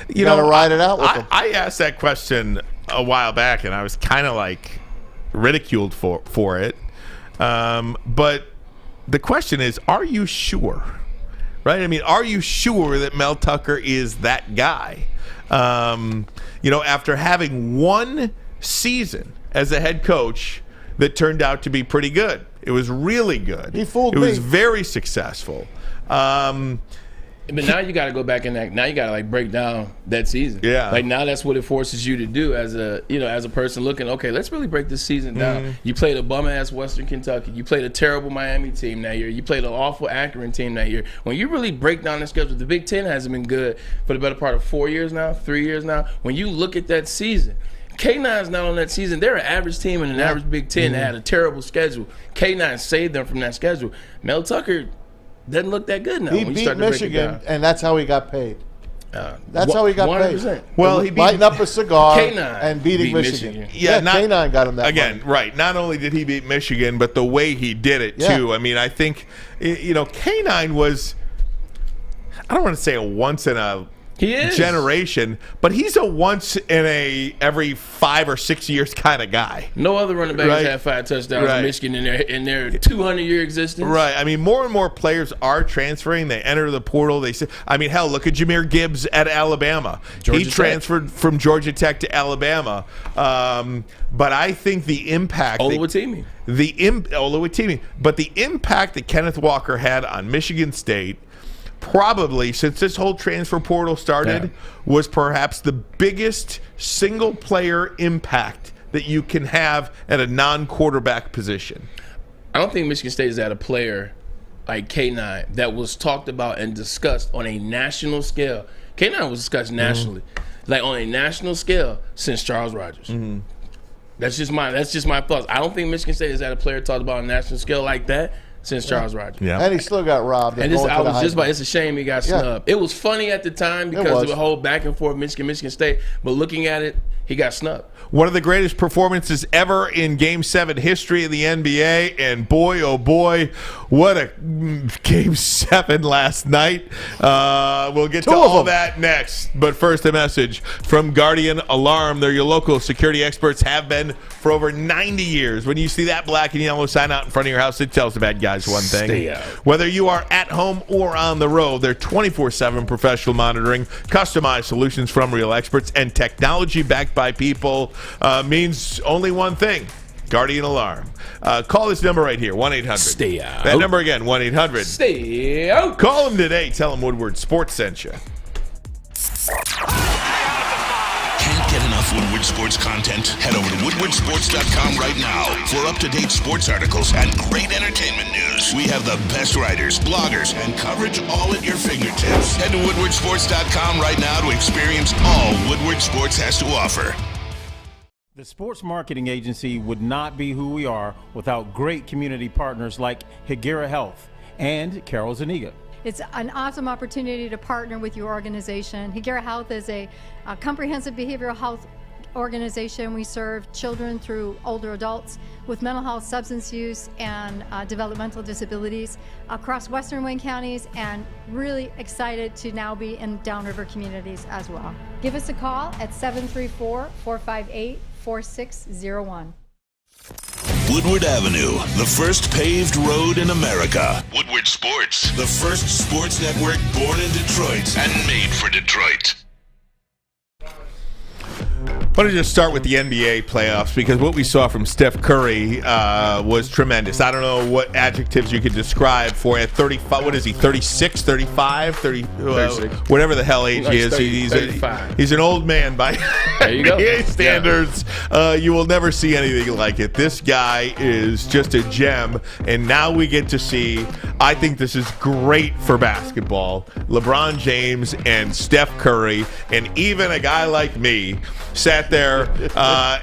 You got to ride it out with them. I asked that question a while back, and I was kind of like ridiculed for it. But the question is, are you sure? Right? I mean, are you sure that Mel Tucker is that guy? After having one season as a head coach that turned out to be pretty good. It was really good. He fooled me. It was very successful. But now you got to go back and now you got to like break down that season. Yeah. Like now that's what it forces you to do as a person looking. Okay, let's really break this season down. You played a bum ass Western Kentucky. You played a terrible Miami team that year. You played an awful Akron team that year. When you really break down the schedule, the Big Ten hasn't been good for the better part of 4 years now, 3 years now. When you look at that season, K9's not on that season. They're an average team in an average Big Ten that had a terrible schedule. K9 saved them from that schedule. Mel Tucker doesn't look that good now. He beat Michigan, and that's how he got paid. That's how he got 100%. paid. Well, he beat lighting up a cigar K9 and beating beat Michigan. Michigan. Yeah, K9 got him that again. money. Right. Not only did he beat Michigan, but the way he did it too. I mean, I think K9 was. I don't want to say a once in a generation, but he's a once in a every 5 or 6 years kind of guy. No other running back has had 5 touchdowns in Michigan in their 200-year existence. Right. I mean, more and more players are transferring. They enter the portal. They say, I mean, hell, look at Jahmyr Gibbs at Alabama. He transferred from Georgia Tech to Alabama. But I think the impact Oluwatimi. But the impact that Kenneth Walker had on Michigan State, probably since this whole transfer portal started, was perhaps the biggest single player impact that you can have at a non-quarterback position. I don't think Michigan State has had a player like K9 that was talked about and discussed on a national scale. K9 was discussed nationally, like on a national scale, since Charles Rogers. That's just my thoughts. I don't think Michigan State has had a player talked about on a national scale like that since Charles Rogers. Yeah. And he still got robbed. And it's a shame he got snubbed. It was funny at the time because of the whole back and forth Michigan State, but looking at it, he got snubbed. One of the greatest performances ever in Game 7 history of the NBA, and boy, oh boy, what a Game 7 last night. We'll get to all that next, but first a message from Guardian Alarm. They're your local security experts, have been for over 90 years. When you see that black and yellow sign out in front of your house, it tells the bad guys one thing. Stay out. Whether you are at home or on the road, their 24/7 professional monitoring, customized solutions from real experts, and technology backed by people means only one thing: Guardian Alarm. Call this number right here, 1-800. Stay out. That number again, 1-800. Stay out. Call them today. Tell them Woodward Sports sent you. Can't get enough Woodward Sports content? Head over to woodwardsports.com right now for up-to-date sports articles and great entertainment news. We have the best writers, bloggers, and coverage all at your fingertips. Head to woodwardsports.com right now to experience all Woodward Sports has to offer. The sports marketing agency would not be who we are without great community partners like Higuera Health and Carol Zaniga. It's an awesome opportunity to partner with your organization. Higuera Health is a comprehensive behavioral health organization. We serve children through older adults with mental health, substance use, and developmental disabilities across Western Wayne counties, and really excited to now be in downriver communities as well. Give us a call at 734-458-4601. Woodward Avenue, the first paved road in America. Woodward Sports, the first sports network born in Detroit and made for Detroit. I want to just start with the NBA playoffs, because what we saw from Steph Curry was tremendous. I don't know what adjectives you could describe for it. 35, what is he, 36, 35, 30, 36. Whatever the hell age he is. 30, He's an old man by NBA standards. You will never see anything like it. This guy is just a gem, and now we get to see, I think this is great for basketball, LeBron James and Steph Curry, and even a guy like me sat there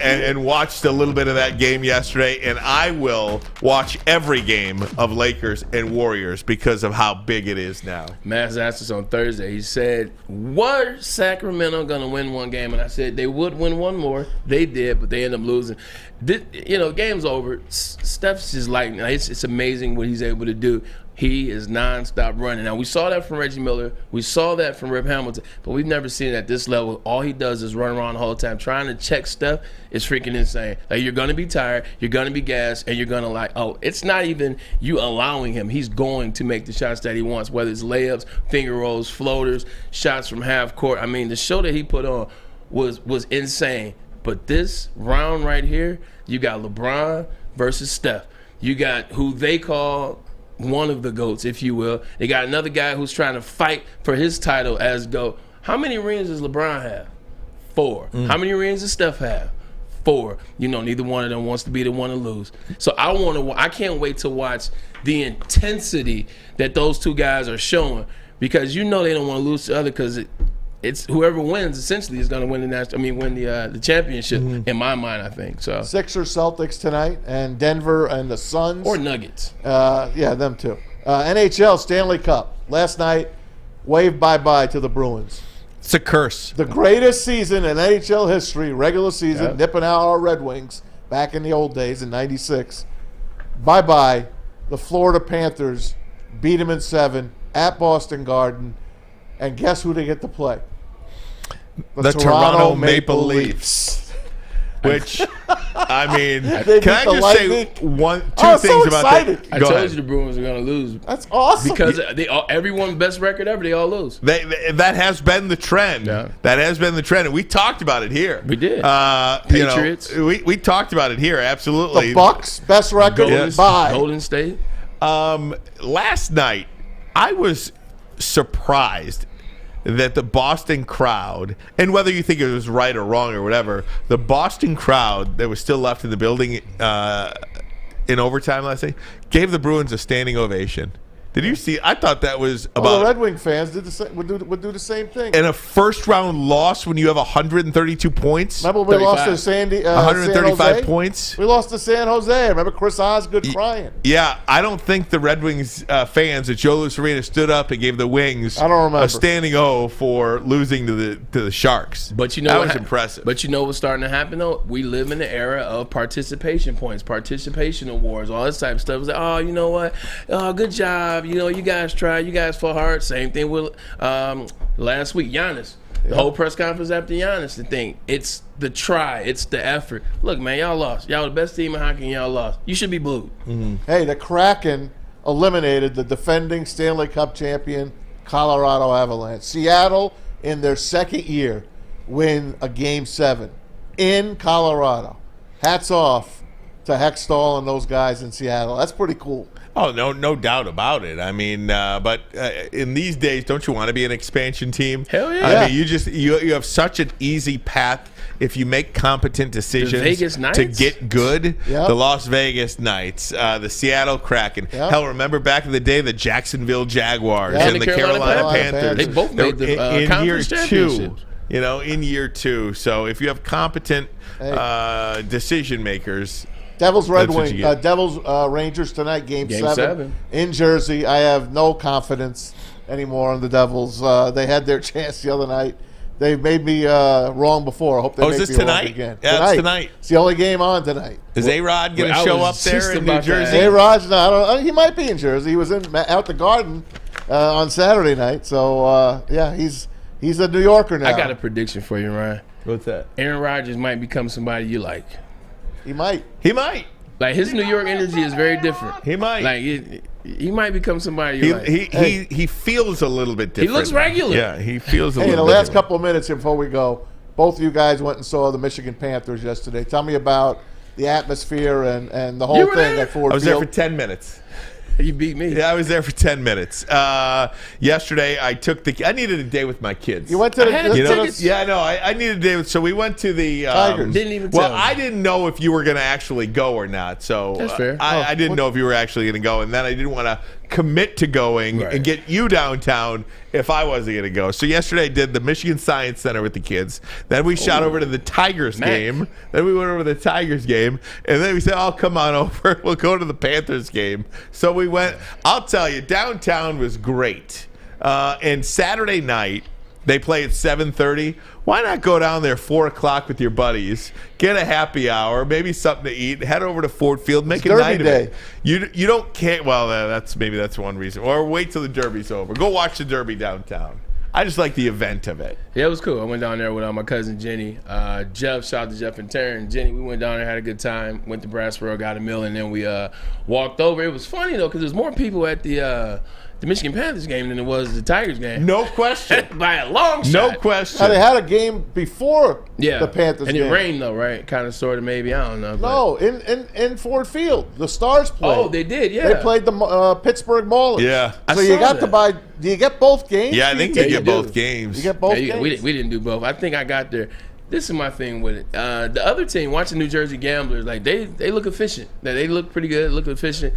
and watched a little bit of that game yesterday, and I will watch every game of Lakers and Warriors because of how big it is now. Maz asked us on Thursday. He said, "Were Sacramento going to win one game?" And I said they would win one more. They did, but they ended up losing. Game's over. Steph's just like, it's amazing what he's able to do. He is nonstop running. Now, we saw that from Reggie Miller. We saw that from Rip Hamilton. But we've never seen it at this level. All he does is run around the whole time. Trying to check Steph is freaking insane. Like, you're going to be tired, you're going to be gassed, and you're going to it's not even you allowing him. He's going to make the shots that he wants, whether it's layups, finger rolls, floaters, shots from half court. I mean, the show that he put on was insane. But this round right here, you got LeBron versus Steph. You got who they call one of the GOATs, if you will. They got another guy who's trying to fight for his title as GOAT. How many rings does LeBron have? 4. How many rings does Steph have? 4. Neither one of them wants to be the one to lose. So I can't wait to watch the intensity that those two guys are showing, because they don't want to lose to the other, because it's whoever wins essentially is going to win the championship in my mind, I think. So Sixers, Celtics tonight, and Denver and the Suns. Or Nuggets. Yeah, them too. NHL Stanley Cup. Last night, wave bye-bye to the Bruins. It's a curse. The greatest season in NHL history, regular season, nipping out our Red Wings back in the old days in '96. Bye-bye. The Florida Panthers beat them in 7 at Boston Garden. And guess who they get to play? The Toronto Maple Leafs. Which, I mean, can I just say two things about that? I told you the Bruins are going to lose. That's awesome. Because everyone's best record ever, they all lose. That has been the trend. Yeah. That has been the trend. And we talked about it here. We did. Patriots. We talked about it here, absolutely. The Bucks, best record, bye. Golden State. Last night, I was surprised that the Boston crowd, and whether you think it was right or wrong or whatever, the Boston crowd that was still left in the building in overtime last night gave the Bruins a standing ovation. Did you see? I thought that was about. The Red Wing fans would do the same thing. And a first round loss when you have 132 points. Remember we lost to 135 San Jose? points. We lost to San Jose. Remember Chris Osgood crying. Yeah, I don't think the Red Wings fans at Joe Louis Arena stood up and gave the Wings a standing O for losing to the Sharks. But that was impressive. But what's starting to happen though? We live in the era of participation points, participation awards, all this type of stuff. It's like, oh, you know what? Oh, good job. You guys tried. You guys fought hard. Same thing with last week, Giannis. The whole press conference after Giannis, the thing. It's the try. It's the effort. Look, man, y'all lost. Y'all the best team in hockey, and y'all lost. You should be booed. Hey, the Kraken eliminated the defending Stanley Cup champion Colorado Avalanche. Seattle, in their second year, win a Game 7 in Colorado. Hats off to Hextall and those guys in Seattle. That's pretty cool. Oh, no doubt about it. I mean, but in these days, don't you want to be an expansion team? Hell yeah. I mean, you have such an easy path if you make competent decisions to get good. Yep. The Las Vegas Knights, the Seattle Kraken. Yep. Hell, remember back in the day, the Jacksonville Jaguars and the Carolina Panthers. They both made the conference championship. In year 2. So if you have competent decision makers. Devils Rangers tonight, Game 7 in Jersey. I have no confidence anymore in the Devils. They had their chance the other night. They made me wrong before. I hope they make me wrong again. Yeah, it's tonight. It's the only game on tonight. Is A-Rod going to show up there in New Jersey? A-Rod, no, I don't. He might be in Jersey. He was out the Garden on Saturday night. So he's a New Yorker now. I got a prediction for you, Ryan. What's that? Aaron Rodgers might become somebody you like. He might. Like, his New York energy is very different. He might. Like, he might become somebody you like. He feels a little bit different. He looks regular. Yeah, he feels a little bit. Hey, in the last couple of minutes before we go, both of you guys went and saw the Michigan Panthers yesterday. Tell me about the atmosphere and the whole thing at Ford Field. I was there for 10 minutes. You beat me. Yeah, I was there for 10 minutes. Yesterday, I needed a day with my kids. You went to the Yeah, no, I needed a day so we went to the Tigers. Didn't even tell me. I didn't know if you were going to actually go or not. So that's fair. I didn't know if you were actually going to go, and then I didn't want to commit to going and get you downtown if I wasn't going to go. So yesterday I did the Michigan Science Center with the kids. Then we shot over to the Tigers game. Then we went over to the Tigers game. And then we said, oh, come on over. We'll go to the Panthers game. So we went. I'll tell you, downtown was great. And Saturday night, they play at 7:30. Why not go down there 4 o'clock with your buddies, get a happy hour, maybe something to eat, head over to Ford Field, make a night of it. You don't care. Well, that's one reason. Or wait till the Derby's over. Go watch the Derby downtown. I just like the event of it. Yeah, it was cool. I went down there with my cousin Jenny. Jeff, shout out to Jeff and Taryn. Jenny, we went down there, had a good time. Went to Brassboro, got a meal, and then we walked over. It was funny though, because there's more people at the the Michigan Panthers game than it was the Tigers game. No question. By a long shot. No question. Now, they had a game before Yeah. the Panthers and game. it rained, though, right? Kind of, sort of, maybe. I don't know. No, in Ford Field. The Stars played. Oh, they did, yeah. They played the Pittsburgh Maulers. Yeah. So you got to buy – do you get both games? Yeah, I think you get both games. You get both Yeah, games. we didn't do both. I think I got there. This is my thing with it. The other team, watching New Jersey Gamblers, like they look efficient. They look pretty good, look efficient.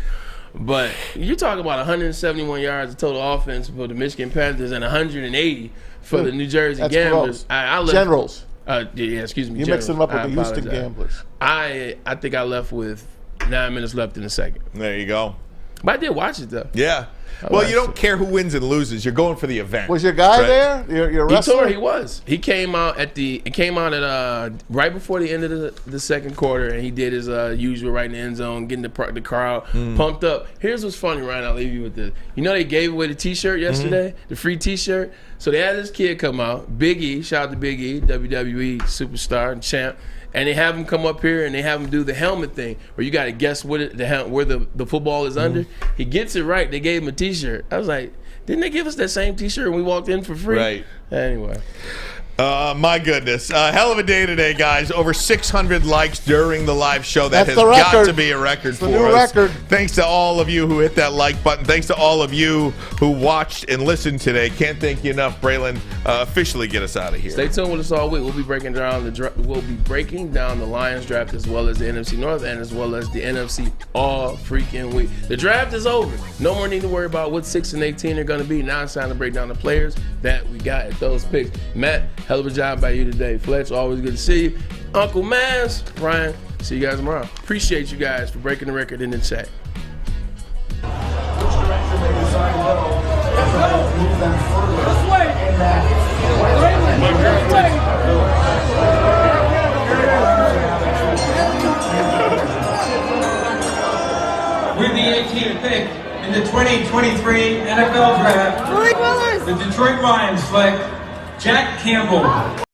But you're talking about 171 yards of total offense for the Michigan Panthers and 180 for the New Jersey That's Gamblers. gross. Generals. Yeah, excuse me. You mixed them up with the Houston apologize. Gamblers. I think I left with 9 minutes left in the second. There you go. But I did watch it, though. Yeah. Well, you don't care who wins and loses. You're going for the event. Was your guy right? there? Your wrestler? He was. He came out at right before the end of the second quarter, and he did his usual right in the end zone, getting the crowd pumped up. Here's what's funny, Ryan. I'll leave you with this. You know they gave away the T-shirt yesterday, the free T-shirt. So they had this kid come out, Big E. Shout out to Big E, WWE superstar and champ. And they have him come up here and they have him do the helmet thing where you got to guess where the football is under. He gets it right. They gave him a T-shirt. I was like, didn't they give us that same T-shirt when we walked in for free? Right. Anyway. My goodness. Hell of a day today, guys. Over 600 likes during the live show. That That's has the got record. to be a record It's for the new us. record. Thanks to all of you who hit that like button. Thanks to all of you who watched and listened today. Can't thank you enough. Braylon, officially get us out of here. Stay tuned with us all week. We'll be breaking down the Lions draft as well as the NFC North and as well as the NFC all freaking week. The draft is over. No more need to worry about what 6 and 18 are going to be. Now it's time to break down the players that we got at those picks. Matt, hell of a job by you today. Fletch, always good to see you. Uncle Maz, Ryan, see you guys tomorrow. Appreciate you guys for breaking the record in the chat. With the 18th pick in the 2023 NFL Draft, the Detroit Lions select Jack Campbell.